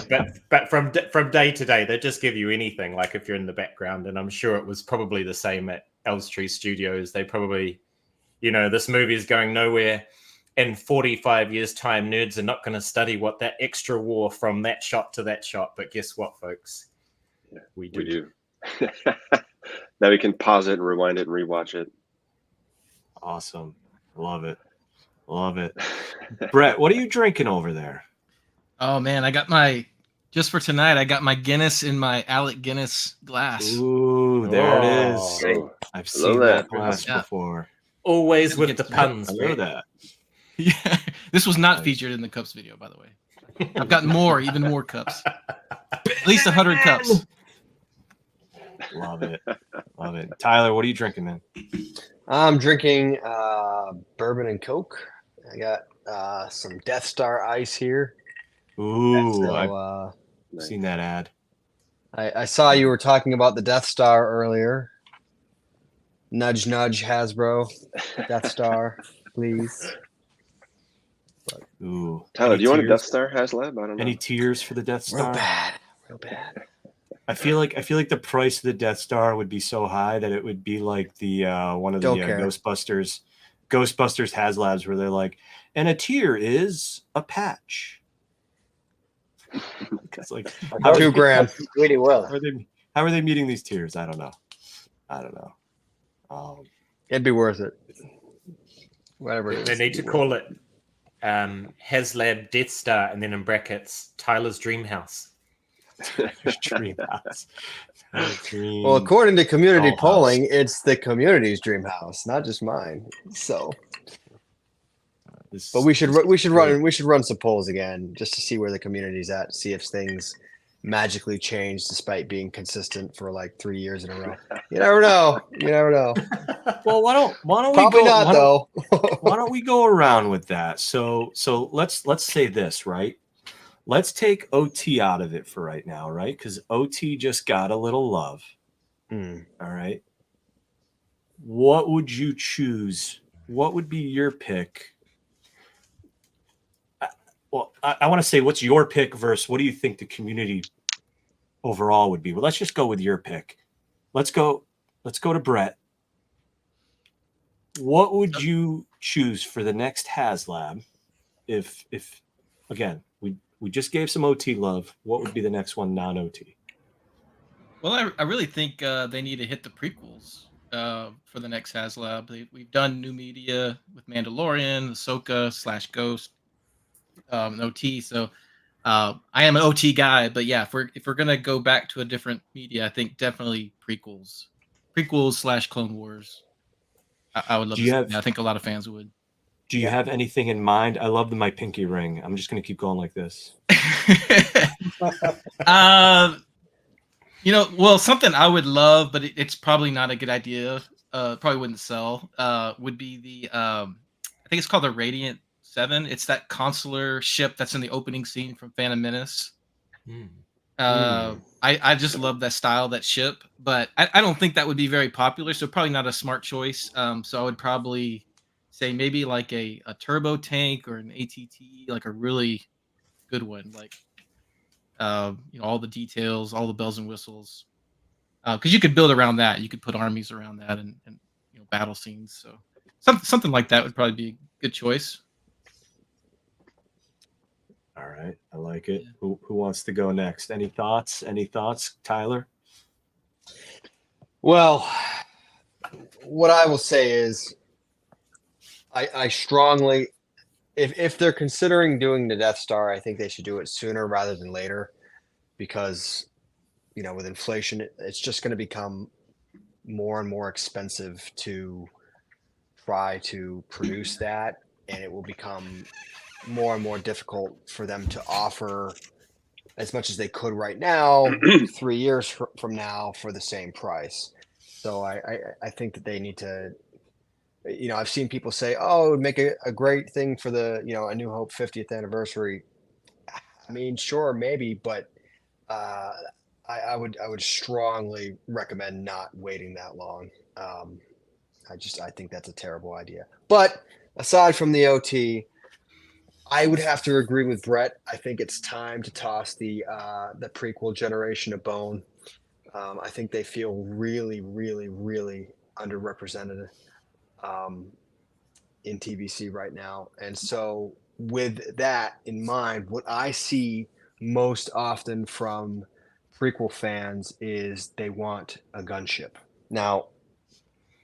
but from day to day, they just give you anything. If you're in the background, and I'm sure it was probably the same at Elstree Studios. They probably, this movie is going nowhere. In 45 years' time, nerds are not going to study what that extra wore from that shot to that shot. But guess what, folks? Yeah, we do. Now we can pause it, rewind it, and rewatch it. Awesome. Love it. Brett, what are you drinking over there? Oh, man, I got just for tonight, I got my Guinness in my Alec Guinness glass. Ooh, there it is. Great. I've seen that glass before. Always with the puns. I know that. Yeah, this was not featured in the cups video, by the way. I've got even more cups. At least 100 cups. Love it. Tyler, what are you drinking, man? I'm drinking bourbon and Coke. I got some Death Star ice here. Ooh, I've seen that ad. I saw you were talking about the Death Star earlier. Nudge, nudge, Hasbro. Death Star, please. Ooh, Tyler, do you want a Death Star HasLab? I don't know. Any tears for the Death Star? Real bad. I feel like the price of the Death Star would be so high that it would be like the one of the Ghostbusters Ghostbusters HasLabs where they're like, and a tier is a patch. It's like how $2 grand. Really well. how are they meeting these tiers? I don't know. It'd be worth it. Whatever it is. They need to call it HasLab Death Star and then in brackets Tyler's Dream House. Dream house. Well, according to community Dollhouse. polling, it's the community's dream house, not just mine. So, but we should run some polls again just to see where the community's at, see if things magically change despite being consistent for like 3 years in a row. You never know. Well, why don't we Probably go, not though. why don't we go around with that? So let's say this, right? Let's take OT out of it for right now, right? Because OT just got a little love. All right. What would you choose? What would be your pick? Well, I want to say, what's your pick versus what do you think the community overall would be? Well, let's just go with your pick. Let's go to Brett. What would you choose for the next HasLab? If again, we just gave some OT love. What would be the next one non-OT? Well, I really think they need to hit the prequels for the next HasLab. We've done new media with Mandalorian, Ahsoka / Ghost, and OT. So I am an OT guy, but yeah, if we're gonna go back to a different media, I think definitely prequels / Clone Wars. I would love to see that. I think a lot of fans would. Do you have anything in mind? I love my pinky ring. I'm just going to keep going like this. Well, something I would love, but it's probably not a good idea. Probably wouldn't sell. Would be the I think it's called the Radiant 7. It's that consular ship that's in the opening scene from Phantom Menace. I just love that style, that ship, but I don't think that would be very popular. So probably not a smart choice. So I would probably say maybe like a turbo tank or an ATT, like a really good one, like all the details, all the bells and whistles, because you could build around that. You could put armies around that and battle scenes. So something like that would probably be a good choice. All right, I like it. Yeah. Who wants to go next? Any thoughts, Tyler? Well, what I will say is I strongly, if they're considering doing the Death Star, I think they should do it sooner rather than later, because with inflation, it's just going to become more and more expensive to try to produce that, and it will become more and more difficult for them to offer as much as they could right now 3 years from now for the same price. So I think that they need to, I've seen people say, oh, it would make a great thing for the, A New Hope 50th anniversary. I mean, sure, maybe, but I would strongly recommend not waiting that long. I think that's a terrible idea. But aside from the OT, I would have to agree with Brett. I think it's time to toss the prequel generation a bone. I think they feel really, really, really underrepresented in TVC right now. And so with that in mind, what I see most often from prequel fans is they want a gunship. Now,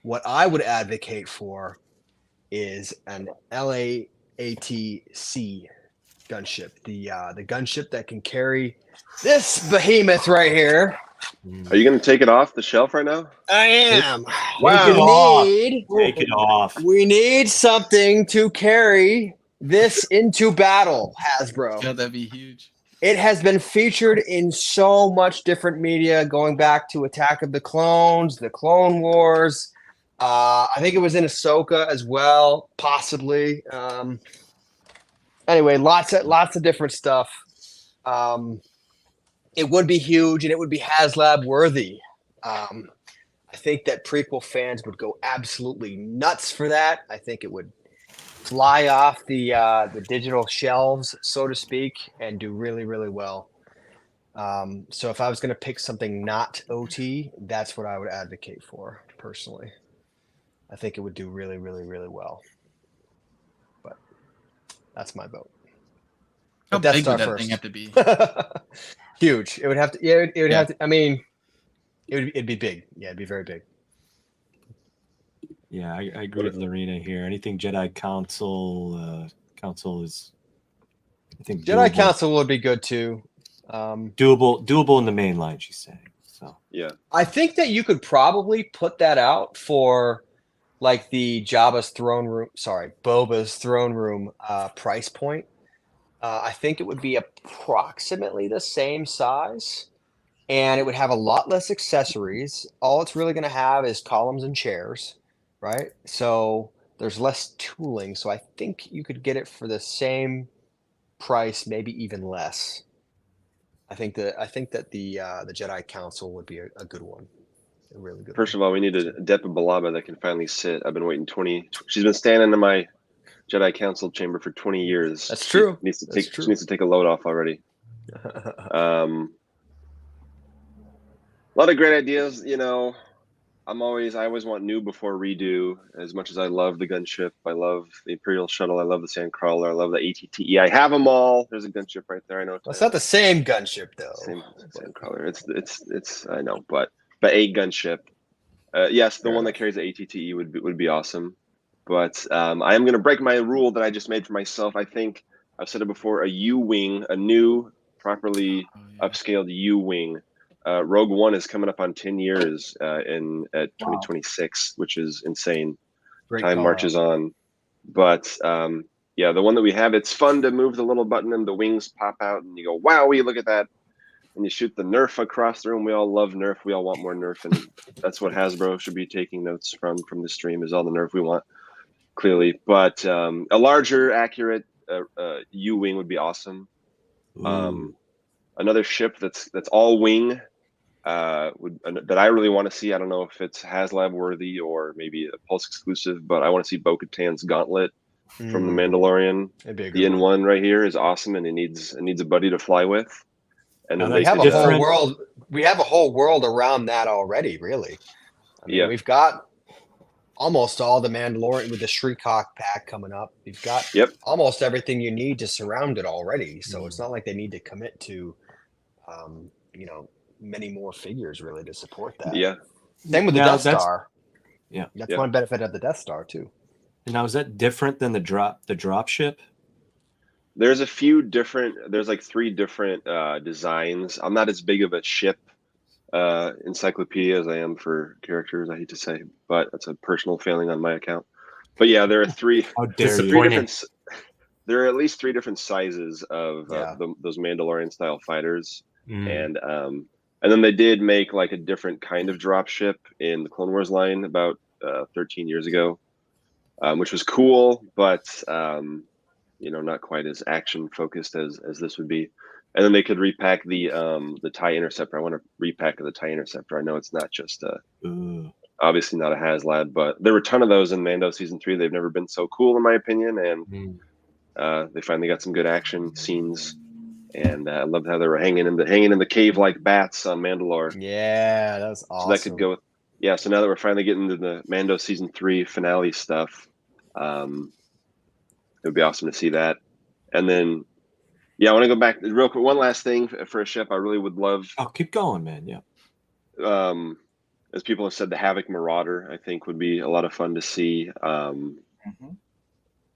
what I would advocate for is an LAATC gunship, the gunship that can carry this behemoth right here. Are you going to take it off the shelf right now? I am. Wow. Take it off. We need something to carry this into battle, Hasbro. Yeah, that'd be huge. It has been featured in so much different media, going back to Attack of the Clones, the Clone Wars. I think it was in Ahsoka as well, possibly. Anyway, lots of different stuff. It would be huge, and it would be HasLab worthy. I think that prequel fans would go absolutely nuts for that. I think it would fly off the digital shelves, so to speak, and do really, really well. So if I was going to pick something not OT, that's what I would advocate for personally. I think it would do really, really, really well. That's my vote. How But Death big Star would that first. thing have to be? Huge. It would have to. Yeah, it would Yeah. have to. I mean, it'd be big. Yeah, it'd be very big. Yeah, I agree with Lorena here. Anything Jedi Council is, I think, Jedi doable. Council would be good too. Doable in the main line, she's saying. So Yeah. I think that you could probably put that out for like the Boba's throne room price point. I think it would be approximately the same size, and it would have a lot less accessories. All it's really going to have is columns and chairs, right? So there's less tooling. So I think you could get it for the same price, maybe even less. I think that the Jedi Council would be a good one, a really good. First of all, we need a Depa Balaba that can finally sit. I've been waiting 20. She's been standing in my Jedi Council chamber for 20 years. That's true. She needs to That's take. true. She needs to take a load off already. A lot of great ideas. You know, I always want new before redo. As much as I love the gunship, I love the Imperial shuttle, I love the Sandcrawler, I love the ATTE. I have them all. There's a gunship right there. I know. It's not the same gunship though. Same Sandcrawler. It's. I know, but a gunship. Yes, the one that carries the ATTE would be awesome. But I am going to break my rule that I just made for myself. I think I've said it before. A U-wing, a new, properly upscaled U-wing. Rogue One is coming up on 10 years at 2026, which is insane. Great Time call marches out. on. But yeah, the one that we have, it's fun to move the little button and the wings pop out and you go, wowie, look at that. And you shoot the Nerf across the room. We all love Nerf. We all want more Nerf. And that's what Hasbro should be taking notes from the stream, is all the Nerf we want, clearly. But a larger, accurate U-wing would be awesome. Another ship that's all wing that I really want to see. I don't know if it's HasLab worthy or maybe a Pulse exclusive, but I want to see Bo-Katan's Gauntlet from The Mandalorian. The N1 right here is awesome, and it needs a buddy to fly with. And then we have a whole world. We have a whole world around that already. Really, I mean, we've got almost all the Mandalorian with the Shriekhawk pack coming up. We've got almost everything you need to surround it already. So it's not like they need to commit to, many more figures really to support that. Yeah. Same with the Death Star. Yeah, that's one benefit of the Death Star too. And now, is that different than the drop ship? There's a few different. There's like 3 different designs. I'm not as big of a ship encyclopedia as I am for characters. I hate to say, but that's a personal failing on my account. But yeah, there are 3. How dare you? 3 different. There are at least 3 different sizes of those Mandalorian style fighters, and then they did make like a different kind of drop ship in the Clone Wars line about 13 years ago, which was cool, but not quite as action focused as this would be. And then they could repack the TIE Interceptor. I want to repack the TIE Interceptor. I know it's not just obviously not a HasLab, but there were a ton of those in Mando Season 3. They've never been so cool, in my opinion, and they finally got some good action scenes. And I loved how they were hanging in the cave like bats on Mandalore. Yeah, that was awesome. So that could go with, so now that we're finally getting into the Mando Season 3 finale stuff, it would be awesome to see that. And then, I want to go back real quick. One last thing for a ship I really would love. Oh, keep going, man. Yeah. As people have said, the Havoc Marauder, I think, would be a lot of fun to see.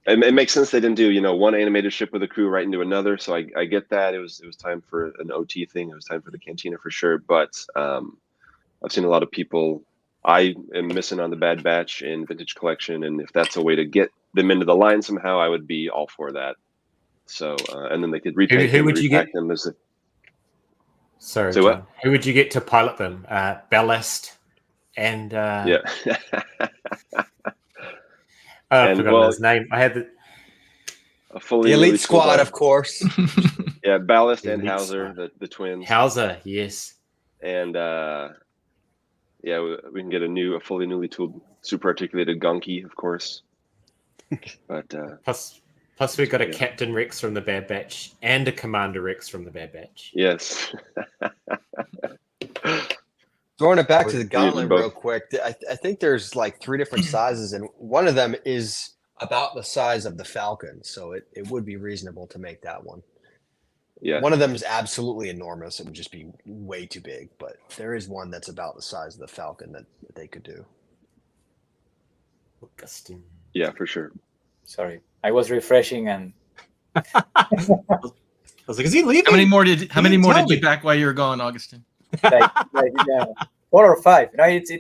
It makes sense they didn't do, one animated ship with a crew right into another. So I get that. It was time for an OT thing. It was time for the Cantina for sure. But I've seen a lot of people. I am missing on the Bad Batch in Vintage Collection, and if that's a way to get them into the line somehow, I would be all for that. So and then they could repack who would you get? Them as a... Sorry, so John. what? Who would you get to pilot them? Ballast and yeah. I forgot his name. I had the Elite Squad, of course. Yeah, Ballast and Hauser, the twins. Hauser, yes. And we can get a fully newly tooled, super articulated Gunky, of course. But plus we've got a Captain Rex from the Bad Batch and a Commander Rex from the Bad Batch. Yes. Throwing it back to the Gauntlet real quick, I think there's like 3 different sizes, and one of them is about the size of the Falcon, so it would be reasonable to make that one. Yeah. One of them is absolutely enormous. It would just be way too big, but there is one that's about the size of the Falcon that they could do. Augustin. Yeah, for sure. Sorry, I was refreshing and I was like, is he leaving? How many more did tell you me. back while you were gone, Augustin? like 4 or 5. No, it's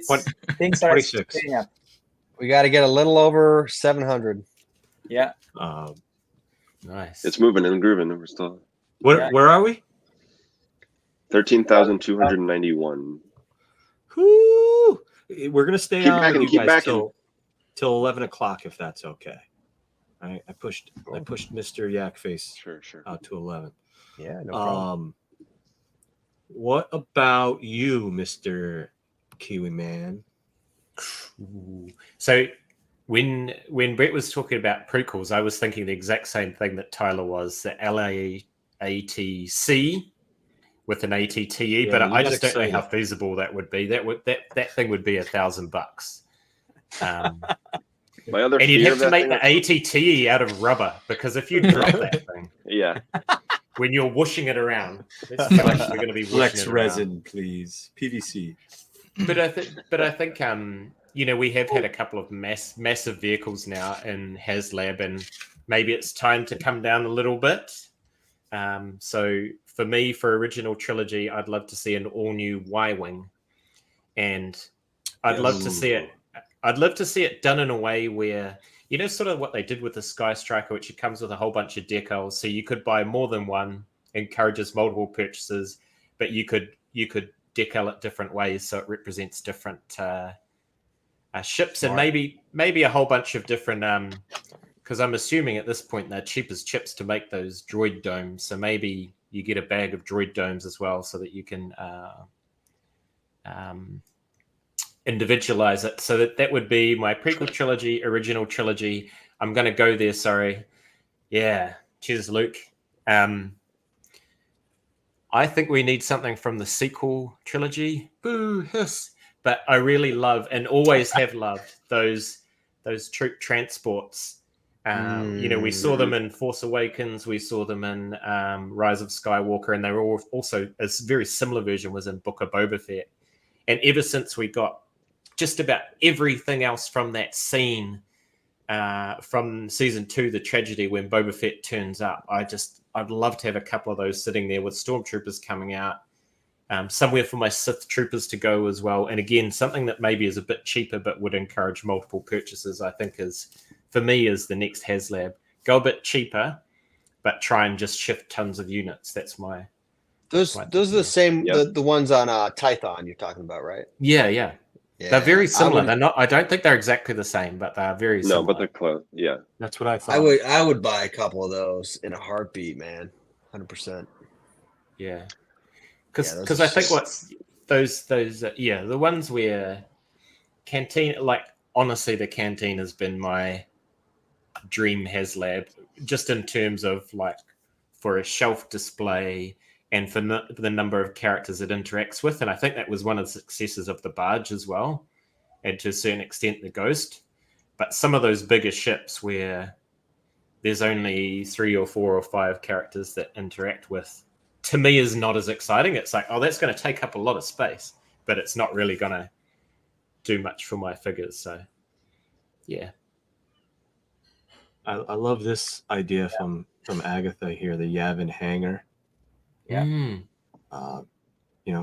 things are 26. speeding up. We got to get a little over 700. Yeah. Nice. It's moving and grooving. We're still Where are we? 13,291. Whoo! We're gonna stay Keep on backing, with you keep guys backing. till 11 o'clock, if that's okay. I pushed Mr. Yakface Sure. out to 11. Yeah, no problem. What about you, Mr. Kiwi Man? Ooh. So when Brett was talking about prequels, I was thinking the exact same thing that Tyler was, the LAATC with an ATTE, Yeah, but you I got just don't know how excited. feasible that would be. That thing would be $1,000. My other And you'd fear have of to that make thing. the ATTE out of rubber, because if you drop that thing Yeah. when you're whooshing it around, it's actually going to be whooshing Flex it around. resin, please. PVC. But I think we have had a couple of massive vehicles now in HasLab, and maybe it's time to come down a little bit. So for me, for original trilogy, I'd love to see an all new Y-wing, and I'd love to see it. I'd love to see it done in a way where, sort of what they did with the Sky Striker, which it comes with a whole bunch of decals, so you could buy more than one, encourages multiple purchases, but you could decal it different ways so it represents different ships. Smart. And maybe a whole bunch of different because I'm assuming at this point they're cheap as chips to make those droid domes, so maybe you get a bag of droid domes as well so that you can individualize it. So that would be my prequel trilogy, original trilogy. I'm going to go there, sorry. Yeah, cheers, Luke. I think we need something from the sequel trilogy. Boo, hiss. But I really love and always have loved those troop transports. We saw them in Force Awakens. We saw them in Rise of Skywalker, and they were all also a very similar version was in Book of Boba Fett. And ever since we got just about everything else from that scene from season 2, the tragedy when Boba Fett turns up, I'd love to have a couple of those sitting there with stormtroopers coming out, somewhere for my Sith troopers to go as well. And again, something that maybe is a bit cheaper but would encourage multiple purchases, I think is the next HasLab. Go a bit cheaper, but try and just shift tons of units. That's my... Those are the same, Yep. the ones on Tython you're talking about, right? Yeah. They're very similar. They're not. I don't think they're exactly the same, but they're very similar. No, but they're close. Yeah. That's what I thought. I would buy a couple of those in a heartbeat, man. 100%. Yeah, those because are I think just- what's those the ones where Cantina, like honestly, the Canteen has been my dream HasLab, just in terms of like for a shelf display and for the number of characters it interacts with. And I think that was one of the successes of the Barge as well, and to a certain extent the Ghost. But some of those bigger ships where there's only 3 or 4 or 5 characters that interact with, to me, is not as exciting. It's like, oh, that's going to take up a lot of space, but it's not really going to do much for my figures. So, yeah. I love this idea from Agatha here, the Yavin hangar. Yeah.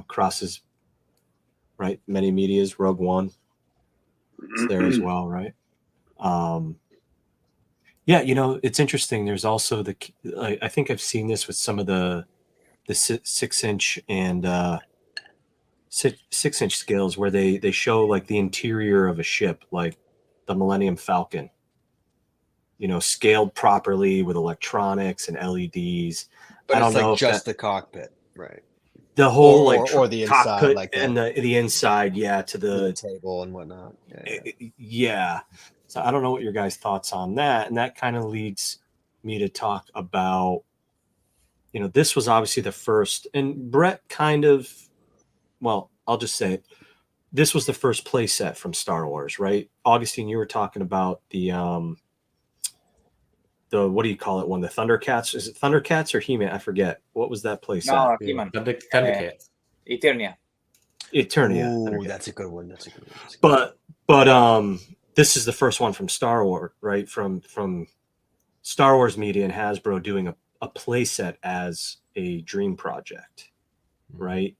Crosses, right? Many medias, Rogue One. It's there as well, right? It's interesting. There's also I think I've seen this with some of the 6-inch and 6-inch scales where they show like the interior of a ship, like the Millennium Falcon, scaled properly with electronics and LEDs. But I don't it's like know if just the cockpit, right? The whole or the inside, cockpit like and the inside, to the the table and whatnot. yeah. So I don't know what your guys' thoughts on that, and that kind of leads me to talk about, this was obviously the first, and Brett I'll just say it. This was the first play set from Star Wars, right? Augustine, you were talking about the what do you call it one? The Thundercats? Is it Thundercats or He-Man? I forget. What was that play set? No, He-Man. Thundercats. Eternia. Eternia. Ooh, Thundercats. that's a good one. That's a good one. But this is the first one from Star Wars, right? From Star Wars Media and Hasbro doing a play set as a dream project, right?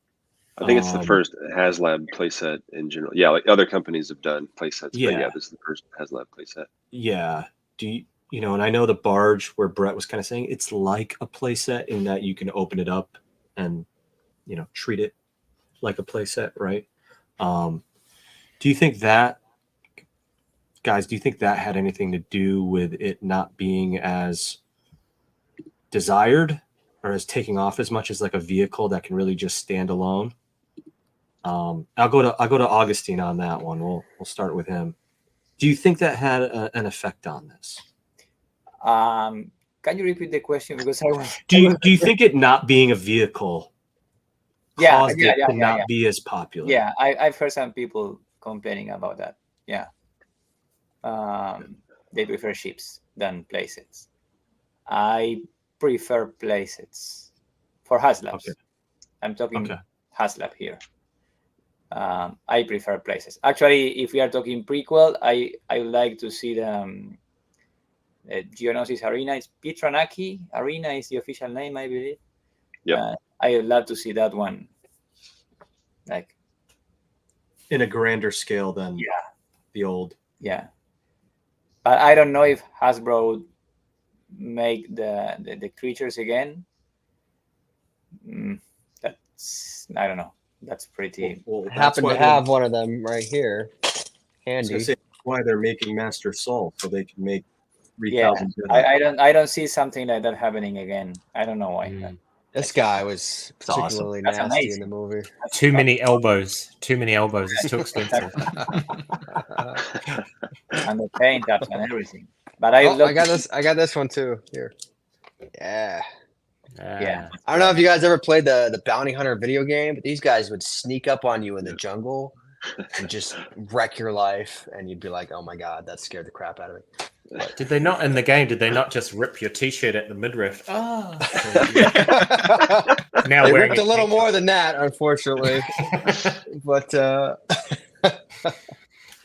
I think it's the first HasLab playset in general. Yeah, like other companies have done playsets, but yeah, this is the first HasLab playset. Yeah. And I know the barge where Brett was kind of saying it's like a playset in that you can open it up and treat it like a playset, right? Do you think that, guys? Do you think that had anything to do with it not being as desired or as taking off as much as like a vehicle that can really just stand alone? I'll go to Agustin on that one. We'll start with him. Do you think that had an effect on this? Can you repeat the question because I was? Do you think it not being a vehicle caused it to not be as popular? Yeah, I've heard some people complaining about that. Yeah, they prefer ships than playsets. I prefer playsets for HasLab. Okay. I'm talking HasLab here. I prefer playsets. Actually, if we are talking prequel, I would like to see the Geonosis Arena. It's Pitranaki Arena is the official name, I believe. Yeah. I would love to see that one, like in a grander scale than the old. Yeah, but I don't know if Hasbro would make the creatures again. That's, I don't know. That's pretty. Well, happen to have one of them right here, handy. That's why they're making Master Soul, so they can make 3,000. I don't see something like that happening again. I don't know why. This guy was particularly nasty in the movie. Too many elbows. It's too expensive. And the paint ups and everything. But I got this one too. Here. Yeah. Yeah. I don't know if you guys ever played the Bounty Hunter video game, but these guys would sneak up on you in the jungle and just wreck your life, and you'd be like, "Oh my god, that scared the crap out of me." But, did they not in the game? Did they not just rip your T-shirt at the midriff? Oh, now they ripped a little more than that, unfortunately. But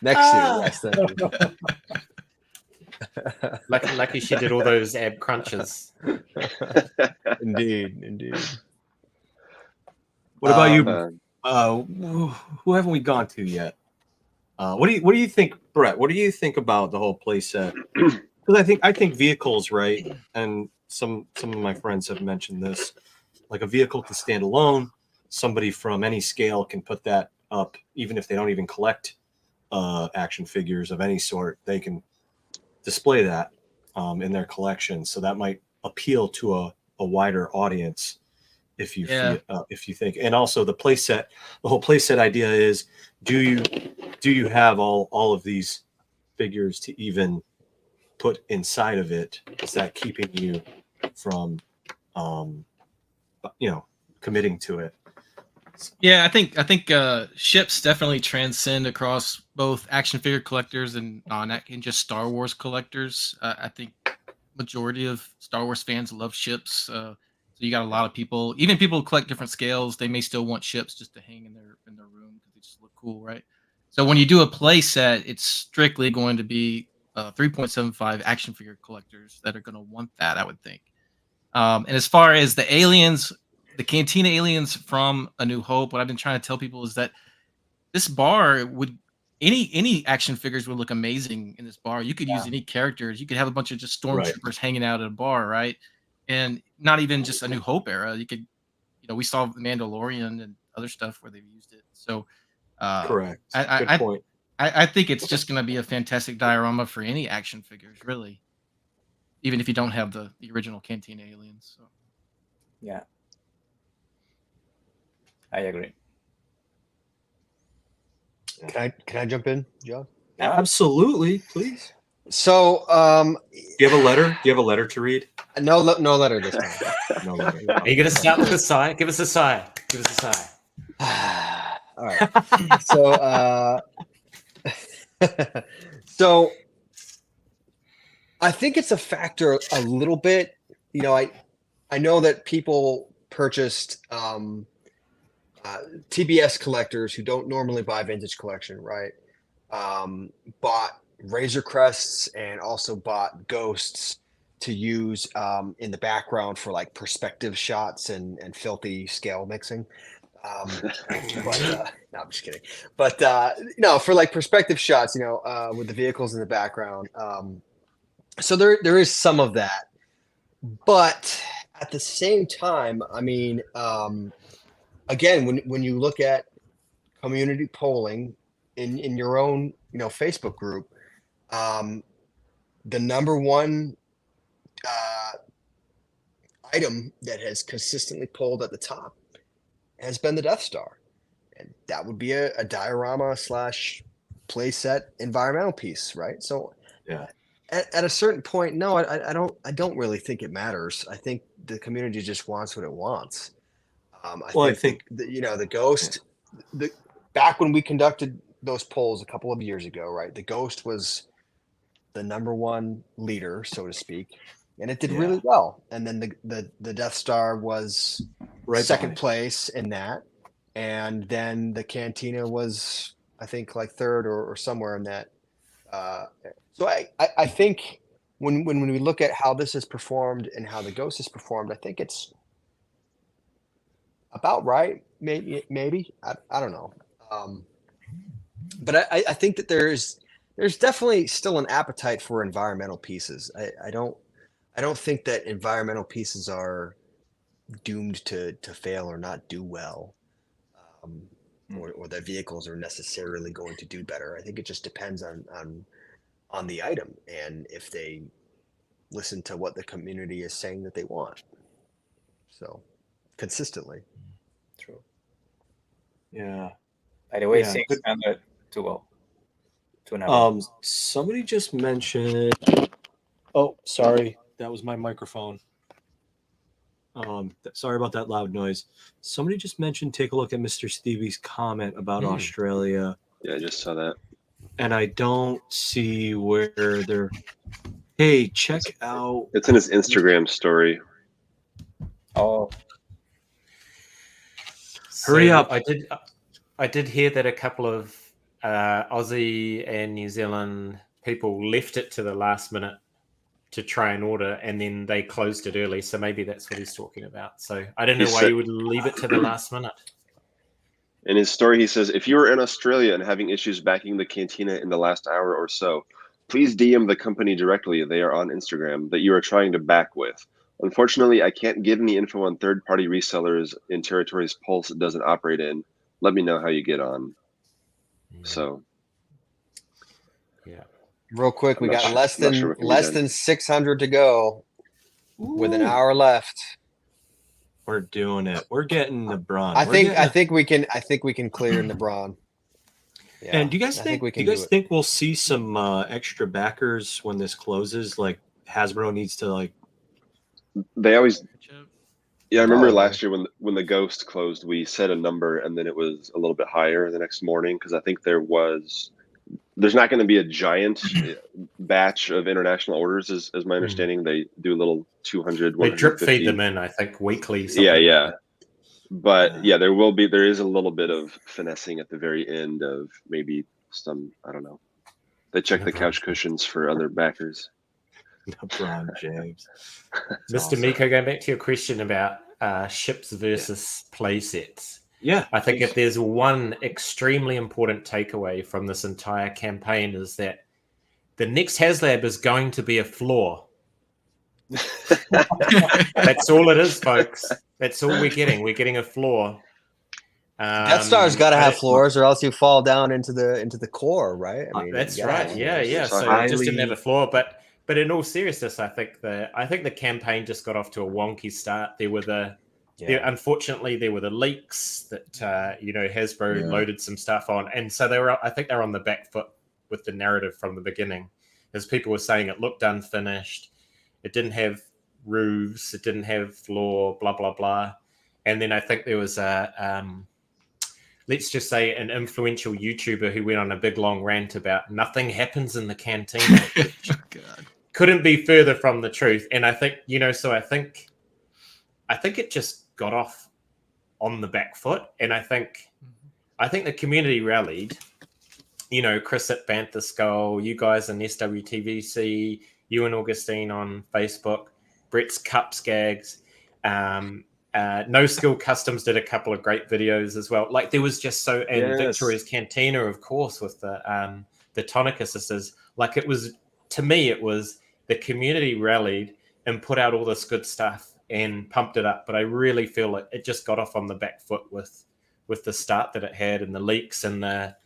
next year, yes, thank you. Lucky she did all those ab crunches. Indeed. What about you? Who haven't we gone to yet? What do you think, Brett? What do you think about the whole playset? Because I think vehicles, right? And some of my friends have mentioned this. Like a vehicle can stand alone. Somebody from any scale can put that up, even if they don't even collect action figures of any sort. They can display that in their collection. So that might appeal to a wider audience if you think. And also the whole playset idea is, do you have all of these figures to even put inside of it? Is that keeping you from committing to it? Yeah, I think ships definitely transcend across both action figure collectors and just Star Wars collectors. I think majority of Star Wars fans love ships. So you got a lot of people, even people who collect different scales, they may still want ships just to hang in their room because they just look cool, right? So when you do a play set, it's strictly going to be 3.75 action figure collectors that are going to want that, I would think. And as far as the aliens, the Cantina aliens from A New Hope, what I've been trying to tell people is that this bar would any action figures would look amazing in this bar. You could use any characters. You could have a bunch of just stormtroopers hanging out at a bar, right? And not even just A New Hope era. You could, we saw the Mandalorian and other stuff where they've used it. So correct. Good point. I think it's just going to be a fantastic diorama for any action figures, really. Even if you don't have the original Cantina aliens. So. Yeah. I agree. Can I jump in, John? Absolutely, please. So, do you have a letter? Do you have a letter to read? No letter this time. No letter. Are you gonna start with a sigh? Give us a sigh. Give us a sigh. All right. So, so I think it's a factor a little bit. You know, I know that people purchased TBS collectors who don't normally buy vintage collection, right? Bought Razor Crests and also bought Ghosts to use in the background for like perspective shots and filthy scale mixing. But no, I'm just kidding. But no, for like perspective shots, you know, with the vehicles in the background. So there is some of that, but at the same time, I mean, again, when you look at community polling in your own, you know, Facebook group, the number one item that has consistently polled at the top has been the Death Star, and that would be a diorama / playset environmental piece, right? So Yeah. At a certain point, no, I don't really think it matters. I think the community just wants what it wants. I think that, you know, the Ghost, back when we conducted those polls a couple of years ago, right? The Ghost was the number one leader, so to speak, and it did really well. And then the Death Star was second place in that, and then the Cantina was, I think, like third or somewhere in that. So I think when we look at how this has performed and how the Ghost has performed, I think it's about right. Maybe I don't know. But I think that there's definitely still an appetite for environmental pieces. I don't think that environmental pieces are doomed to fail or not do well, or that vehicles are necessarily going to do better. I think it just depends on the item and if they listen to what the community is saying that they want. So consistently. True. Yeah. By the way, Yeah, 600 to go. To another. Somebody just mentioned. Oh, sorry, that was my microphone. Sorry about that loud noise. Somebody just mentioned take a look at Mr. Stevie's comment about Australia. Yeah, I just saw that. And I don't see where they're. Hey, check out. It's in his Instagram story. Oh, Hurry up. I did hear that a couple of Aussie and New Zealand people left it to the last minute to try and order, and then they closed it early. So maybe that's what he's talking about. So I don't know why you would leave it to the last minute. In his story, he says, if you are in Australia and having issues backing the Cantina in the last hour or so, please DM the company directly. They are on Instagram that you are trying to back with. Unfortunately, I can't give any info on third-party resellers in territories Pulse doesn't operate in. Let me know how you get on. So, yeah. Real quick, we got less sure than 600 to go. With an hour left. We're doing it. We're getting the bronze. I think we can clear LeBron. Yeah, and do you guys think we'll see some extra backers when this closes? Like Hasbro needs to like. They always. Yeah, I remember last year when the Ghost closed, we set a number and then it was a little bit higher the next morning because I think there's not going to be a giant batch of international orders, is my understanding. They do a little 200, 150. They drip feed them in, I think, weekly. Yeah. But yeah, there is a little bit of finessing at the very end of maybe some, I don't know. They check the couch cushions for other backers. LeBron James. Mr. Miko, going back to your question about ships versus play sets. Yeah. I think if there's one extremely important takeaway from this entire campaign is that the next HasLab is going to be a floor. That's all it is, folks. That's all we're getting. We're getting a floor. Death Star's got to have floors, or else you fall down into the core, right? I mean, that's right. Yeah. So it just didn't have a floor, but in all seriousness, I think the campaign just got off to a wonky start. Unfortunately, there were the leaks that Hasbro loaded some stuff on, and so I think they're on the back foot with the narrative from the beginning, as people were saying it looked unfinished, it didn't have roofs, it didn't have floor, blah blah blah, and then I think there was let's just say an influential YouTuber who went on a big long rant about nothing happens in the canteen. couldn't be further from the truth. And I think, so I think it just got off on the back foot. And I think the community rallied. Chris at Bantha Skull, you guys in SWTVC, you and Augustine on Facebook, Brett's Cups Gags, No Skill Customs did a couple of great videos as well. Like there was just so, and Victoria's Cantina, of course, with the Tonika sisters. Like it was, to me, it was the community rallied and put out all this good stuff and pumped it up. But I really feel like it just got off on the back foot with the start that it had and the leaks and the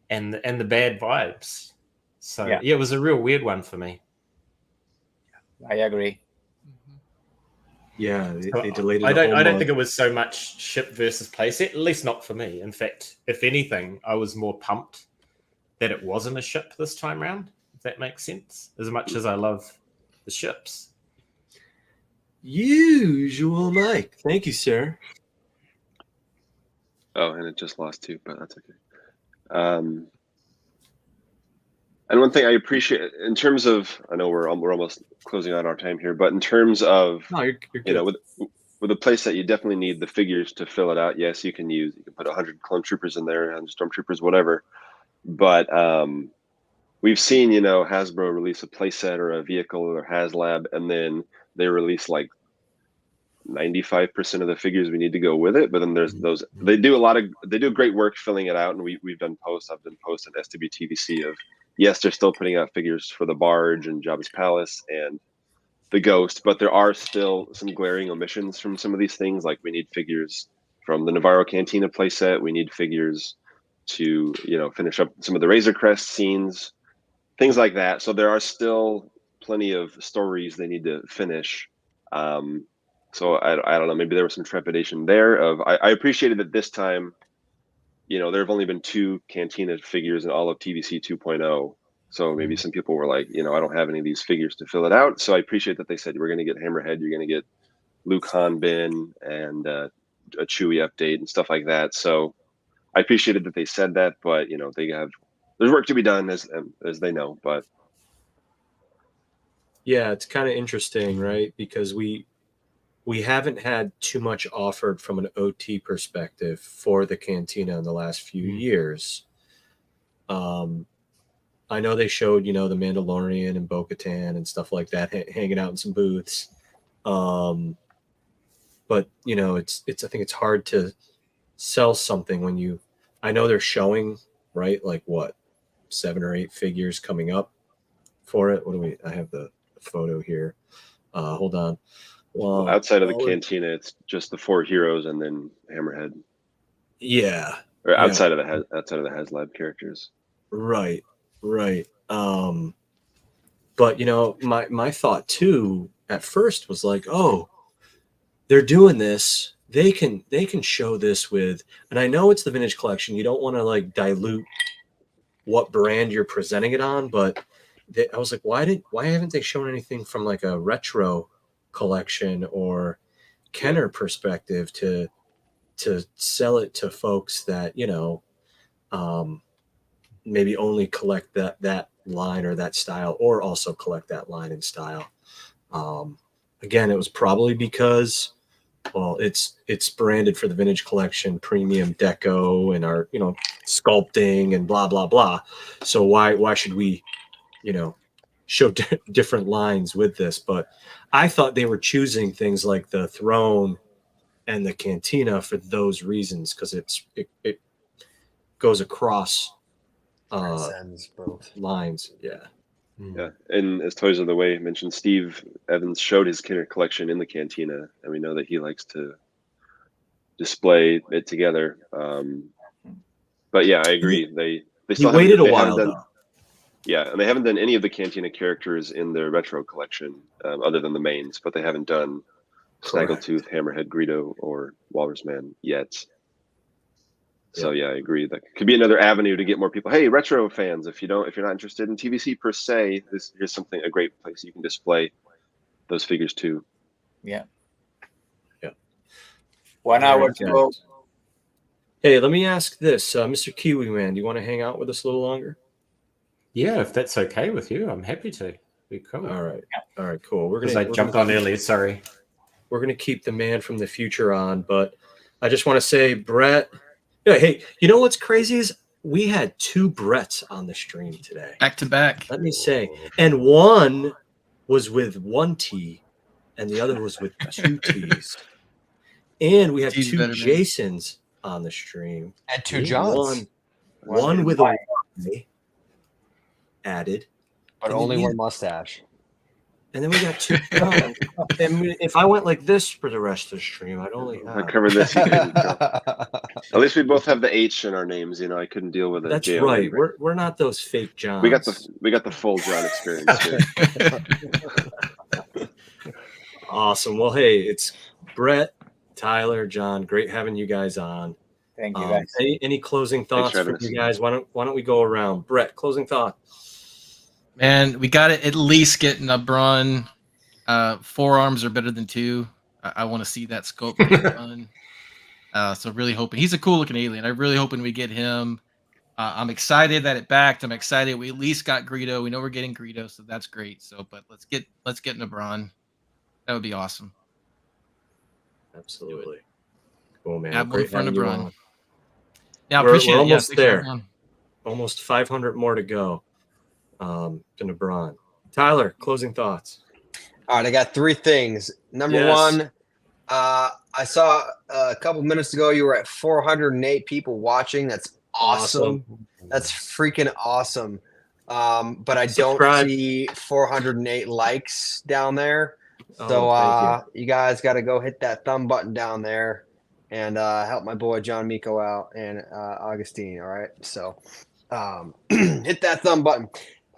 bad vibes. So yeah, it was a real weird one for me. I agree. Yeah, they delayed it. I don't think it was so much ship versus playset, at least not for me. In fact, if anything, I was more pumped that it wasn't a ship this time around, if that makes sense, as much as I love the ships. Usual Mike. Thank you, sir. Oh, and it just lost too, but that's okay. And one thing I appreciate in terms of, I know we're almost closing out our time here, but in terms of, you're good. With a playset, you definitely need the figures to fill it out. Yes, you can put 100 clone troopers in there, 100 stormtroopers, whatever. But we've seen, Hasbro release a playset or a vehicle or HasLab, and then they release like 95% of the figures we need to go with it. But then there's those, they do great work filling it out. And we've done posts, I've done posts on SWTVC of, yes, they're still putting out figures for the barge and Jabba's Palace and the Ghost, but there are still some glaring omissions from some of these things. Like we need figures from the Navarro Cantina playset. We need figures to, finish up some of the Razor Crest scenes, things like that. So there are still plenty of stories they need to finish. So I don't know, maybe there was some trepidation there of, I appreciated that this time, there have only been 2 Cantina figures in all of TVC 2.0. So maybe some people were like, I don't have any of these figures to fill it out. So I appreciate that they said, we're going to get Hammerhead, you're going to get Luke Han Bin and a Chewie update and stuff like that. So I appreciated that they said that, but there's work to be done as they know, but. Yeah, it's kind of interesting, right? Because we haven't had too much offered from an OT perspective for the Cantina in the last few years. I know they showed, the Mandalorian and Bo-Katan and stuff like that hanging out in some booths. But it's I think it's hard to sell something when I know they're showing, right? Like what, 7 or 8 figures coming up for it. I have the photo here. Hold on. Well, outside of the Cantina, it's just the 4 heroes and then Hammerhead. Yeah. Or outside of the HasLab characters. Right. But my thought too at first was like, oh, they're doing this. They can show this with, and I know it's the vintage collection. You don't want to like dilute what brand you're presenting it on, but I was like, why haven't they shown anything from like a retro collection or Kenner perspective to sell it to folks that maybe only collect that line or that style, or also collect that line and style. Again, it was probably because, well, it's branded for the vintage collection, premium deco, and our sculpting and blah blah blah. So why should we show different lines with this? But I thought they were choosing things like the throne and the Cantina for those reasons, because it goes across both lines. Yeah, and as Toys of the Way mentioned, Steve Evans showed his Kenner collection in the Cantina, and we know that he likes to display it together. But yeah, I agree. They still waited a while though. Yeah, and they haven't done any of the Cantina characters in their retro collection, other than the mains, but they haven't done Snaggletooth, Hammerhead, Greedo, or Walrus Man yet. So yeah, I agree. That could be another avenue to get more people. Hey, retro fans, if you're not interested in TVC per se, here's a great place you can display those figures too. Yeah. 1 hour to go. Hey, let me ask this, Mr. Kiwi Man, do you want to hang out with us a little longer? Yeah, if that's okay with you, I'm happy to. Cool. All right, cool. Because I jumped on earlier. Sorry. We're gonna keep the man from the future on, but I just want to say, Brett. Yeah, hey, you know what's crazy is we had 2 Bretts on the stream today, Back to back. Let me say, and one was with 1 T, and the other was with 2 T's, and we have T's 2 better, man. Jasons on the stream, And 2 Johns, one with a Y added, but and only then one mustache. and then we got 2 Johns. And if I went like this for the rest of the stream, I'd only I have. covered this. You couldn't tell. At least we both have the H in our names. I couldn't deal with it. That's right. We're not those fake Johns. We got the full John experience here. Awesome. Well, hey, it's Brett, Tyler, John. Great having you guys on. Thank you, guys. Any closing thoughts for having from us. you guys? Why don't we go around? Brett, closing thought. Man, we got to at least get Nabron. 4 arms are better than 2. I want to see that sculpt get done. So really hoping he's a cool looking alien. I'm really hoping we get him. I'm excited that it backed. I'm excited we at least got Greedo. We know we're getting Greedo, so that's great. So, but let's get Nabron. That would be awesome. Absolutely. Cool, man. Have one Great for having you Nabron. on. Yeah, We're appreciate it. almost thanks for there. having me on. Almost 500 more to go. To Nabron. Tyler, closing thoughts. All right, I got 3 things. Number Yes. 1, I saw a couple minutes ago you were at 408 people watching. That's awesome. That's freaking awesome. But I Subscribe. don't see 408 likes down there. So thank you guys got to go hit that thumb button down there and help my boy John Miko out and Agustin. All right, so hit that thumb button.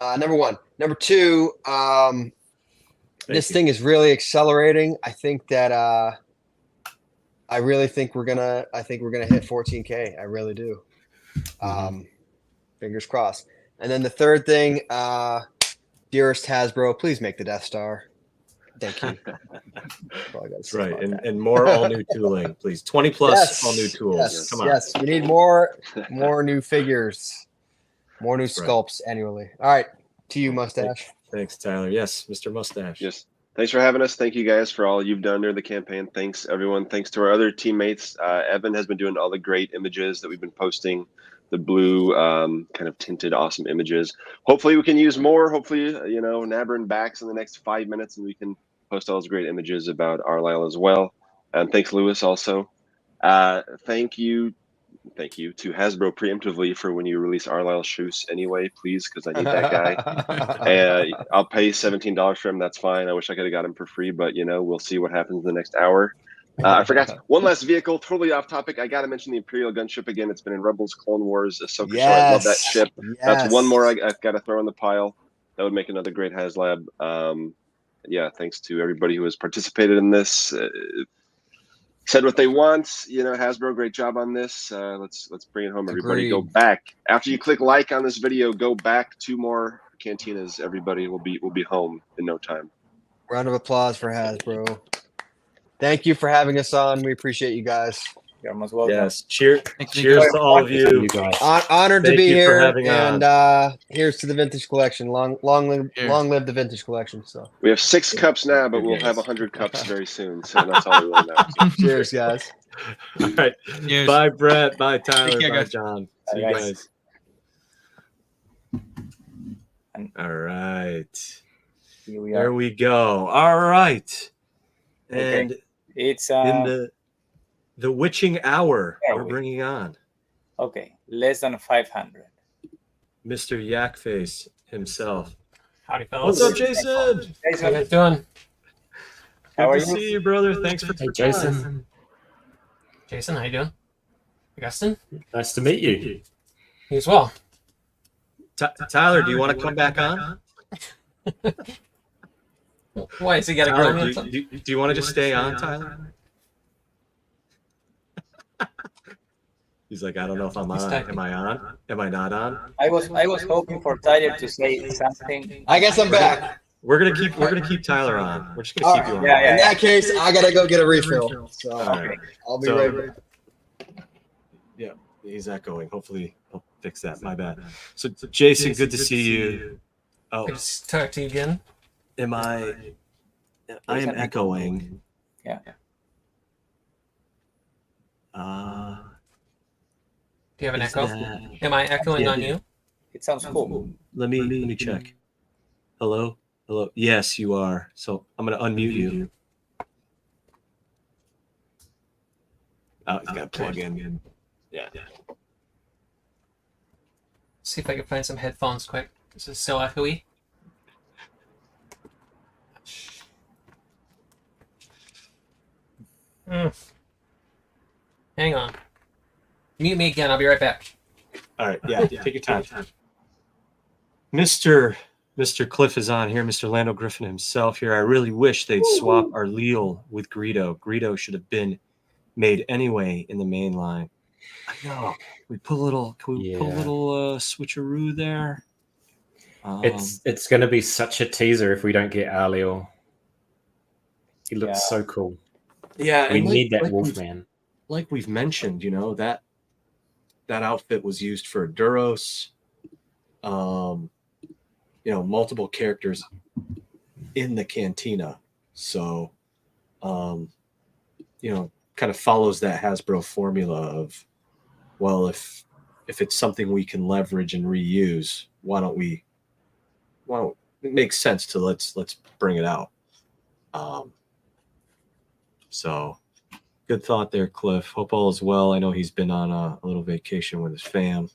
Number 1. Number 2. This thing is really accelerating. I think that I really think we're gonna hit 14K. I really do. Fingers crossed. And then the third thing, dearest Hasbro, please make the Death Star. Thank you. That's all I gotta say Right. about And, that. and more all new tooling, please. 20 plus Yes, all new tools. Yes, Come on. yes. We need more new figures, more new right. sculpts annually. All right, to you, Mustache. Thanks, Tyler. Yes, Mr. Mustache. Yes. Thanks for having us. Thank you guys for all you've done during the campaign. Thanks, everyone. Thanks to our other teammates. Evan has been doing all the great images that we've been posting, the blue kind of tinted awesome images. Hopefully we can use more. Hopefully, Nabron backs in the next 5 minutes and we can post all those great images about Arlisle as well. And thanks, Lewis, also. Thank you to Hasbro preemptively for when you release Arlisle shoes anyway, please, because I need that guy. I'll pay $17 for him. That's fine. I wish I could have got him for free, but we'll see what happens in the next hour. I forgot one last vehicle, totally off topic. I got to mention the Imperial gunship again. It's been in Rebels, Clone Wars, Ahsoka show. I love that ship. That's one more I've got to throw in the pile. That would make another great HasLab. Thanks to everybody who has participated in this. Said what they want, Hasbro, great job on this. Let's bring it home, everybody. Agreed. Go back after you click like on this video. Go back 2 more cantinas. Everybody will be home in no time. Round of applause for Hasbro. Thank you for having us on. We appreciate you guys. You're most welcome. Yes. Cheers Thanks, to all of Thank you. you guys. Honored to Thank be you for here. having And here's to the vintage collection. Long Cheers. live the vintage collection. So We have 6 cups now, but we'll have 100 cups very soon. So that's all we really know. cheers, guys. All right. Cheers. Bye, Brett. Bye, Tyler. Take care, Bye, guys. John. Bye, See you guys. All right. Here we There are. we go. All right. Okay. And It's in the witching hour, Yeah, we're bringing on okay, less than 500. Mr. Yakface himself. Howdy, fellas. What's up, Jason? How you Jason, guys doing? how are Good to you? see you, brother. Thanks for Hey, Jason. Jason, how you doing? Augustin? Nice to meet you. You as well. Tyler, do you want to come back on? Why is he got to Tyler, grow? do you want to just stay on, Tyler? He's like, I don't know if I'm He's on. typing. Am I on? Am I not on? I was hoping for Tyler to say something. I guess I'm back. We're gonna keep Tyler on. We're just gonna keep you on. Yeah, In that case, I gotta go get a refill. So All right. I'll be So- right back. Yeah, he's echoing. Hopefully, I'll fix that. My bad. So, Jason, good to see you. Oh, Good to talk to you again. Am I am echoing. Yeah. Do you have an Is echo? that- Am I echoing Yeah, on you? It sounds cool. Let me check. Hello? Hello? Yes, you are. So I'm going to unmute you. Oh, he's got to plug in. Yeah. See if I can find some headphones quick. This is so echoey. Hang on. Mute me again. I'll be right back. All right. Yeah. Take your time. Mr. Cliff is on here. Mr. Lando Griffin himself here. I really wish they'd swap our Leal with Greedo. Greedo should have been made anyway in the main line. I know. We put a little. Can we put a little switcheroo there? It's going to be such a teaser if we don't get Aliel. He looks so cool. Yeah, We and need that like Wolfman. Like we've mentioned, that outfit was used for Duros. Multiple characters in the Cantina. So, kind of follows that Hasbro formula of, well, if it's something we can leverage and reuse, why don't it makes sense to let's bring it out. So good thought there, Cliff. Hope all is well. I know he's been on a little vacation with his fam.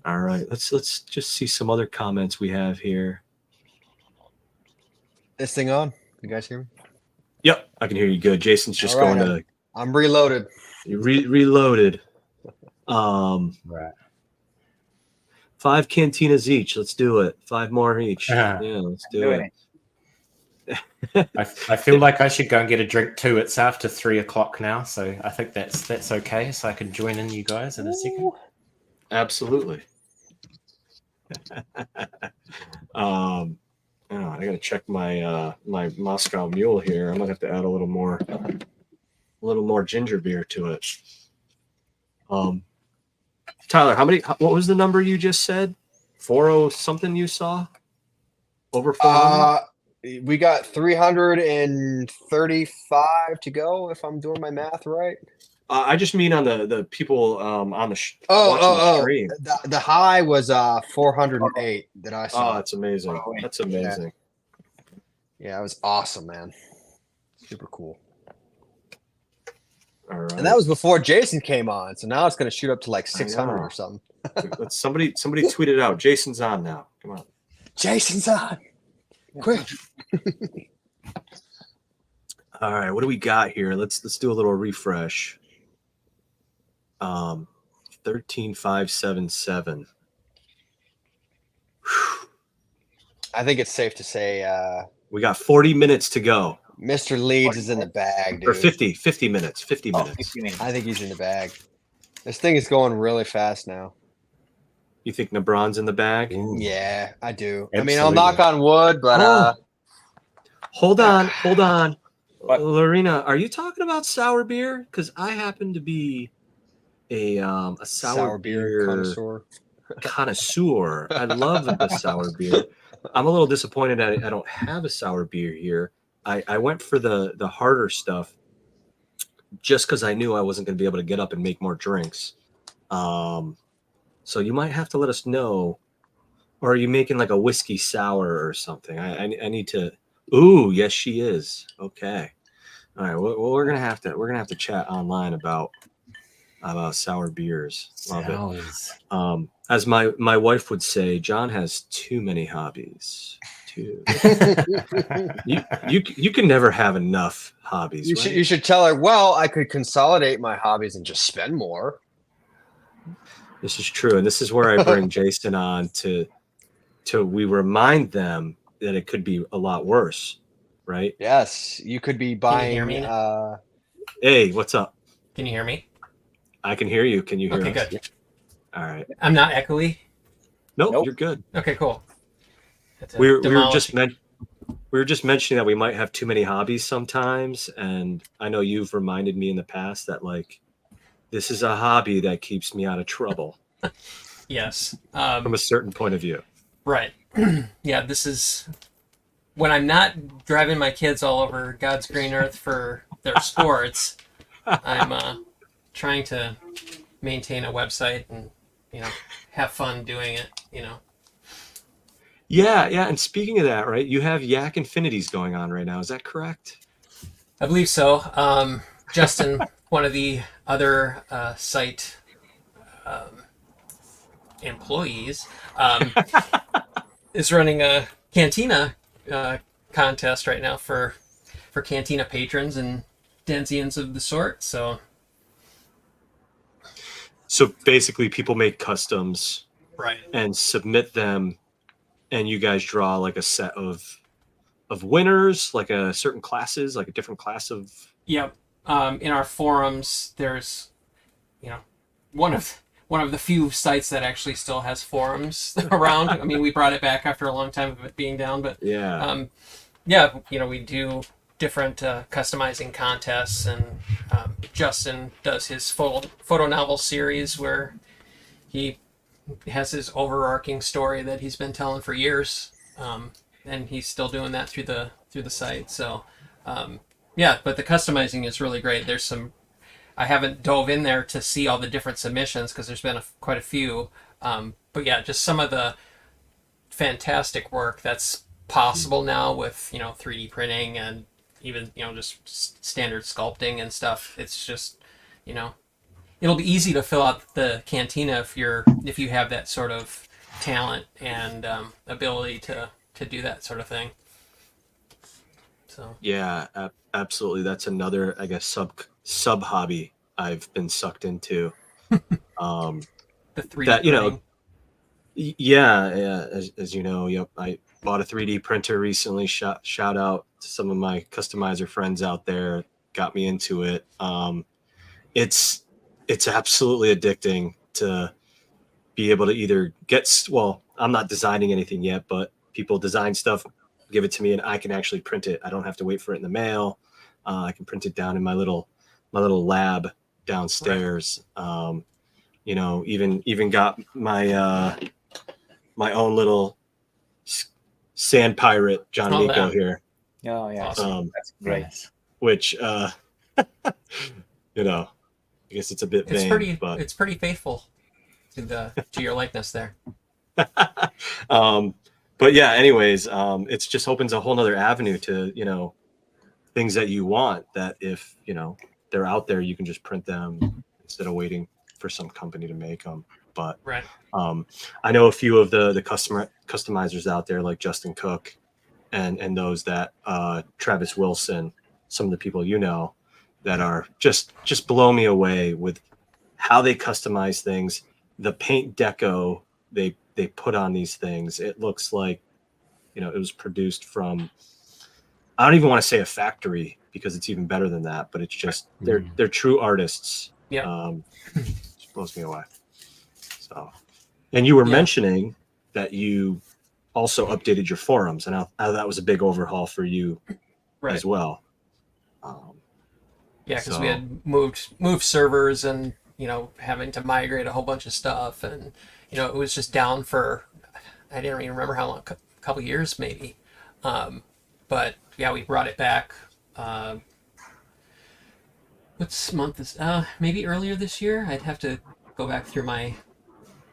All right, let's just see some other comments we have here. This thing on? You guys hear me? Yep, I can hear you good. Jason's just All right, going to I'm reloaded. reloaded. Right. 5 cantinas each. Let's do it. 5 more each. Yeah, let's do it. I feel like I should go and get a drink too. It's after 3 o'clock now, so I think that's okay. So I can join in you guys in a second. Absolutely. I gotta check my my Moscow Mule here. I'm gonna have to add a little more ginger beer to it. Tyler, what was the number you just said? 40 something you saw? Over 400? We got 335 to go, if I'm doing my math right. I just mean on the people on the watching the stream. The high was 408 that I saw. Oh, that's amazing. That's amazing. Yeah, it was awesome, man. Super cool. All right. And that was before Jason came on, so now it's going to shoot up to like 600 or something. Somebody tweet it out. Jason's on now. Come on. Jason's on. Quick. All right, what do we got here? Let's do a little refresh. 13577. I think it's safe to say We got 40 minutes to go. Mr. Leeds is in the bag, dude. Or 50 minutes. 50 minutes. 50 minutes. I think he's in the bag. This thing is going really fast now. You think LeBron's in the bag? Yeah, I do. Absolutely. I mean, I'll knock on wood, but Hold on. What? Lorena, are you talking about sour beer? Because I happen to be a sour beer connoisseur. I love the sour beer. I'm a little disappointed I don't have a sour beer here. I went for the harder stuff just because I knew I wasn't going to be able to get up and make more drinks. So you might have to let us know. Or are you making like a whiskey sour or something? I need to. Ooh, yes, she is. Okay. All right. Well, we're gonna have to chat online about sour beers. Love it. As my wife would say, John has too many hobbies. You can never have enough hobbies. You should tell her. Well, I could consolidate my hobbies and just spend more. This is true, and this is where I bring Jason on to we remind them that it could be a lot worse, right? Yes, you could be buying. Can you hear me? Hey, what's up? Can you hear me? I can hear you. Can you hear Okay, us? good. All right. I'm not echoey. Nope, you're good. Okay, cool. We were just mentioning that we might have too many hobbies sometimes, and I know you've reminded me in the past that like this is a hobby that keeps me out of trouble. Yes. From a certain point of view. Right. Yeah, this is when I'm not driving my kids all over God's green earth for their sports. I'm trying to maintain a website and have fun doing it. Yeah, yeah. And speaking of that, right, you have Yak Infinities going on right now. Is that correct? I believe so. Justin, one of the other site employees, is running a Cantina contest right now for Cantina patrons and Denzians of the sort. So basically, people make customs, right, and submit them, and you guys draw like a set of winners, like a certain classes, like a different class of. Yep. In our forums, there's, one of the few sites that actually still has forums around. I mean, we brought it back after a long time of it being down, but Yeah. we do different customizing contests, and Justin does his photo novel series where he has his overarching story that he's been telling for years, and he's still doing that through the site. So. But the customizing is really great. There's some, I haven't dove in there to see all the different submissions because there's been quite a few. But yeah, just some of the fantastic work that's possible now with 3D printing and even just standard sculpting and stuff. It's just it'll be easy to fill out the Cantina if you have that sort of talent and ability to do that sort of thing. So Yeah, absolutely. That's another, I guess, sub hobby I've been sucked into. The 3D that printing. Yeah. As you know, yep. I bought a 3D printer recently. Shout out to some of my customizer friends out there. Got me into it. It's absolutely addicting to be able to either I'm not designing anything yet, but people design stuff, give it to me, and I can actually print it. I don't have to wait for it in the mail. I can print it down in my little lab downstairs. Right. Even got my my own little sand pirate John Miko here. Oh yeah, awesome. That's great. Which I guess it's a bit vain, but it's pretty faithful to your likeness there. But yeah, anyways, it's just opens a whole nother avenue to, things that you want, that if, they're out there, you can just print them instead of waiting for some company to make them. But right. I know a few of the customizers out there, like Justin Cook and those that Travis Wilson, some of the people that are just blow me away with how they customize things, the paint deco they put on these things. It looks like, it was produced from, I don't even want to say a factory because it's even better than that, but it's just, they're true artists. Yeah. Just blows me away. So, and you were mentioning that you also updated your forums, and how that was a big overhaul for you as well. Because we had moved servers and, having to migrate a whole bunch of stuff, and, it was just down for, I didn't even remember how long, a couple years maybe. But yeah, we brought it back. What month is, maybe earlier this year? I'd have to go back through my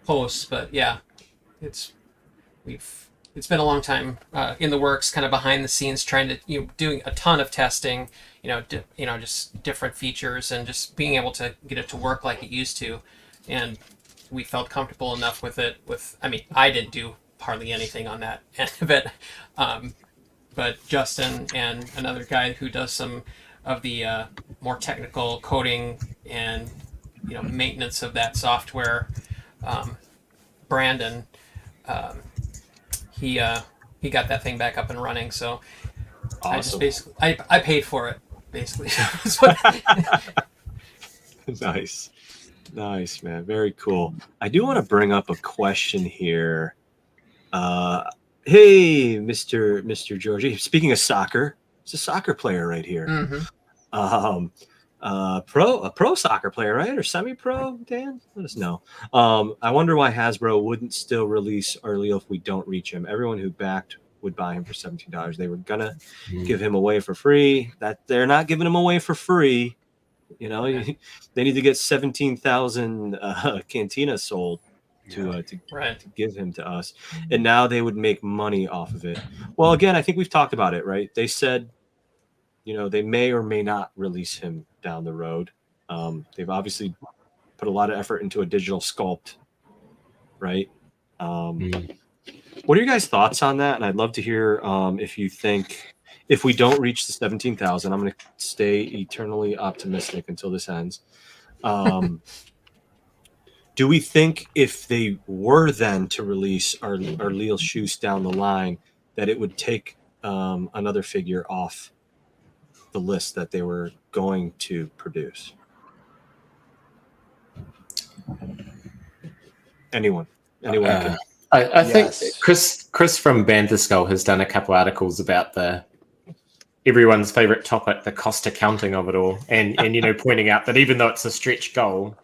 posts, but yeah, it's been a long time in the works, kind of behind the scenes, trying to doing a ton of testing, just different features and just being able to get it to work like it used to, and we felt comfortable enough with it. I didn't do hardly anything on that end of it, but Justin and another guy who does some of the more technical coding and maintenance of that software, Brandon. He got that thing back up and running. So awesome. I paid for it basically. Nice, man. Very cool. I do want to bring up a question here. Hey, Mr. Georgie. Speaking of soccer, it's a soccer player right here. Mm-hmm. a pro soccer player, right? Or semi-pro, Dan? Let us know. I wonder why Hasbro wouldn't still release Arleo if we don't reach him. Everyone who backed would buy him for $17. They were gonna give him away for free. That they're not giving him away for free. You know, they need to get 17,000 Cantinas sold to give him to us, and now they would make money off of it. Well, again, I think we've talked about it, right? They said, you know, they may or may not release him down the road. They've obviously put a lot of effort into a digital sculpt, right? What are your guys' thoughts on that? And I'd love to hear if you think, if we don't reach the 17,000, I'm going to stay eternally optimistic until this ends. Do we think if they were then to release our Leo Shoes down the line, that it would take another figure off the list that they were going to produce? Anyone can. I think Chris from Bantha Skull has done a couple articles about everyone's favorite topic, the cost accounting of it all, and you know, pointing out that even though it's a stretch goal,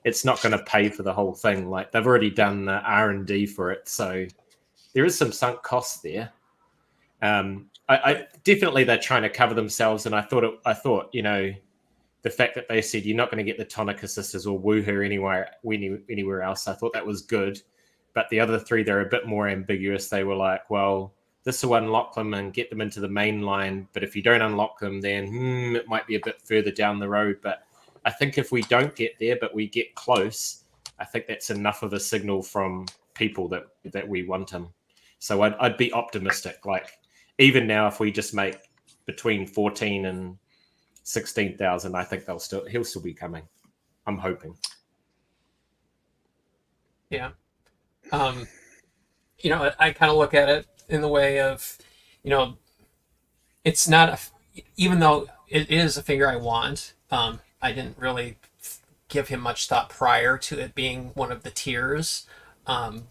it's not going to pay for the whole thing. Like, they've already done the R&D for it, so there is some sunk costs there. I definitely, they're trying to cover themselves, and I thought you know, the fact that they said you're not going to get the Tonika sisters or Woohoo anywhere else, I thought that was good. But the other three, they're a bit more ambiguous. They were like, well, this will unlock them and get them into the main line, but if you don't unlock them, then it might be a bit further down the road. But I think if we don't get there, but we get close, I think that's enough of a signal from people that we want him. So I'd be optimistic. Like, even now, if we just make between 14 and 16,000, I think he'll still be coming. I'm hoping. Yeah. You know, I kind of look at it in the way of, you know, it's not even though it is a figure I want, I didn't really give him much thought prior to it being one of the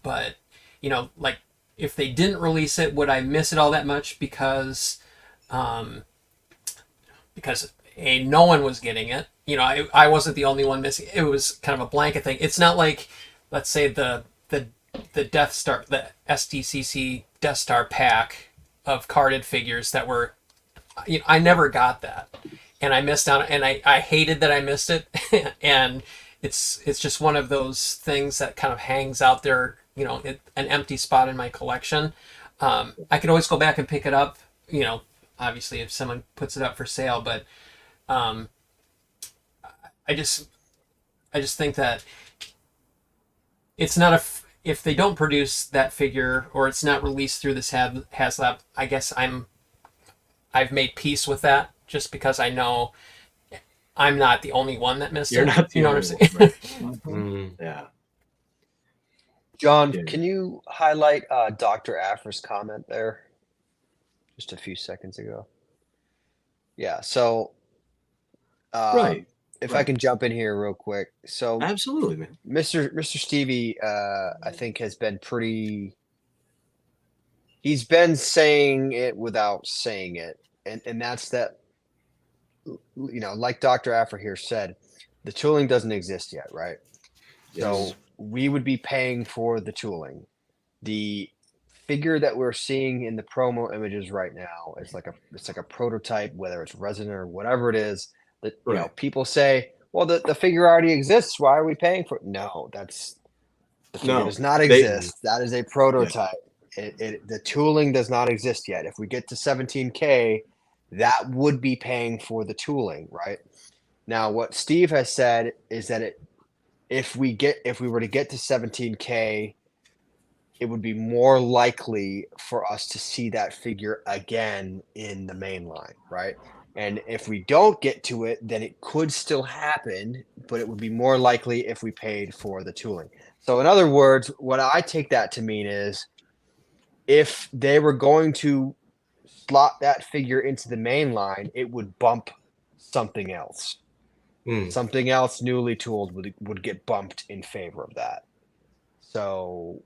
but, you know, like, if they didn't release it, would I miss it all that much? Because no one was getting it. You know, I wasn't the only one missing. It was kind of a blanket thing. It's not like, let's say the Death Star, the SDCC Death Star pack of carded figures that were, you know, I never got that, and I missed out, and I hated that I missed it, and it's just one of those things that kind of hangs out there, you know, an empty spot in my collection. I could always go back and pick it up, you know, obviously if someone puts it up for sale, but I just think that it's not if they don't produce that figure, or it's not released through this HasLab, I guess I've made peace with that, just because I know I'm not the only one that missed it. You're not the you know only what I'm saying? one. Yeah. John, can you highlight Dr. Afra's comment there just a few seconds ago? Yeah, so Right. If I can jump in here real quick. So Absolutely, man. Mr. Stevie, I think has been he's been saying it without saying it. And that's that, you know, like Dr. Afra here said, the tooling doesn't exist yet, right? Yes. So we would be paying for the tooling. The figure that we're seeing in the promo images right now is it's like a prototype, whether it's resin or whatever it is. That, you know, people say, well, the figure already exists. Why are we paying for it? No, the figure does not exist. That is a prototype. Yeah. The tooling does not exist yet. If we get to 17K, that would be paying for the tooling, right? Now, what Steve has said is that if we were to get to 17K, it would be more likely for us to see that figure again in the main line, right? And if we don't get to it, then it could still happen, but it would be more likely if we paid for the tooling. So in other words, what I take that to mean is, if they were going to slot that figure into the main line, it would bump something else. Something else newly tooled would get bumped in favor of that. So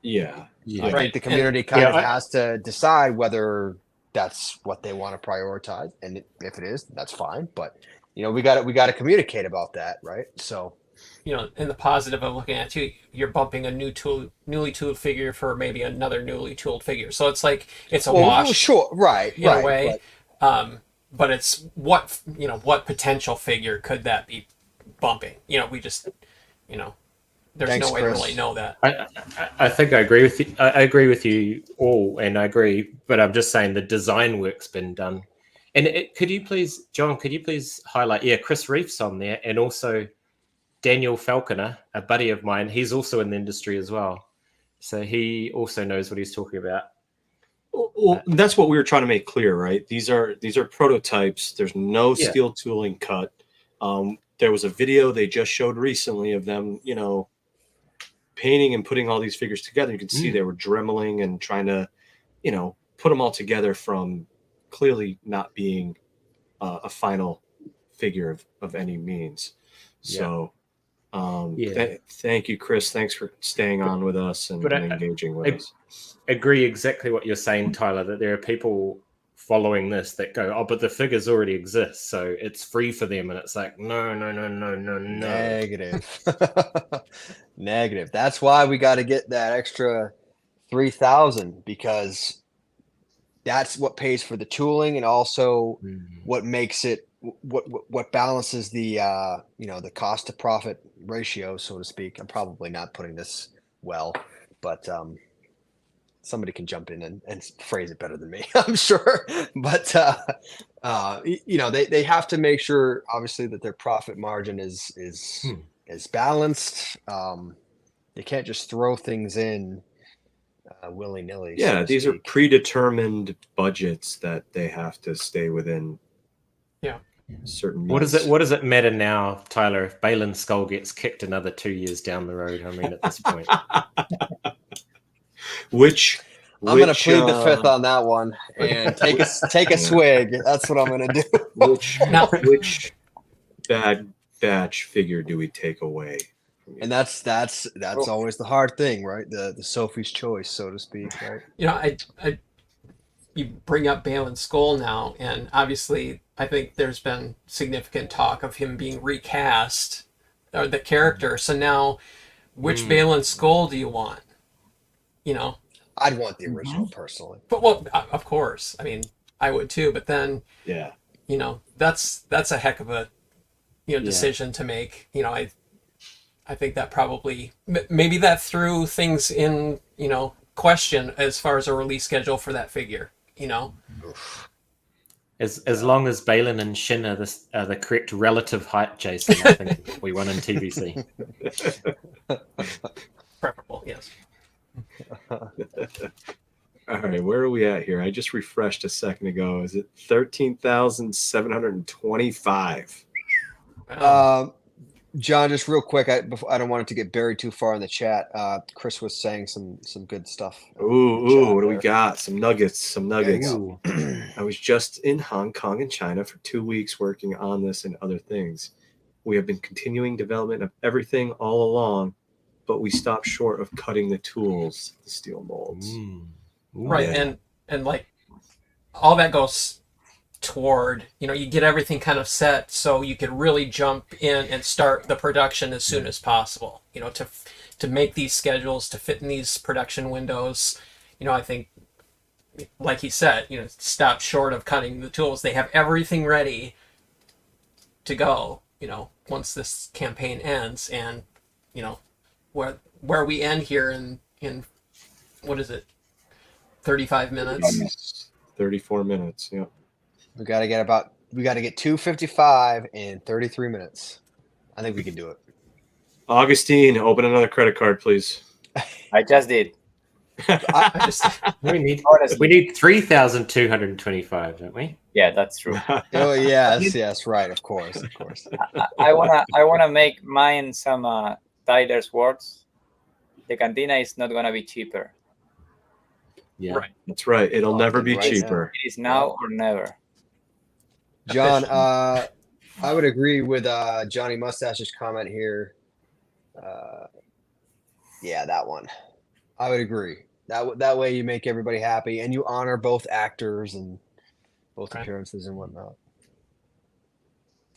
yeah, I think the community kind of has to decide whether that's what they want to prioritize, and if it is, that's fine. But we got to communicate about that, right? So, in the positive of looking at it too, you're bumping a newly tooled figure for maybe another newly tooled figure. So it's like it's a wash, sure, right, in a way. But it's what potential figure could that be bumping? We just, there's Thanks, no way to Chris. really know that. I think I agree with you. I agree with you all, and I agree. But I'm just saying the design work's been done. And could you please, John? Could you please highlight? Yeah, Chris Reef's on there, and also Daniel Falconer, a buddy of mine. He's also in the industry as well, so he also knows what he's talking about. Well, that's what we were trying to make clear, right? These are prototypes. There's no steel tooling cut. There was a video they just showed recently of them, painting and putting all these figures together. You can see they were dremeling and trying to, put them all together from clearly not being a final figure of any means. So, thank you, Chris. Thanks for staying on with us and engaging with us. Agree exactly what you're saying, Tyler, that there are people following this that go, oh, but the figures already exist, so it's free for them. And it's like, no. Negative. That's why we got to get that extra 3,000, because that's what pays for the tooling, and also what makes it what balances the the cost to profit ratio, so to speak. I'm probably not putting this well, but somebody can jump in and phrase it better than me, I'm sure. But they have to make sure, obviously, that their profit margin is balanced. They can't just throw things in willy-nilly. Yeah, so these are predetermined budgets that they have to stay within. Yeah. Certain. What does it matter now, Tyler, if Bantha Skull gets kicked another 2 years down the road? I mean, at this point. I'm going to plead the fifth on that one and take a swig. That's what I'm going to do. Which bad batch figure do we take away? And that's always the hard thing, right? The Sophie's choice, so to speak, right? You bring up Bantha Skull now, and obviously I think there's been significant talk of him being recast, or the character. So now, which Bantha Skull do you want? I'd want the original personally. But of course, I mean, I would too. But then, that's a heck of a decision to make. I think that probably maybe that threw things in question as far as a release schedule for that figure. As long as Balin and Shin are the correct relative height, Jason, I think we won in TVC. Preferable, yes. All right, where are we at here? I just refreshed a second ago. Is it 13,725? John, just real quick, I don't want it to get buried too far in the chat. Chris was saying some good stuff. Ooh, what do we got? Some nuggets. I was just in Hong Kong and China for 2 weeks working on this and other things. We have been continuing development of everything all along, but we stopped short of cutting the tools, the steel molds. Right, and like all that goes toward, you get everything kind of set so you could really jump in and start the production as soon as possible, to make these schedules, to fit in these production windows. I think, like he said, stop short of cutting the tools. They have everything ready to go, once this campaign ends. And, where we end here in what is it, 35 minutes? 34 minutes, yeah. We got to get 255 in 33 minutes. I think we can do it. Augustine, open another credit card, please. I just did. We need 3,225, don't we? Yeah, that's true. Oh yes, right. Of course. I wanna make mine some Tyler's words. The Cantina is not gonna be cheaper. Yeah, right. That's right. It'll never be cheaper. It is now or never. John, I would agree with Johnny Mustache's comment here. Yeah, that one. I would agree. That way you make everybody happy and you honor both actors and both appearances and whatnot.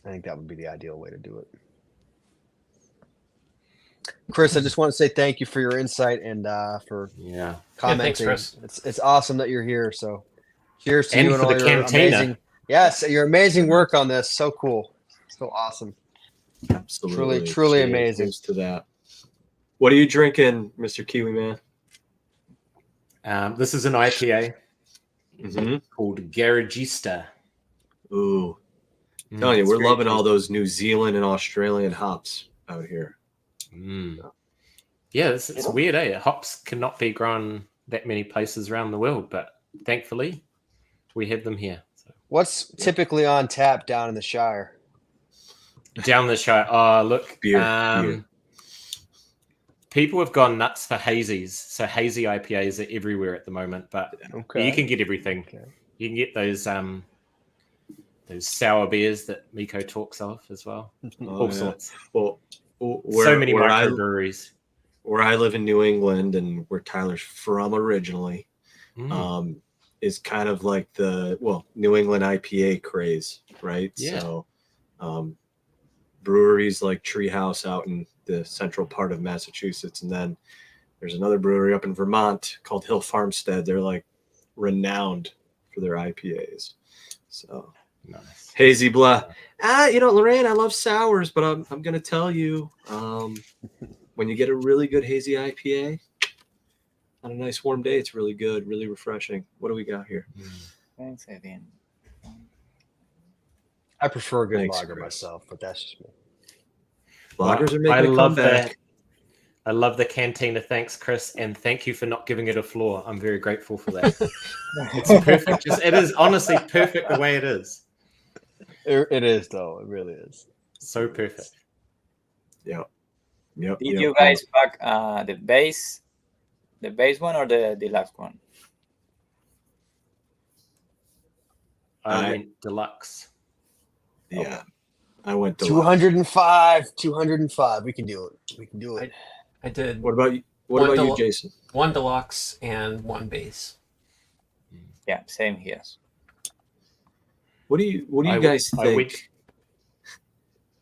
I think that would be the ideal way to do it. Chris, I just want to say thank you for your insight and for commenting. Thanks, Chris. It's awesome that you're here. So cheers to And you and for all the your cantina. amazing, your amazing work on this. So cool. So awesome. Absolutely. Truly Cheers. amazing. Cheers to that. What are you drinking, Mr. Kiwi Man? This is an IPA Mm-hmm. called Garagista. Ooh. Telling you, It's we're very loving all tasty. those New Zealand and Australian hops out here. Yeah, it's weird, eh? Hops cannot be grown that many places around the world, but thankfully we have them here. So. What's typically on tap down in the Shire? Down the show. Oh, look. Beer. People have gone nuts for hazies. So hazy IPAs are everywhere at the moment, but you can get everything. Okay. You can get those sour beers that Miko talks of as well. All sorts. Well, So many microbreweries. Where I live in New England and where Tyler's from originally, is kind of like the New England IPA craze, right? Yeah. So breweries like Treehouse out in the central part of Massachusetts, and then there's another brewery up in Vermont called Hill Farmstead. They're like renowned for their IPAs. So nice. hazy blah. Lorraine, I love sours, but I'm gonna tell you, when you get a really good hazy IPA on a nice warm day, it's really good, really refreshing. What do we got here? I prefer a good Thanks, lager Chris. myself, but that's just me. Lagers are making I a love comeback. that. I love the cantina. Thanks, Chris, and thank you for not giving it a floor. I'm very grateful for that. It's perfect. It is honestly perfect the way it is. It is, though. It really is. So perfect. Yep. Did you guys pack the base one or the deluxe one? I went deluxe. Yeah. I went 205. 205. We can do it. We can do it. I did. What about you? What about you, Jason? One deluxe and one base. Yeah, same here. What do you guys I think? went-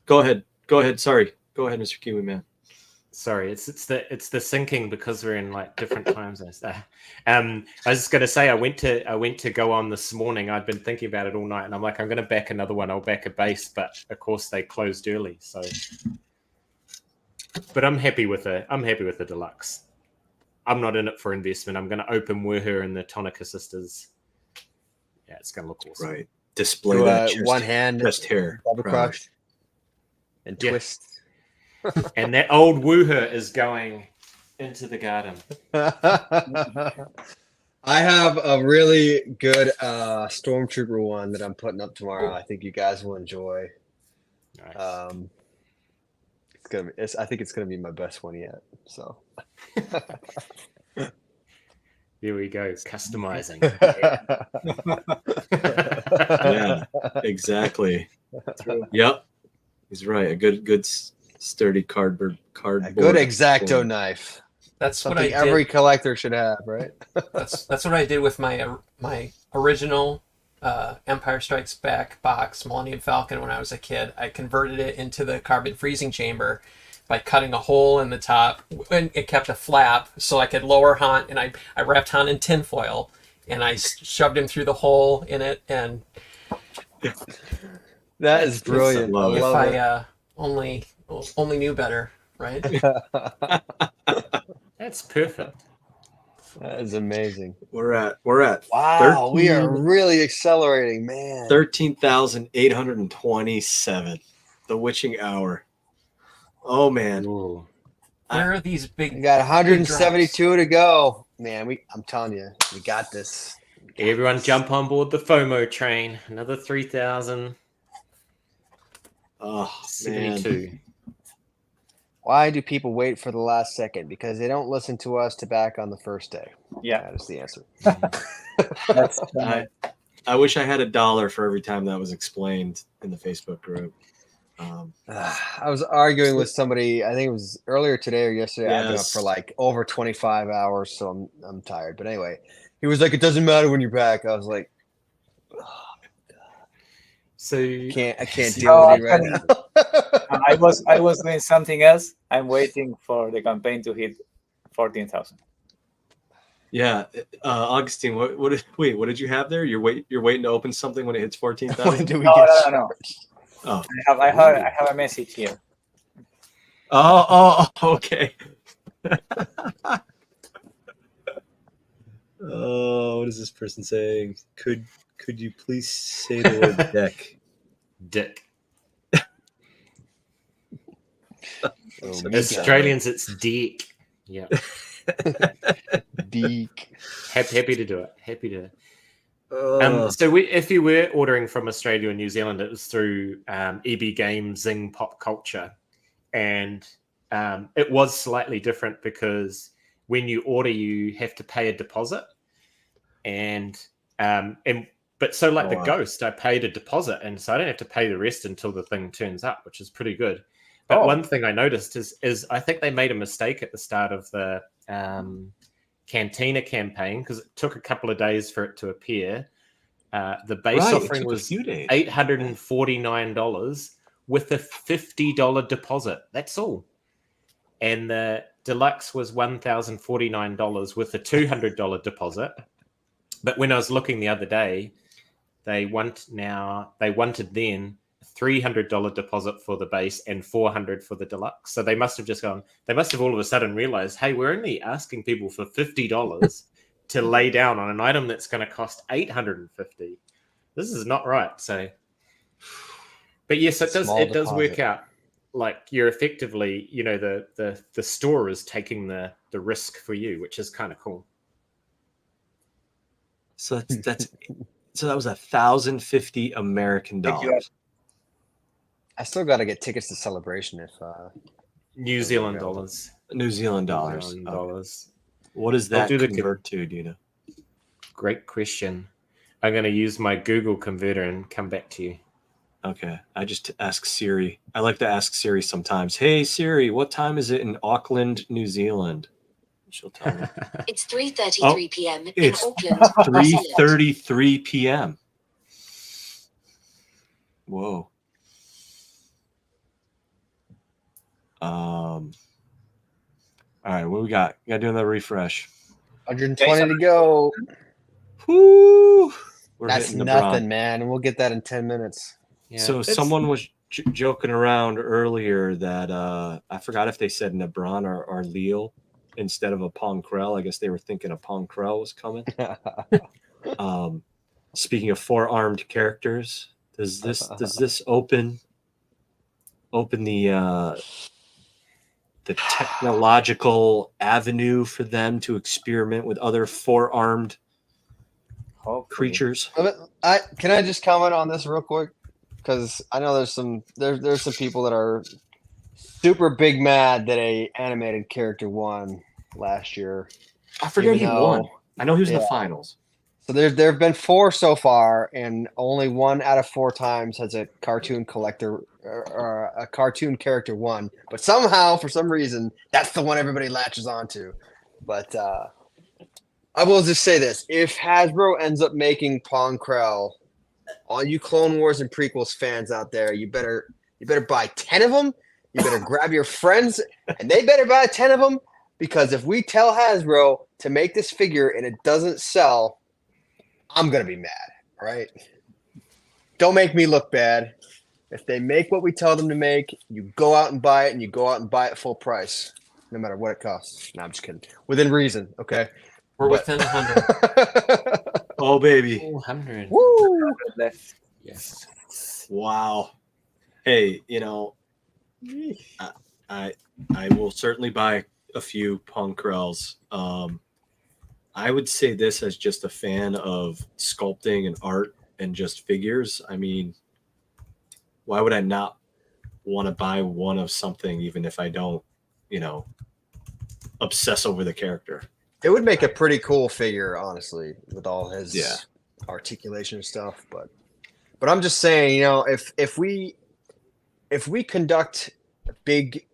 Go ahead. Sorry. Go ahead, Mr. Kiwi Man. Sorry, it's the syncing because we're in like different time zones. I was just gonna say I went to go on this morning. I'd been thinking about it all night, and I'm like, I'm gonna back another one. I'll back a base, but of course they closed early. So, but I'm happy with the deluxe. I'm not in it for investment. I'm gonna open Wuher and the Tonika sisters. Yeah, it's gonna look awesome. Right. Display Do, that chest, one hand, chest hair. double proud. crush, and Yeah. twist. And that old Wuher is going into the garden. I have a really good Stormtrooper one that I'm putting up tomorrow. I think you guys will enjoy. Nice. I think it's gonna be my best one yet. So Here we go. Customizing. Yeah, exactly. Yep, he's right. A good sturdy cardboard. A good X-Acto board. knife. That's what Something I did. every collector should have, right? That's what I did with my original Empire Strikes Back box, Millennium Falcon, when I was a kid. I converted it into the carbon freezing chamber by cutting a hole in the top, and it kept a flap so I could lower Han, and I wrapped Han in tinfoil, and I shoved him through the hole in it, and That is brilliant. I if love it. I only knew better, right? That's perfect. That is amazing. We're at Wow, we are really accelerating, man. 13,827. The witching hour. Oh man. Ooh. Where are these big? We got big 172 to go. Man, I'm telling you, we got this. Everyone jump on board the FOMO train. Another 3,000. Oh, 72. Why do people wait for the last second? Because they don't listen to us to back on the first day. Yeah, That is the answer. I wish I had $1 for every time that was explained in the Facebook group. I was arguing with somebody, I think it was earlier today or yesterday. I've been up Yes. for like over 25 hours, so I'm tired. But anyway, he was like, it doesn't matter when you're back. I was like, So I can't No, deal with you right actually, now. I was doing something else. I'm waiting for the campaign to hit 14,000. Yeah, Augustine, what did you have there? You're waiting to open something when it hits 14,000. When do we No, get no, no, charged? Oh, I have a message here. oh, okay. Oh, what is this person saying? Could you please say the word deck? Dick. Oh, Australians, it's dick. Yeah. Deek. Happy to do it. Happy to. Oh, So if you were ordering from Australia or New Zealand, it was through EB Games, Zing Pop Culture, and it was slightly different because when you order, you have to pay a deposit, but so like the wow. Ghost, I paid a deposit, and so I don't have to pay the rest until the thing turns up, which is pretty good. But one thing I noticed is I think they made a mistake at the start of the Cantina campaign because it took a couple of days for it to appear. The base Right, it offering took a was few days. $849 with a $50 deposit. That's all. And the deluxe was $1,049 with a $200 deposit. But when I was looking the other day, they wanted then $300 deposit for the base and $400 for the deluxe. So they must have all of a sudden realized, hey, we're only asking people for $50 to lay down on an item that's going to cost $850. This is not right. So, but yes, it does work out. Like you're effectively, the store is taking the risk for you, which is kind of cool. So that was $1,050 American dollars. I still got to get tickets to Celebration if New Zealand dollars. New Zealand dollars. New Zealand dollars. What does that convert to, do you know? Great question. I'm going to use my Google converter and come back to you. Okay. I just ask Siri. I like to ask Siri sometimes. Hey, Siri, what time is it in Auckland, New Zealand? She'll tell me. It's 3:33 p.m. in It's Auckland. 3:33 p.m. Whoa. All right, what we got? We got to do another refresh. 120 to go. Whoo! That's nothing, man. And we'll get that in 10 minutes. Yeah, so someone was joking around earlier that I forgot if they said Nebron or Leal instead of a Ponkrell. I guess they were thinking a Ponkrell was coming. Speaking of four-armed characters, does this open the technological avenue for them to experiment with other four-armed creatures? Can I just comment on this real quick? Because I know there's some people that are super big mad that a animated character won last year. I forget he won. I know he was in the finals. So there have been 4 so far, and only 1 out of 4 times has a cartoon collector or a cartoon character won. But somehow, for some reason, that's the one everybody latches onto. But I will just say this: if Hasbro ends up making Ponkrell, all you Clone Wars and prequels fans out there, you better buy 10 of them. You better grab your friends, and they better buy 10 of them. Because if we tell Hasbro to make this figure and it doesn't sell, I'm going to be mad, all right? Don't make me look bad. If they make what we tell them to make, you go out and buy it, and you go out and buy it full price, no matter what it costs. No, I'm just kidding. Within reason, okay? We're within 100. Oh, baby. 100. Woo! Yes. Wow. Hey, I will certainly buy a few Ponkrells. I would say this as just a fan of sculpting and art and just figures. I mean, why would I not want to buy one of something even if I don't, obsess over the character? It would make a pretty cool figure, honestly, with all his articulation and stuff. But I'm just saying, if we conduct a big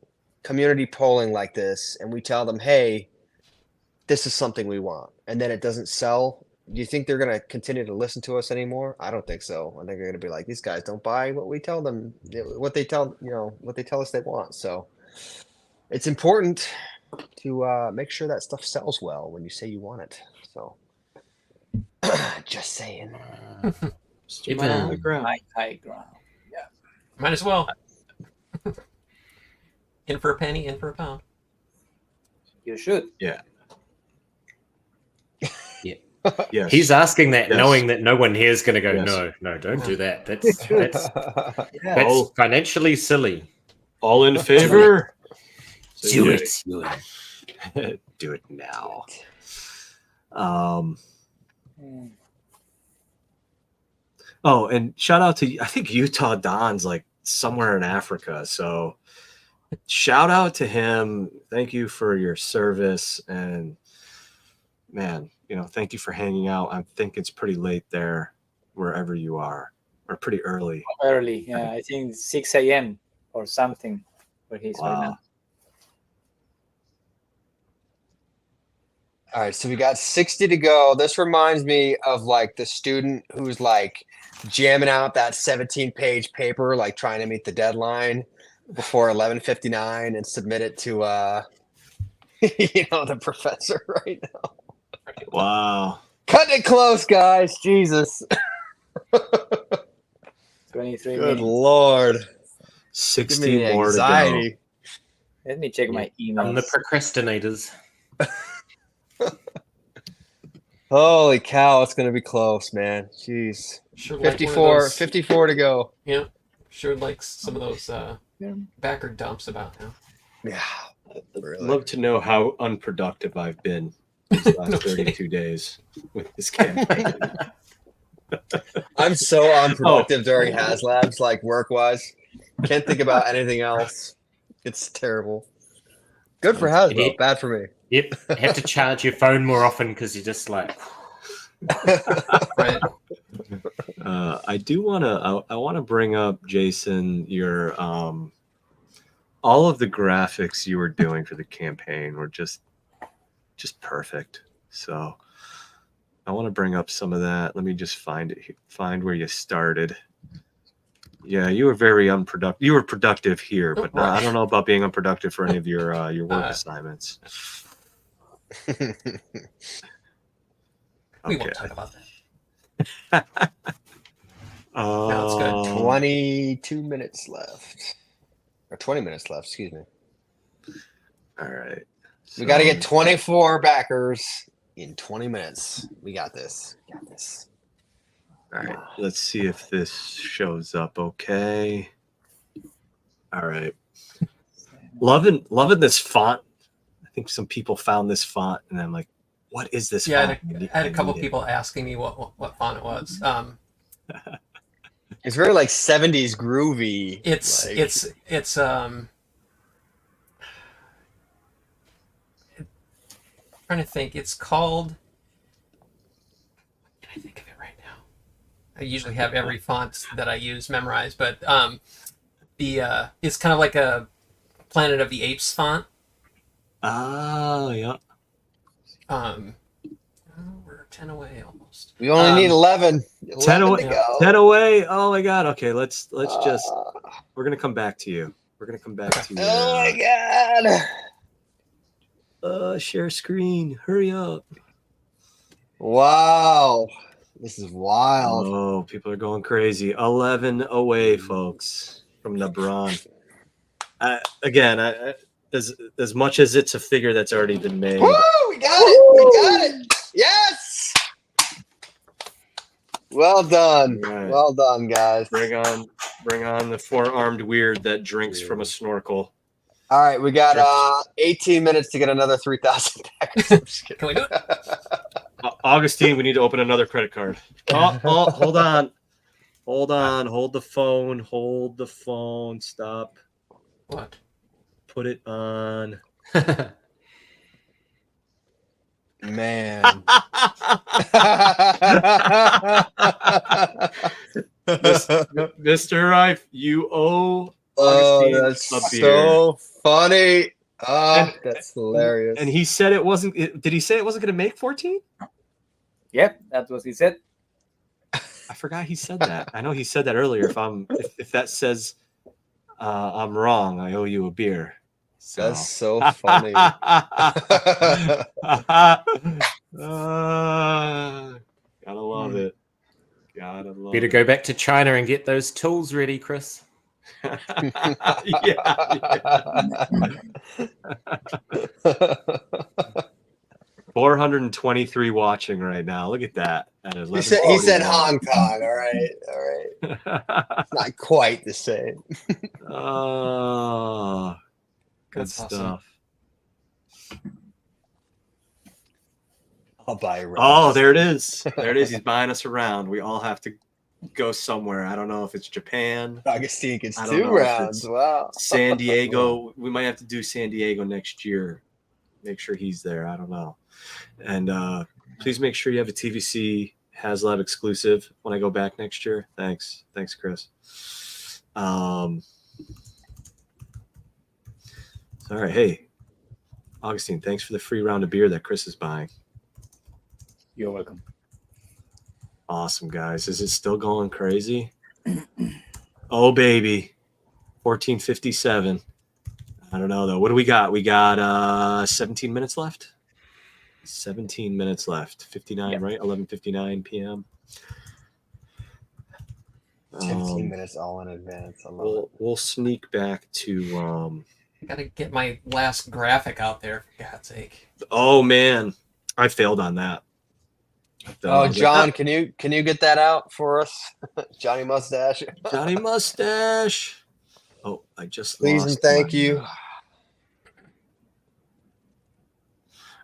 community polling like this and we tell them, hey, this is something we want, and then it doesn't sell, Do you think they're going to continue to listen to us anymore? I don't think so. I think they're going to be like, these guys don't buy what we tell them, what they tell us they want. So it's important to make sure that stuff sells well when you say you want it. So just saying. Keep it on the ground. High ground. Yeah. Might as well. In for a penny, in for a pound. You should. Yeah. Yeah. Yes. He's asking that Yes. knowing that no one here is going to go, Yes. no, don't do that. That's Yeah. that's financially silly. All in favor? Do it. Do it now. Oh, and shout out to, I think Utah Don's like somewhere in Africa. So shout out to him. Thank you for your service. And man, thank you for hanging out. I think it's pretty late there, wherever you are, or pretty early. Early. Yeah, I think 6 a.m. or something where he's right now. All right, so we got 60 to go. This reminds me of like the student who's like jamming out that 17-page paper, like trying to meet the deadline before 11:59 and submit it to the professor right now. Wow. Cutting it close, guys. Jesus. 23 Good minutes. Lord. 60 Give me more anxiety. to Let me check my emails. I'm the procrastinators. Holy cow, it's going to be close, man. Jeez. Sure, like one of 54 those- 54 to go. Yeah, sure. Like some of those backer dumps about now. Yeah. go. Really. Love to know how unproductive I've been these last No 32 days with this campaign. I'm so unproductive during HasLabs, like work-wise. Can't think about anything else. It's terrible. Good for HasLab, bad for me. Yep. Have to charge your phone more often because you're just like. Right. I do want to. I want to bring up, Jason, your all of the graphics you were doing for the campaign were just perfect. So I want to bring up some of that. Let me just find where you started. Yeah, you were very unproductive. You were productive here, but not, I don't know about being unproductive for any of your work assignments. We won't talk about that. No, it's good. 22 minutes left. Or 20 minutes left, excuse me. All right. We got to get 24 backers in 20 minutes. We got this. We got this. All right. Let's see if this shows up okay. All right. Loving this font. I think some people found this font, and I'm like, what is this Yeah, font? I had a couple people asking me what font it was. It's very like 70s groovy. It's trying to think. It's called. Can I think of it right now? I usually have every font that I use memorized, but it's kind of like a Planet of the Apes font. Oh, yeah. We're 10 away almost. We only need 11. 10 away. to go. 10 away. Oh my God. Okay, let's just. We're gonna come back to you. We're gonna come back to you. Oh my God. Share screen. Hurry up. Wow. This is wild. Oh, people are going crazy. 11 away, folks, from LeBron. Again, as much as it's a figure that's already been made. Woo! We got it. We got it. Yes. Well done. Right. Well done, guys. Bring on the four-armed weird that drinks from a snorkel. All right, we got 18 minutes to get another 3,000 packers. Can we do it? Augustine, we need to open another credit card. Oh, hold on. Hold on. Hold the phone. Hold the phone. Stop. What? Put it on. Man. Mr. Rife, you owe Oh, Augustine that's a beer. so funny. Oh, that's hilarious. And he said it wasn't. Did he say it wasn't going to make 14? Yep, that's what he said. I forgot he said that. I know he said that earlier. If that says I'm wrong, I owe you a beer. So. That's so funny. Gotta love it. Gotta love Better it. go back to China and get those tools ready, Chris. yeah. 423 watching right now. Look at that. At He said 11:41. Hong Kong. All right. It's not quite the same. Oh, good That's awesome. stuff. I'll buy a round. Oh, there it is. There it is. He's buying us around. We all have to go somewhere. I don't know if it's Japan. Agustin gets I don't 2 know if rounds. it's Wow. San Diego. We might have to do San Diego next year. Make sure he's there. I don't know. And please make sure you have a TVC HasLab exclusive when I go back next year. Thanks, Chris. All right. Hey, Augustine, thanks for the free round of beer that Chris is buying. You're welcome. Awesome, guys. Is it still going crazy? Oh, baby. 14:57. I don't know, though. What do we got? We got 17 minutes left. 17 minutes left. 59, Yep. right? 11:59 p.m. 15 minutes all in advance. I love it. We'll sneak back to I gotta get my last graphic out there, for God's sake. oh man, I failed on that. Oh, John, can you get that out for us? Johnny Mustache. Johnny Mustache. Oh, I just Please lost and thank my- you.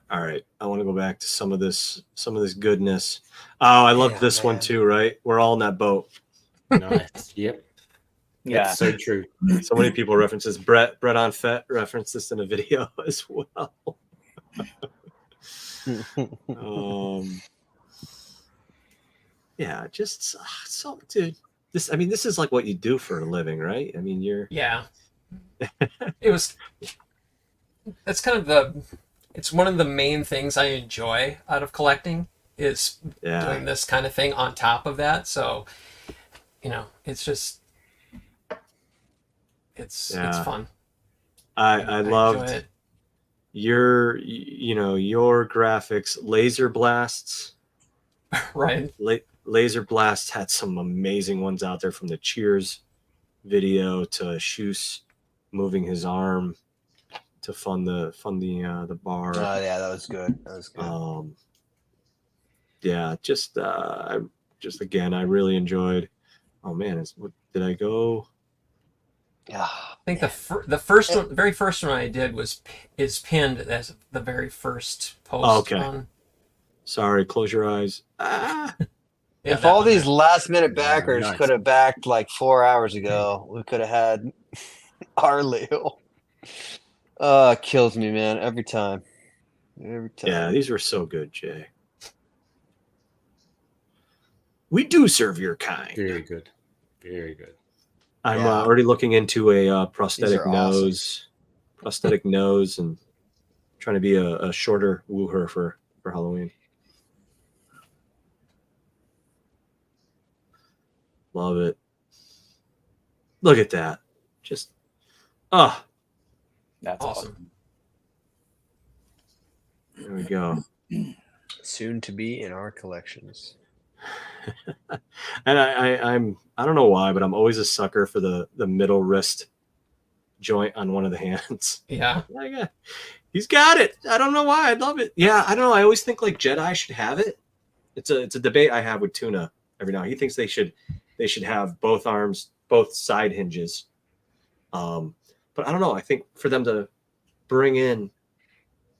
All right, I want to go back to some of this goodness. Oh, I love this one too, right? We're all in that boat. Nice. Yep. Yeah. That's so true. So many people reference this. Brett on Fett referenced this in a video as well. Yeah, just so, dude. This is like what you do for a living, right? I mean, you're Yeah. That's kind of it's one of the main things I enjoy out of collecting is doing this kind of thing on top of that. So, it's just, it's fun. I loved enjoy it. your graphics, laser blasts. Right. Laser Blast had some amazing ones out there, from the Cheers video to Shoes moving his arm to fund the bar. Oh yeah, that was good. That was good. Yeah, just again, I really enjoyed. Oh man, did I go? Yeah, I think the first one, the very first one I did is pinned as the very first post. Okay. Sorry, close your eyes. Yeah, if all one these there. last minute backers nice. could have backed like 4 hours ago, we could have had our Leo. It kills me, man. Every time. Yeah, these were so good, Jay. We do serve your kind. Very good. Very good. I'm already looking into a prosthetic These are awesome. nose, and trying to be a shorter wooher for Halloween. Love it. Look at that. Just That's awesome. There we go. Soon to be in our collections. And I don't know why, but I'm always a sucker for the middle wrist joint on one of the hands. Yeah. He's got it. I don't know why. I love it. Yeah, I don't know. I always think like Jedi should have it. It's a debate I have with Tuna every now. He thinks they should have both arms, both side hinges. But I don't know. I think for them to bring in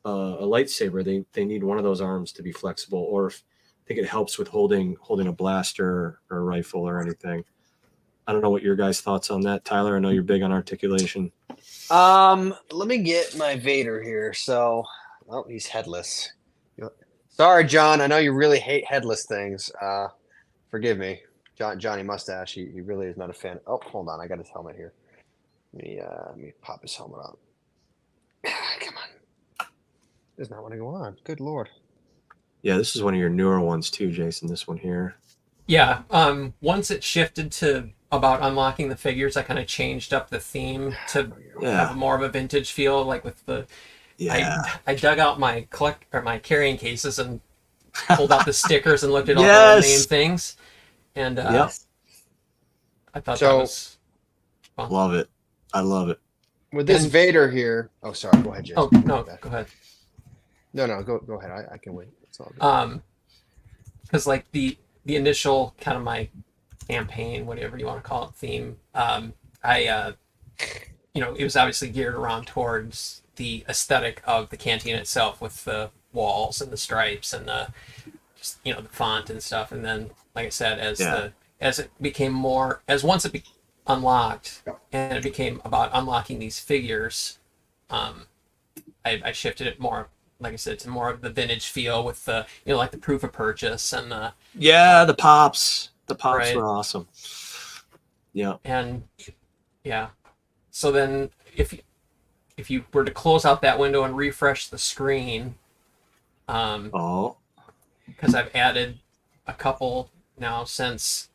a lightsaber, they need one of those arms to be flexible, or if I think it helps with holding a blaster or a rifle or anything. I don't know what your guys' thoughts on that, Tyler. I know you're big on articulation. Let me get my Vader here. So, he's headless. Sorry, John. I know you really hate headless things. Forgive me, Johnny Mustache. He really is not a fan. Oh, hold on. I got his helmet here. Let me pop his helmet on. Come on. Does not want to go on. Good Lord. Yeah, this is one of your newer ones too, Jason. This one here. Yeah. Once it shifted to about unlocking the figures, I kind of changed up the theme to have more of a vintage feel, like with the. Yeah. I dug out my my carrying cases and pulled out the stickers and looked at all the name things, and I thought that was fun. Love it. I love it. With this Vader here. Oh, sorry. Go ahead, Jason. Oh no, go ahead. No, go ahead. I can wait. It's all good. Because like the initial kind of my campaign, whatever you want to call it, theme, it was obviously geared around towards the aesthetic of the cantina itself, with the walls and the stripes and the font and stuff. And then, like I said, as it became more, once it unlocked and it became about unlocking these figures, I shifted it more, like I said, to more of the vintage feel with the, like the proof of purchase and the the pops. The pops right. were awesome. Yeah. And so then if you were to close out that window and refresh the screen, because I've added a couple now since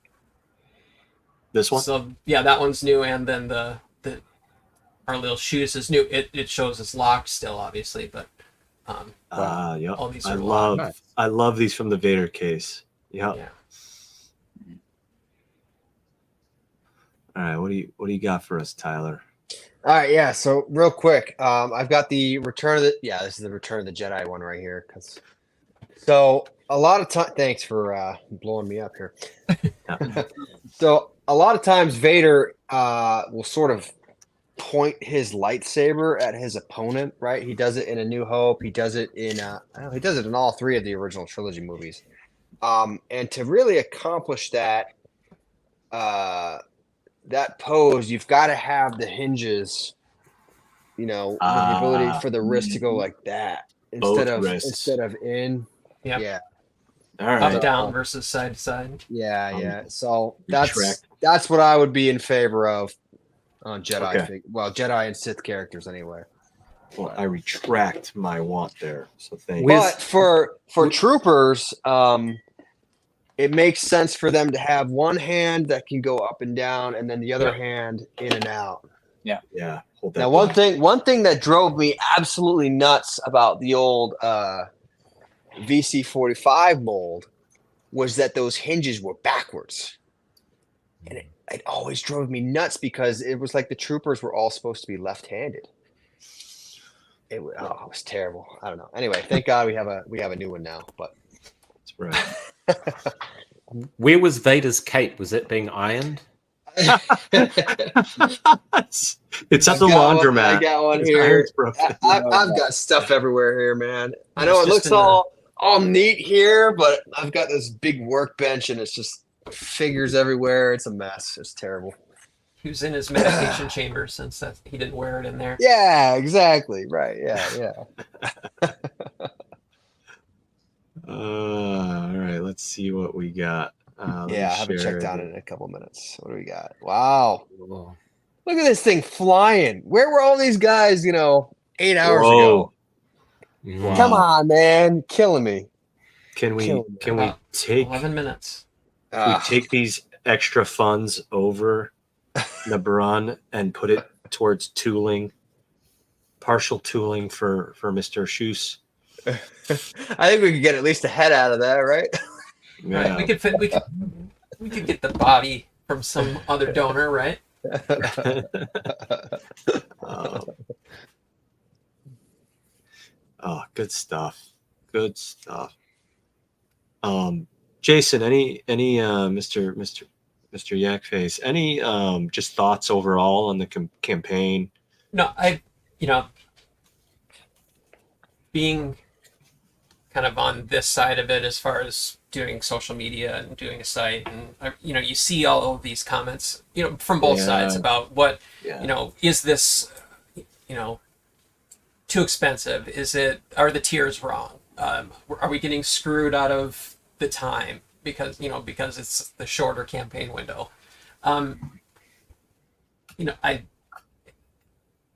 this one. So that one's new, and then the our little shoes is new. It shows it's locked still, obviously, but all these are locked. I love these from the Vader case. Yep. Yeah. All right, what do you got for us, Tyler? All right, yeah. So real quick, I've got the Return of the this is the Return of the Jedi one right here. So a lot of time, thanks for blowing me up here. So a lot of times Vader will sort of point his lightsaber at his opponent, right? He does it in A New Hope. He does it in he does it in all three of the original trilogy movies. And to really accomplish that that pose, you've got to have the hinges, with the ability for the wrist to go like that instead of in. Yep. Yeah. All right. Up, down versus side to side. Yeah. So that's what I would be in favor of on Jedi. Okay. Jedi and Sith characters anyway. Well, I retract my want there. So thank you. But for troopers, it makes sense for them to have one hand that can go up and down, and then the other hand in and out. Yeah. Yeah. Hold that Now, down. one thing that drove me absolutely nuts about the old VC45 mold was that those hinges were backwards, and it always drove me nuts because it was like the troopers were all supposed to be left-handed. It was terrible. I don't know. Anyway, thank God we have a new one now. But that's right. Where was Vader's cape? Was it being ironed? It's at the laundromat. I got one here. I've got stuff everywhere here, man. I know it looks all neat here, but I've got this big workbench and it's just figures everywhere. It's a mess. It's terrible. He was in his meditation chamber since he didn't wear it in there. Yeah, exactly. Right. Yeah. All right, let's see what we got. I haven't checked out in a couple minutes. What do we got? Wow. Look at this thing flying. Where were all these guys, 8 hours ago? Wow. Come on, man. Killing me. Can we take 11 minutes? We take these extra funds over Nabrun and put it towards partial tooling for Mr. Shoes. I think we could get at least a head out of that, right? Yeah. Right. We could get the body from some other donor, right? Good stuff. Good stuff. Jason, any Mr. Yakface, any just thoughts overall on the campaign? No, being kind of on this side of it as far as doing social media and doing a site, and you see all of these comments from both sides about what is this too expensive, are the tiers wrong, are we getting screwed out of the time because it's the shorter campaign window.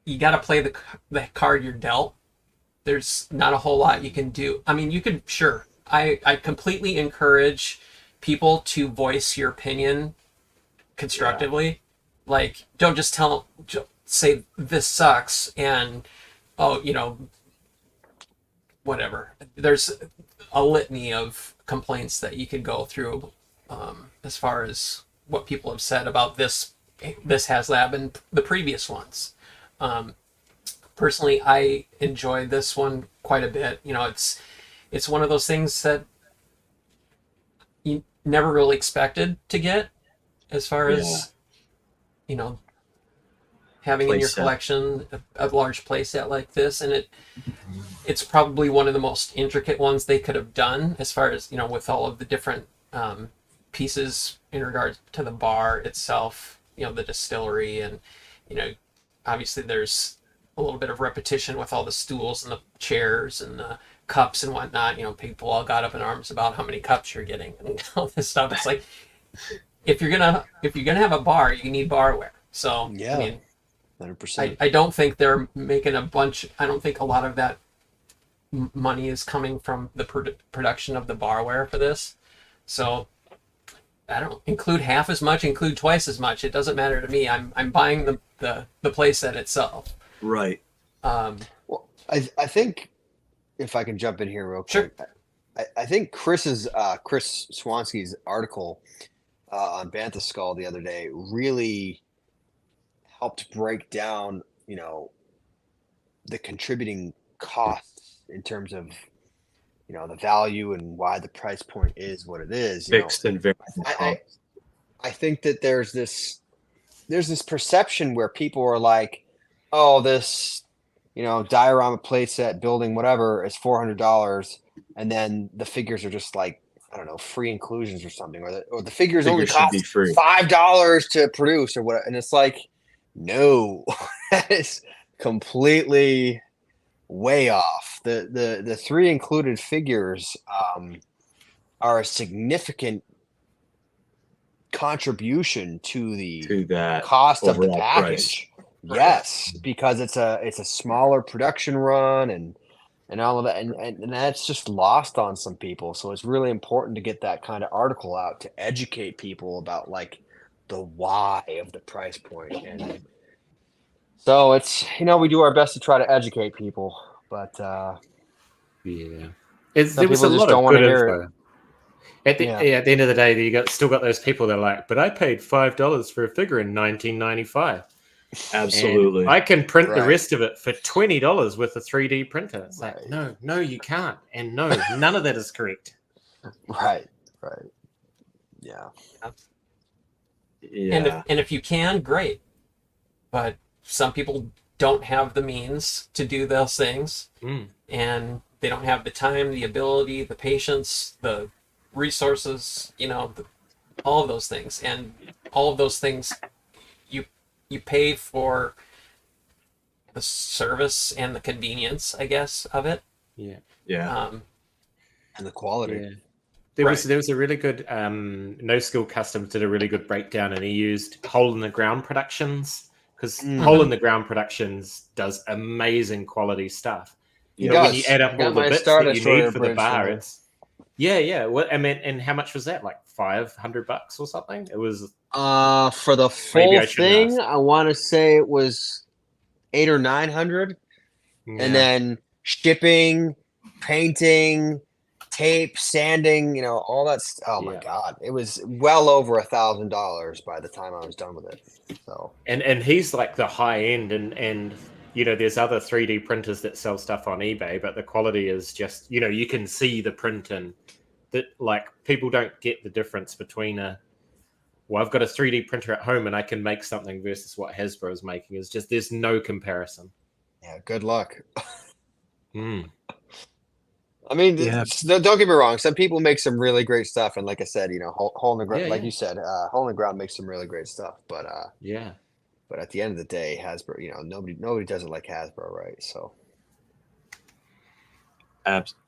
You got to play the card you're dealt. There's not a whole lot you can do. I mean, you could I completely encourage people to voice your opinion constructively. Like, don't just say this sucks and whatever. There's a litany of complaints that you could go through as far as what people have said about this HasLab and the previous ones. Personally, I enjoy this one quite a bit. It's one of those things that you never really expected to get, as far as having in your collection a large playset like this, and it's probably one of the most intricate ones they could have done, as far as with all of the different pieces in regards to the bar itself, the distillery, and obviously there's a little bit of repetition with all the stools and the chairs and the cups and whatnot. People all got up in arms about how many cups you're getting and all this stuff. It's like, if you're gonna have a bar, you need barware. So yeah, I mean, 100%. I don't think they're making a bunch. I don't think a lot of that money is coming from the production of the barware for this. So I don't include half as much, include twice as much. It doesn't matter to me. I'm buying the playset itself. Right. Well, I think, if I can jump in here real quick, Sure. I think Chris Swansky's article on Bantha Skull the other day really helped break down, the contributing costs in terms of, the value and why the price point is what it is. Fixed and very. I think that there's this perception where people are like, oh, this, diorama playset building, whatever, is $400. And then the figures are just like, I don't know, free inclusions or something, or the figures only cost $5 to produce or whatever. And it's like, no, that is completely way off. The three included figures are a significant contribution to that cost of the package. Price. Yes, because it's a smaller production run and all of that, and that's just lost on some people. So it's really important to get that kind of article out to educate people about like the why of the price point. And so it's, we do our best to try to educate people, but there just was a lot don't of want to good hear info. At the end of the day, still got those people that are like, but I paid $5 for a figure in 1995. Absolutely. And I can print the rest of it for $20 with a 3D printer. It's like, no, you can't. And no, none of that is correct. Right. Yeah. And if you can, great. But some people don't have the means to do those things. And they don't have the time, the ability, the patience, the resources, all of those things. And all of those things, you pay for the service and the convenience, I guess, of it. Yeah. And the quality. There was a really good No Skill Customs did a really good breakdown, and he used Hole in the Ground Productions, because Hole in the Ground Productions does amazing quality stuff. When you add up all the bits that you need for the bar, it's Well, I mean, and how much was that? Like $500 or something? It was for the full thing. I want to say it was $800 or $900, and then shipping, painting, tape, sanding, all that. Oh my God, it was well over $1,000 by the time I was done with it. So and he's like the high end, and there's other 3D printers that sell stuff on eBay, but the quality is just, you can see the print, and that, like, people don't get the difference between I've got a 3D printer at home and I can make something versus what Hasbro is making. Is just, there's no comparison. Yeah, good luck. I mean, don't get me wrong. Some people make some really great stuff, and like I said, Hole in the Ground, like you said, Hole in the Ground makes some really great stuff. But but at the end of the day, Hasbro, nobody does it like Hasbro, right? So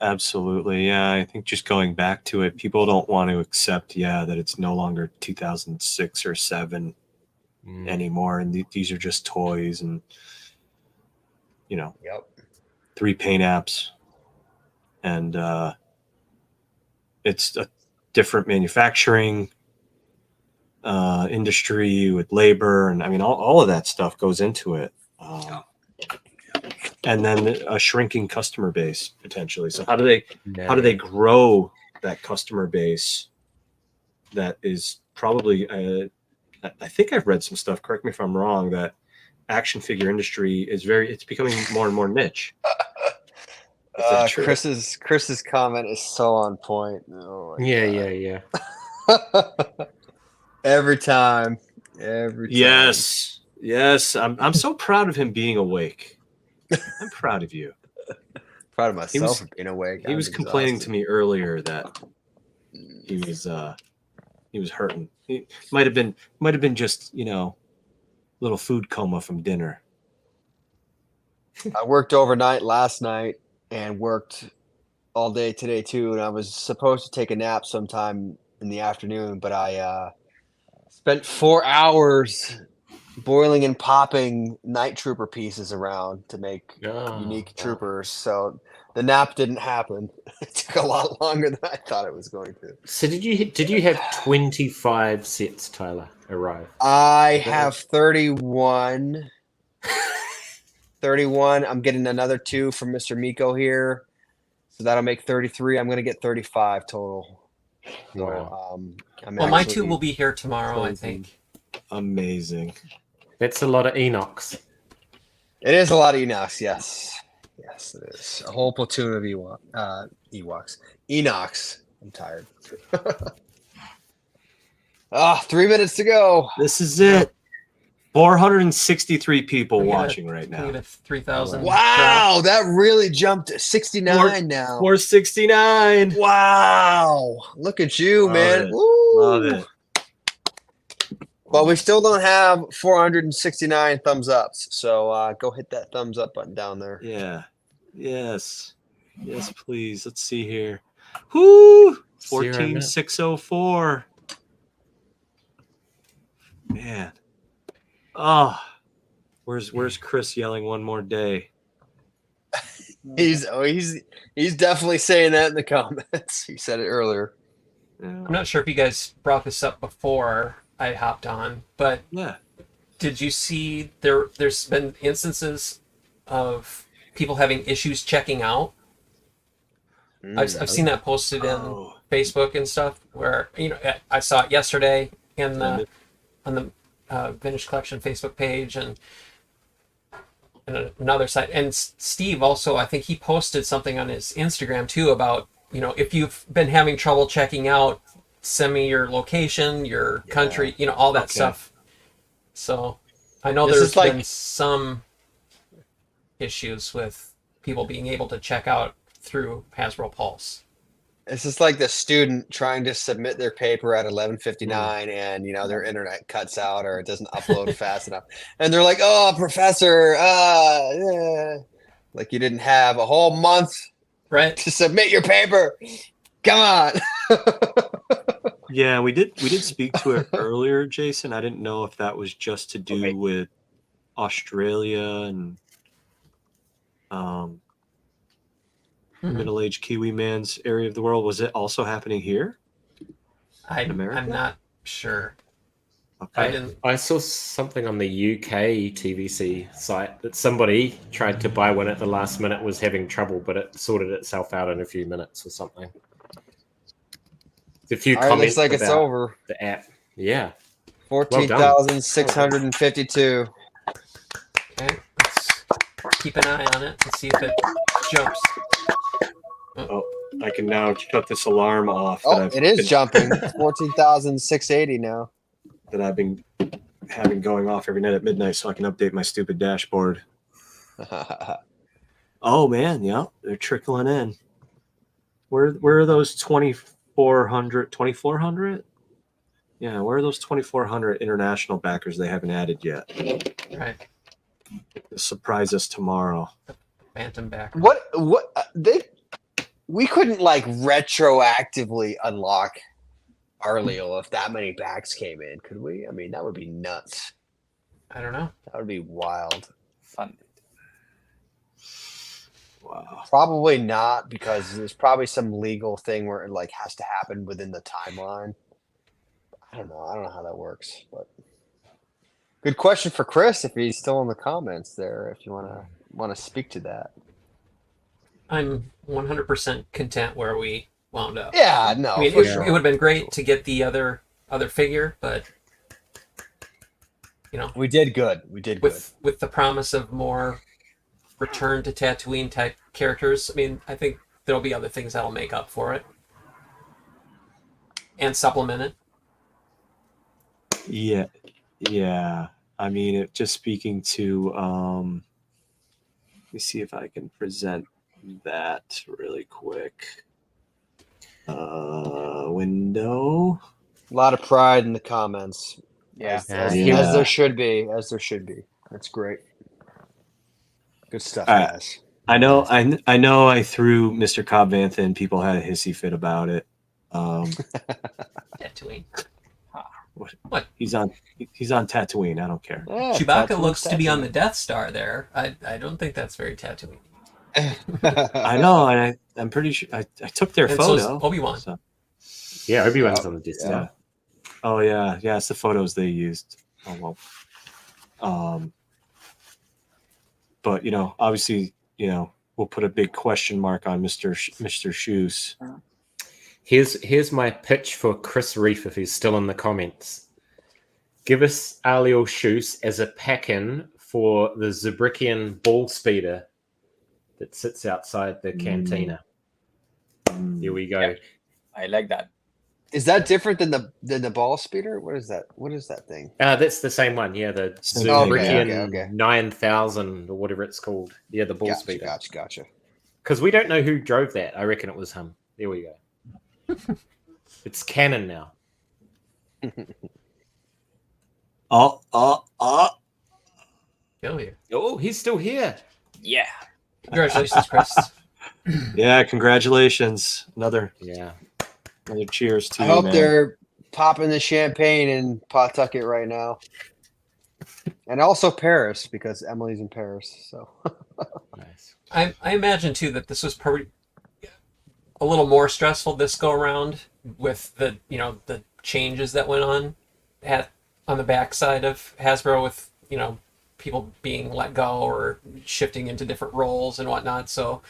absolutely, yeah. I think just going back to it, people don't want to accept, that it's no longer 2006 or 7 anymore, and these are just toys, and 3 paint apps. And it's a different manufacturing industry with labor, and I mean all of that stuff goes into it. And then a shrinking customer base potentially. So how do they grow that customer base? That is probably I think I've read some stuff. Correct me if I'm wrong. That action figure industry is it's becoming more and more niche. Chris's comment is so on point. Oh Yeah. Every time. Yes. I'm so proud of him being awake. I'm proud of you. Proud of myself for being awake. He was complaining to me earlier that he was hurting. He might have been just, little food coma from dinner. I worked overnight last night and worked all day today too, and I was supposed to take a nap sometime in the afternoon, but I spent 4 hours boiling and popping night trooper pieces around to make unique troopers. So the nap didn't happen. It took a lot longer than I thought it was going to. So did you have 25 sets, Tyler, arrive? I have 31. 31. I'm getting another 2 from Mr. Miko here. So that'll make 33. I'm going to get 35 total. Wow. Well, my 2 will be here tomorrow, I think. Amazing. That's a lot of Enochs. It is a lot of Enochs, yes. Yes, it is. A whole platoon of Ewoks. Enochs. I'm tired. 3 minutes to go. This is it. 463 people watching right now. 3,000. Wow, that really jumped to 69 now. 469. Wow. Look at you, man. Love it. But we still don't have 469 thumbs ups. So go hit that thumbs up button down there. Yeah. Yes, please. Let's see here. Whoo! 14,604. Man. Oh, where's Chris yelling one more day? He's definitely saying that in the comments. He said it earlier. I'm not sure if you guys brought this up before I hopped on, but did you see there's been instances of people having issues checking out? I've seen that posted in Facebook and stuff, where I saw it yesterday on the Vintage Collection Facebook page and another site. And Steve also, I think he posted something on his Instagram too about, if you've been having trouble checking out, send me your location, your country, all that stuff. So I know there's been some issues with people being able to check out through Hasbro Pulse. It's just like the student trying to submit their paper at 11:59 and their internet cuts out or it doesn't upload fast enough. And they're like, "Oh, professor, like you didn't have a whole month to submit your paper. Come on." Yeah, we did speak to it earlier, Jason. I didn't know if that was just to do with Australia and middle-aged Kiwi man's area of the world. Was it also happening here in America? I'm not sure. Okay. I saw something on the UK TVC site that somebody tried to buy one at the last minute, was having trouble, but it sorted itself out in a few minutes or something. A few comments looks like about it's over. The app. Yeah. 14,652. Okay, let's keep an eye on it and see if it jumps. Oh, I can now shut this alarm off. It is jumping. 14,680 now. That I've been having going off every night at midnight so I can update my stupid dashboard. Oh, man. Yeah, they're trickling in. Where are those 2,400? 2,400? Yeah, where are those 2,400 international backers they haven't added yet? Right. Surprise us tomorrow. Phantom back. We couldn't retroactively unlock Arleo if that many packs came in, could we? I mean, that would be nuts. I don't know. That would be wild. Fun. Wow. Probably not, because there's probably some legal thing where it like has to happen within the timeline. I don't know how that works, but good question for Chris if he's still in the comments there. If you want to speak to that. I'm 100% content where we wound up. Yeah, no, I mean, for it sure. would have been great to get the other figure, but we did good. We did with the promise of more return to Tatooine type characters. I mean, I think there'll be other things that'll make up for it and supplement it. Yeah. I mean, just speaking to let me see if I can present that really quick. Window. A lot of pride in the comments. Yeah. As there should be. That's great. Good stuff, guys. I know I threw Mr. Cobb Bantha and people had a hissy fit about it. Tatooine. What? He's on Tatooine. I don't care. Yeah, Chewbacca looks to be on the Death Star there. I don't think that's very Tatooine. I know, and I'm pretty sure I took their photo. So Obi-Wan. So. Yeah, Obi-Wan's on the Death Star. Yeah. Oh yeah, it's the photos they used. Oh well. But obviously, we'll put a big question mark on Mr. Shoes. Here's my pitch for Chris Reef if he's still in the comments. Give us Aliel Shoes as a pack-in for the Zabrickian ball speeder that sits outside the cantina. Here we go. Yep. I like that. Is that different than the ball speeder? What is that? What is that thing? That's the same one. Yeah, the Zabrickian 9000 or whatever it's called. Yeah, the ball speeder. Gotcha. Because we don't know who drove that. I reckon it was him. There we go. It's canon now. Oh. Still here. Oh, he's still here. Yeah. Congratulations, Chris. Yeah, congratulations. Another cheers to I you, hope man. they're popping the champagne in Pawtucket right now. And also Paris, because Emily's in Paris. So Nice. I imagine too that this was probably a little more stressful this go around with the the changes that went on the backside of Hasbro with people being let go or shifting into different roles and whatnot. So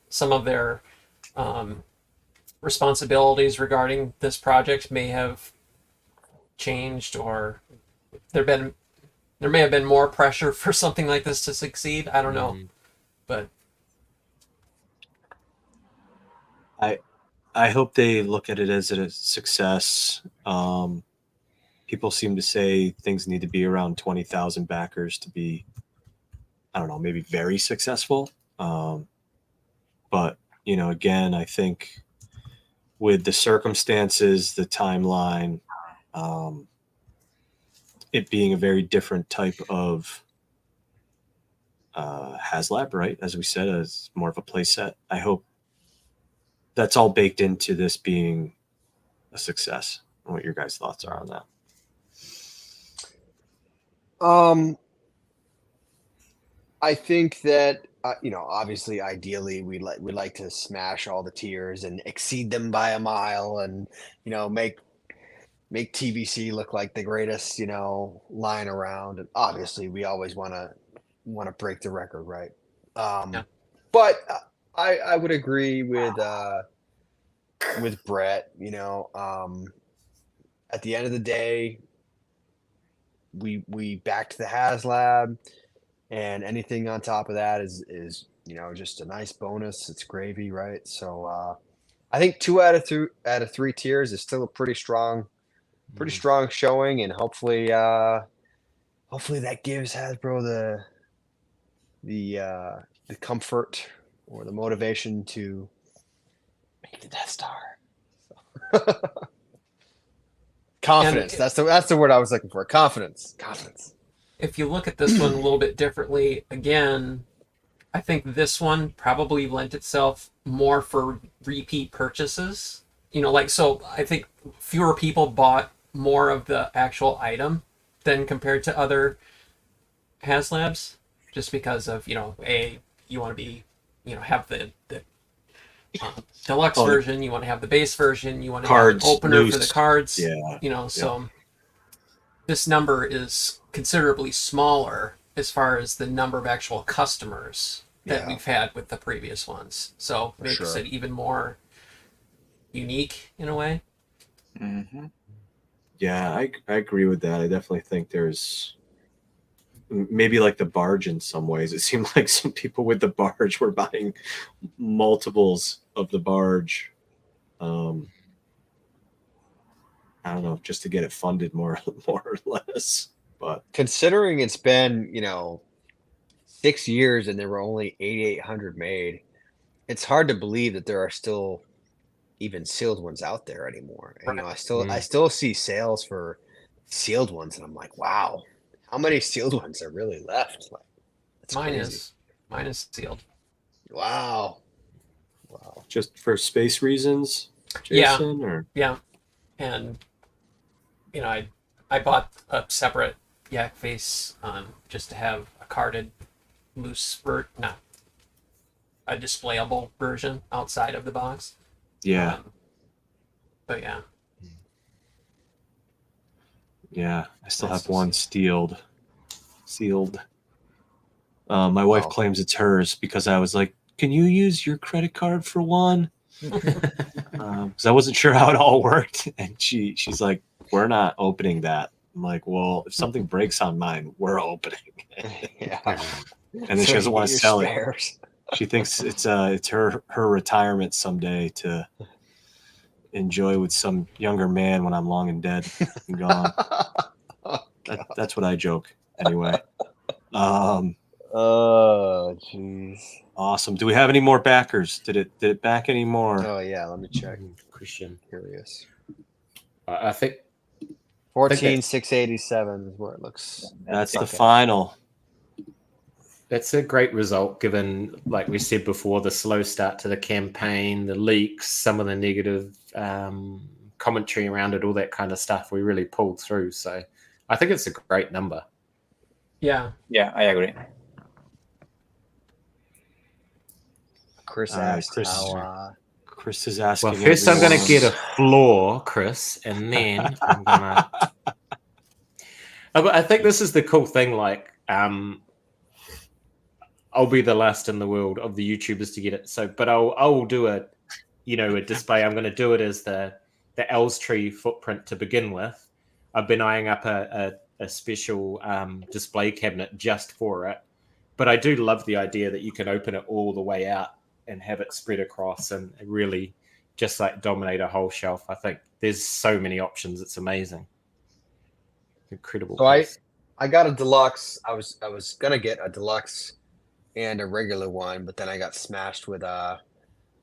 some of their responsibilities regarding this project may have changed, or there may have been more pressure for something like this to succeed. I don't know, but I hope they look at it as a success. People seem to say things need to be around 20,000 backers to be, I don't know, maybe very successful. But again, I think with the circumstances, the timeline, it being a very different type of HasLab, right? As we said, as more of a play set. I hope that's all baked into this being a success. And what your guys' thoughts are on that? I think that obviously, ideally, we'd like to smash all the tiers and exceed them by a mile, and make TVC look like the greatest line around. And obviously, we always want to break the record, right? But I would agree with Brett. At the end of the day, we backed the HasLab, and anything on top of that is just a nice bonus. It's gravy, right? So I think 2 out of 3 tiers is still a pretty strong showing, and hopefully that gives Hasbro the comfort or the motivation to make the Death Star. So. Confidence. That's the word I was looking for. Confidence. If you look at this one a little bit differently, again, I think this one probably lent itself more for repeat purchases. So I think fewer people bought more of the actual item than compared to other HasLabs, just because of, you want to be have the deluxe Oh, version, you want to have the base version, you want to have an cards opener for the loose. cards. Yeah. So this number is considerably smaller as far as the number of actual customers that we've had with the previous ones. So makes it even more unique in a way. Mm-hmm. Yeah, I agree with that. I definitely think there's maybe like the barge in some ways. It seemed like some people with the barge were buying multiples of the barge. I don't know, just to get it funded more or less. But considering it's been 6 years and there were only 8,800 made, it's hard to believe that there are still even sealed ones out there anymore. And, I still see sales for sealed ones, and I'm like, wow, how many sealed ones are really left? Like, that's crazy. Mine is sealed. Wow. Just for space reasons, Jason? Yeah. And I bought a separate yak face just to have a carded loose a displayable version outside of the box. Yeah. But yeah. Yeah, I still have one sealed. My wife claims it's hers because I was like, can you use your credit card for one? Because I wasn't sure how it all worked. And she's like, we're not opening that. I'm like, well, if something breaks on mine, we're opening it. And then she doesn't want to sell it. She thinks it's her retirement someday to enjoy with some younger man when I'm long and dead and gone. That's what I joke anyway. Oh, jeez. Awesome. Do we have any more backers? Did it back any more? Oh yeah, let me check. Christian. Curious. I think 14,687 is where it looks. That's the final. That's a great result given, like we said before, the slow start to the campaign, the leaks, some of the negative commentary around it, all that kind of stuff. We really pulled through. So I think it's a great number. Yeah, I agree. Chris asked Chris is asking. Well, first I'm going to get a floor, Chris, and then I'm going to... I think this is the cool thing, like... I'll be the last in the world of the YouTubers to get it. So, but I'll do a display. I'm going to do it as the Elstree footprint to begin with. I've been eyeing up a special display cabinet just for it. But I do love the idea that you can open it all the way out and have it spread across and really just like dominate a whole shelf. I think there's so many options. It's amazing. Incredible. So I got a deluxe. I was gonna get a deluxe and a regular one, but then I got smashed with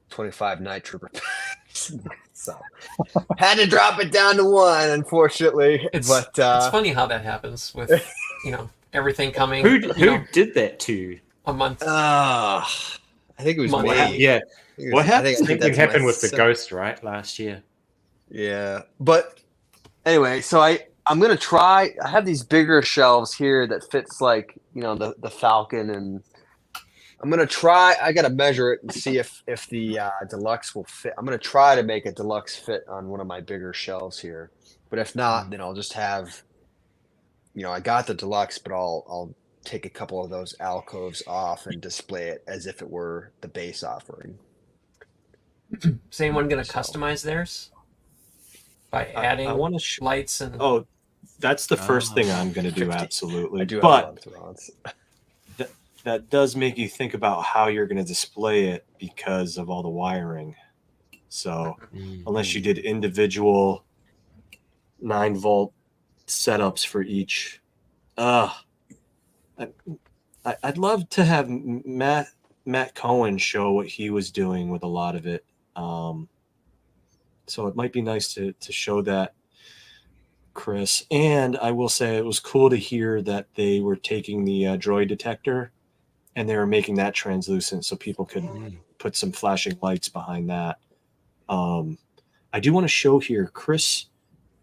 25 Night Trooper packs. So had to drop it down to one, unfortunately. It's it's funny how that happens with everything coming. Who did that to you? A month. I think it was me. Yeah. What happened? Something happened with the Ghost, right? Last year. Yeah. But anyway, so I'm going to try. I have these bigger shelves here that fits like, the Falcon, and I'm going to try. I got to measure it and see if the deluxe will fit. I'm going to try to make a deluxe fit on one of my bigger shelves here. But if not, then I'll just have, I got the deluxe, but I'll take a couple of those alcoves off and display it as if it were the base offering. Is anyone going to customize theirs by adding lights and? Oh, that's the first thing I'm going to do. Absolutely. I do have but Thrones. that does make you think about how you're going to display it because of all the wiring. So unless you did individual 9-volt setups for each, I'd love to have Matt Cohen show what he was doing with a lot of it. So it might be nice to show that, Chris. And I will say it was cool to hear that they were taking the droid detector and they were making that translucent so people could put some flashing lights behind that. I do want to show here, Chris.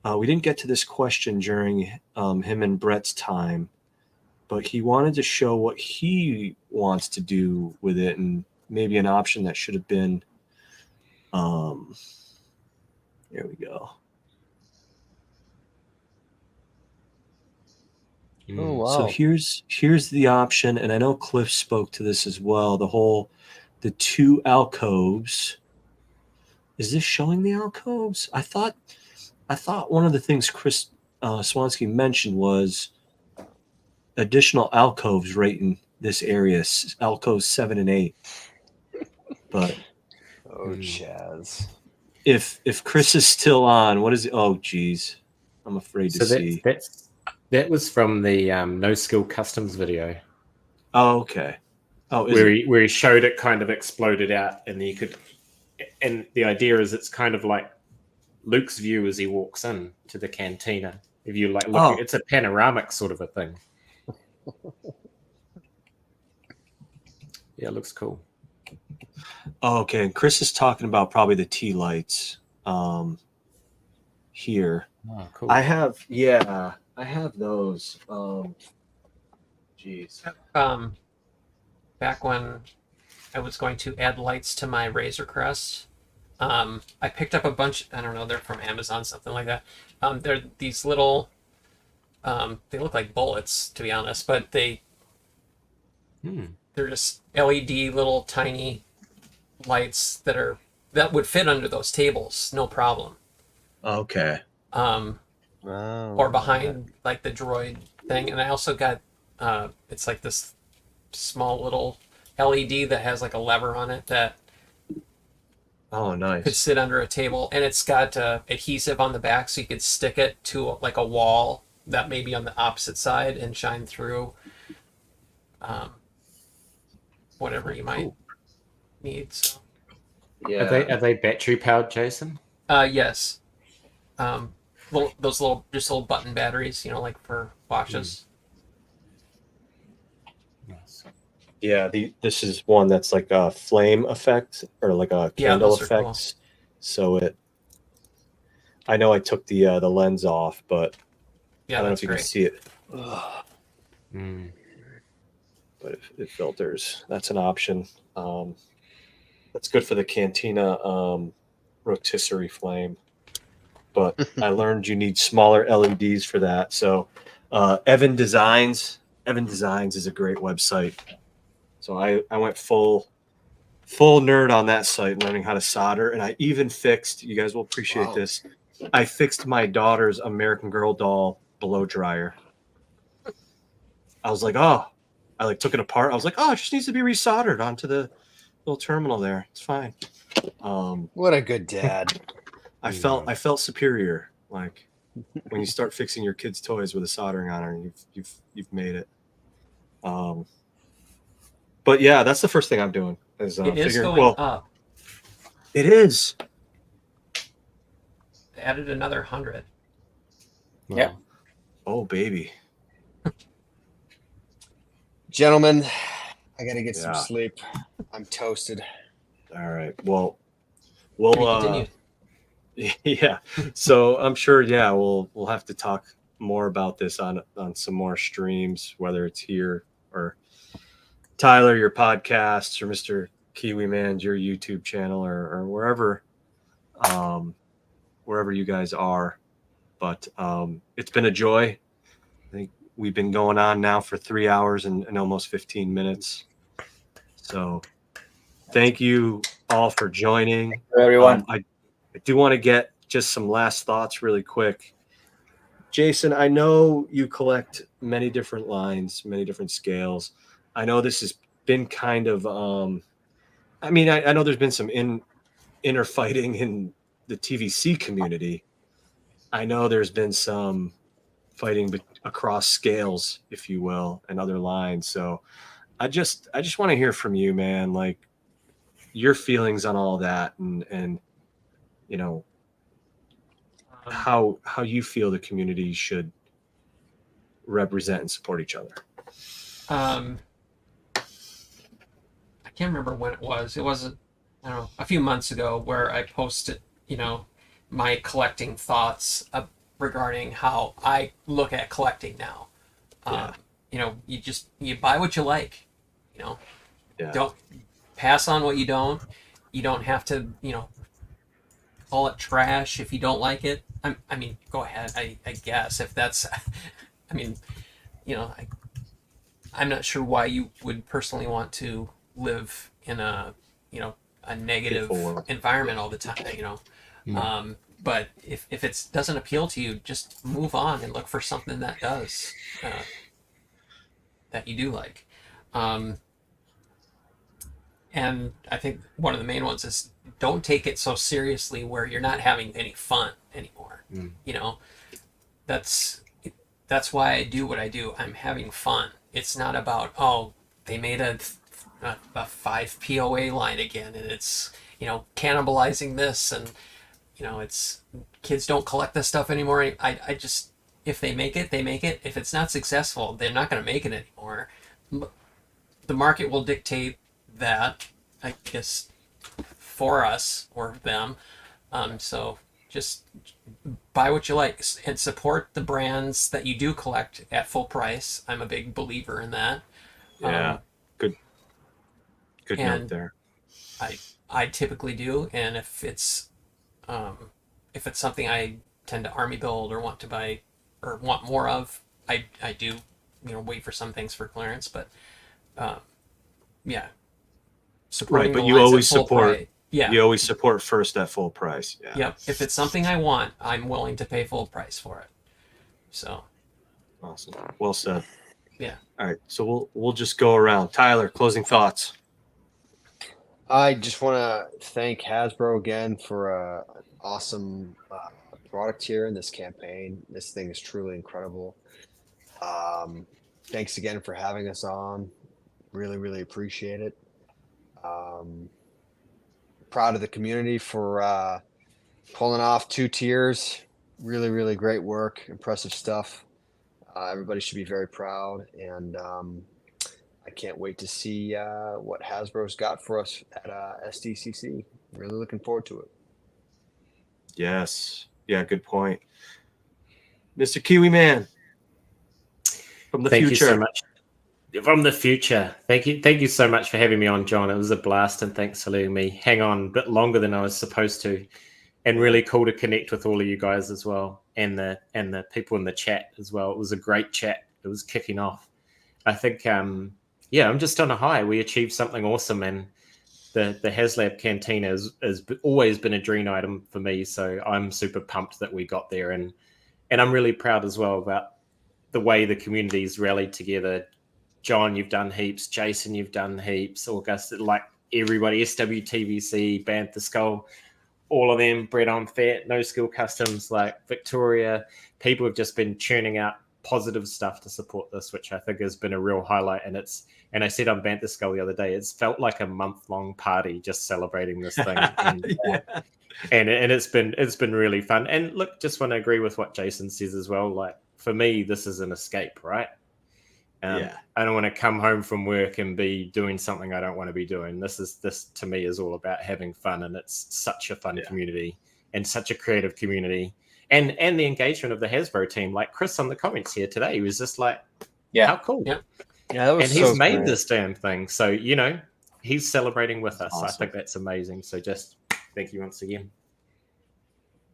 We didn't get to this question during him and Brett's time, but he wanted to show what he wants to do with it. And maybe an option that should have been. Here we go. Oh wow. So here's the option, and I know Cliff spoke to this as well. The two alcoves. Is this showing the alcoves? I thought one of the things Chris Swansky mentioned was additional alcoves right in this area, alcoves 7 and 8. But Oh, Chaz. if Chris is still on, what is it? Oh, geez, I'm afraid to see. That was from the No Skill Customs video. Oh, okay. Oh, where he showed it kind of exploded out, and you could. And the idea is it's kind of like Luke's view as he walks in to the cantina. If you like, look, it's a panoramic sort of a thing. Yeah, it looks cool. Oh, okay, and Chris is talking about probably the tea lights here. Oh, cool. I have those. Geez. Back when I was going to add lights to my Razor Crest, I picked up a bunch. I don't know, they're from Amazon, something like that. They're these little. They look like bullets, to be honest, but they're just LED little tiny lights that would fit under those tables, no problem. Okay. Or behind like the droid thing, and I also got it's like this small little LED that has like a lever on it that nice could sit under a table, and it's got adhesive on the back so you could stick it to like a wall that may be on the opposite side and shine through whatever you might need. So yeah, Are they battery powered, Jason? yes, those little button batteries, like for watches. Yeah, this is one that's like a flame effect or like a candle effect. Cool. So I know I took the lens off, but I don't know if you can see it. But it filters. That's an option. That's good for the Cantina rotisserie flame. But I learned you need smaller LEDs for that. So Evan Designs is a great website. So I went full nerd on that site, learning how to solder, and I even fixed. You guys will appreciate this. I fixed my daughter's American Girl doll blow dryer. I was like, I took it apart. I was like, it just needs to be resoldered onto the little terminal there. It's fine. What a good dad. I felt superior. Like when you start fixing your kids' toys with a soldering iron, you've made it. But yeah, that's the first thing I'm doing. Is going up. It is. They added another 100. Yeah. Oh baby. Gentlemen, I gotta get some sleep. I'm toasted. All right. Well, we'll yeah. So I'm sure. Yeah, we'll have to talk more about this on some more streams, whether it's here or Tyler, your podcasts, or Mr. Kiwi Man, your YouTube channel, or wherever you guys are. But it's been a joy. I think we've been going on now for 3 hours and almost 15 minutes. So thank you all for joining. Everyone. I do want to get just some last thoughts really quick. Jason, I know you collect many different lines, many different scales. I know this has been kind of, I know there's been some inner fighting in the TVC community. I know there's been some fighting across scales, if you will, and other lines. So I just want to hear from you, man, like your feelings on all that and how you feel the community should represent and support each other. I can't remember when it was. It was, I don't know, a few months ago where I posted, my collecting thoughts regarding how I look at collecting now. You buy what you like. Yeah. pass on what you don't. You don't have to, call it trash if you don't like it. I mean, go ahead. I guess if that's, I mean, I'm not sure why you would personally want to live in a negative environment all the time. But if it doesn't appeal to you, just move on and look for something that does, that you do like. And I think one of the main ones is don't take it so seriously where you're not having any fun anymore. That's why I do what I do. I'm having fun. It's not about, they made a 5 POA line again, and it's, cannibalizing this, and, it's kids don't collect this stuff anymore. I just, if they make it, they make it. If it's not successful, they're not going to make it anymore. The market will dictate that, I guess, for us or them. So just buy what you like and support the brands that you do collect at full price. I'm a big believer in that. Yeah, good note there. I typically do, and if it's something I tend to army build or want to buy or want more of, I do wait for some things for clearance, but supporting right. But the you lines always at full support. price. Yeah. You always support first at full price. Yeah. Yep. If it's something I want, I'm willing to pay full price for it. So. Awesome. Well said. Yeah. All right. So we'll just go around. Tyler, closing thoughts. I just want to thank Hasbro again for an awesome product here in this campaign. This thing is truly incredible. Thanks again for having us on. Really, really appreciate it. Proud of the community for pulling off 2 tiers. Really, really great work. Impressive stuff. Everybody should be very proud. And I can't wait to see what Hasbro's got for us at SDCC. Really looking forward to it. Yes. Yeah, good point. Mr. Kiwi Man, from the Thank future. you so much. From the future. Thank you so much for having me on, John. It was a blast, and thanks for letting me hang on a bit longer than I was supposed to. And really cool to connect with all of you guys as well, and the people in the chat as well. It was a great chat. It was kicking off. I think I'm just on a high. We achieved something awesome, and the HasLab Cantina has always been a dream item for me. So I'm super pumped that we got there, and I'm really proud as well about the way the community's rallied together. John, you've done heaps. Jason, you've done heaps. August, like everybody, SWTVC, Bantha Skull, all of them, Bread on Fat, No Skill Customs, like Victoria. People have just been churning out positive stuff to support this, which I think has been a real highlight. And I said on Bantha Skull the other day, it's felt like a month-long party just celebrating this thing. And it's been really fun. And look, just want to agree with what Jason says as well. Like, for me, this is an escape, right? I don't want to come home from work and be doing something I don't want to be doing. This to me is all about having fun, and it's such a fun community and such a creative community, and the engagement of the Hasbro team. Like Chris on the comments here today, he was just like, how cool. Yeah, that was and he's made this damn thing. So, he's celebrating with us. Awesome. I think that's amazing. So just thank you once again.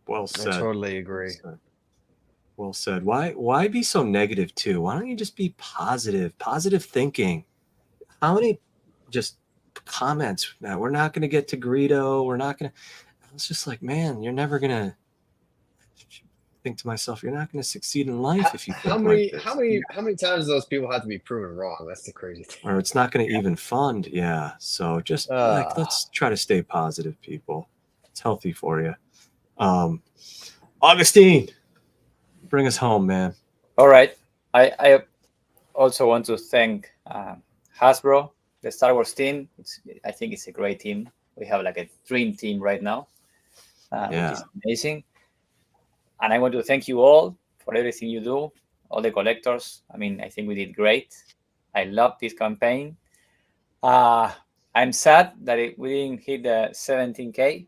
Well said. I totally agree. Well said. Why be so negative too? Why don't you just be positive? Positive thinking. How many just comments that we're not going to get to Greedo? We're not going to. It's just like, man, you're never going to. Think to myself, you're not going to succeed in life if you think how many times do those people have to be proven wrong? That's the crazy thing. Or it's not going to even fund. Yeah. So just let's try to stay positive, people. It's healthy for you. Augustine, bring us home, man. All right. I also want to thank Hasbro, the Star Wars team. I think it's a great team. We have like a dream team right now, which is amazing. And I want to thank you all for everything you do, all the collectors. I mean, I think we did great. I love this campaign. I'm sad that we didn't hit the 17K,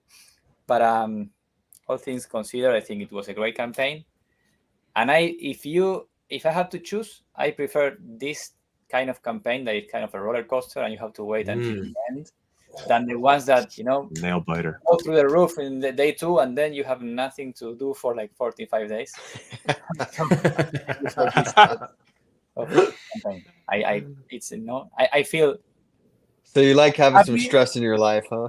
but all things considered, I think it was a great campaign. And if I have to choose, I prefer this kind of campaign that is kind of a roller coaster and you have to wait until the end. than the ones that Nail biter. go through the roof in the day 2 and then you have nothing to do for like 45 days. It's I feel. So you like having some happy. stress in your life, huh?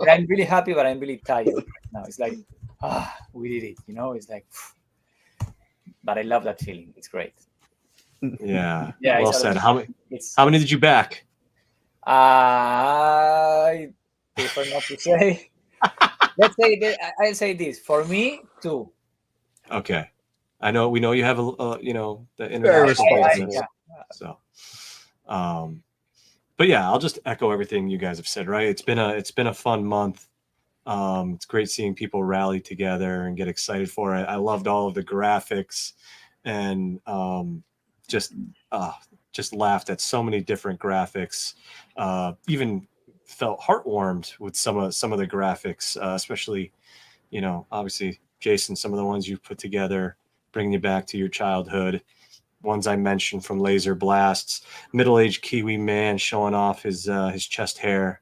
I'm really happy, but I'm really tired now. It's like, we did it. It's like, but I love that feeling. It's great. Yeah. Yeah. Well said. How many did you back? I prefer not to say. Let's say I'll say this. For me, 2. Okay. We know you have the Very international business. Yeah. So, but yeah, I'll just echo everything you guys have said. Right? It's been a fun month. It's great seeing people rally together and get excited for it. I loved all of the graphics, and just laughed at so many different graphics. Even felt heartwarmed with some of the graphics, especially, obviously, Jason, some of the ones you've put together, bringing you back to your childhood. Ones I mentioned from Laser Blasts, middle-aged Kiwi man showing off his chest hair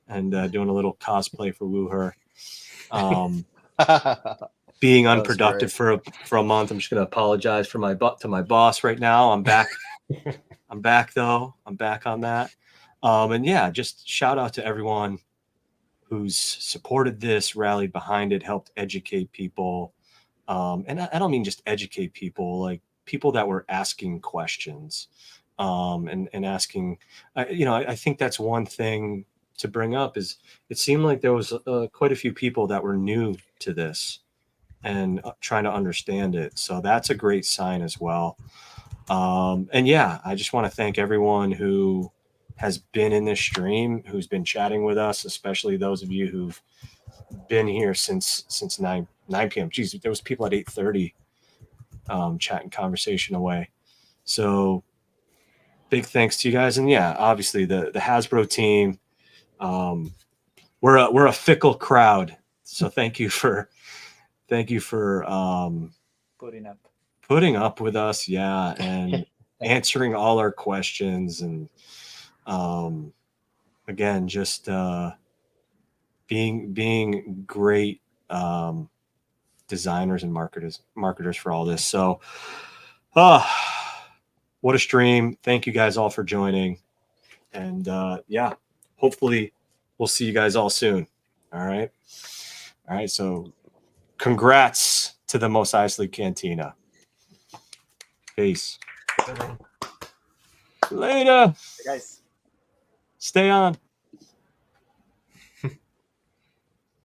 and doing a little cosplay for Wooher. Being unproductive for a month. I'm just going to apologize to my boss right now. I'm back. I'm back though. I'm back on that. And yeah, just shout out to everyone who's supported this, rallied behind it, helped educate people. And I don't mean just educate people, like people that were asking questions, and asking, I think that's one thing to bring up is it seemed like there was quite a few people that were new to this and trying to understand it. So that's a great sign as well. And yeah, I just want to thank everyone who has been in this stream, who's been chatting with us, especially those of you who've been here since 9 p.m. Geez, there was people at 8:30 chatting conversation away. So big thanks to you guys. And yeah, obviously the Hasbro team, we're a fickle crowd. So thank you for putting up with us. Yeah. And answering all our questions. And again, just being great designers and marketers for all this. So what a stream. Thank you guys all for joining. And yeah, hopefully we'll see you guys all soon. All right. So congrats to the Mos Eisley Cantina. Peace. Later. Guys. Stay on.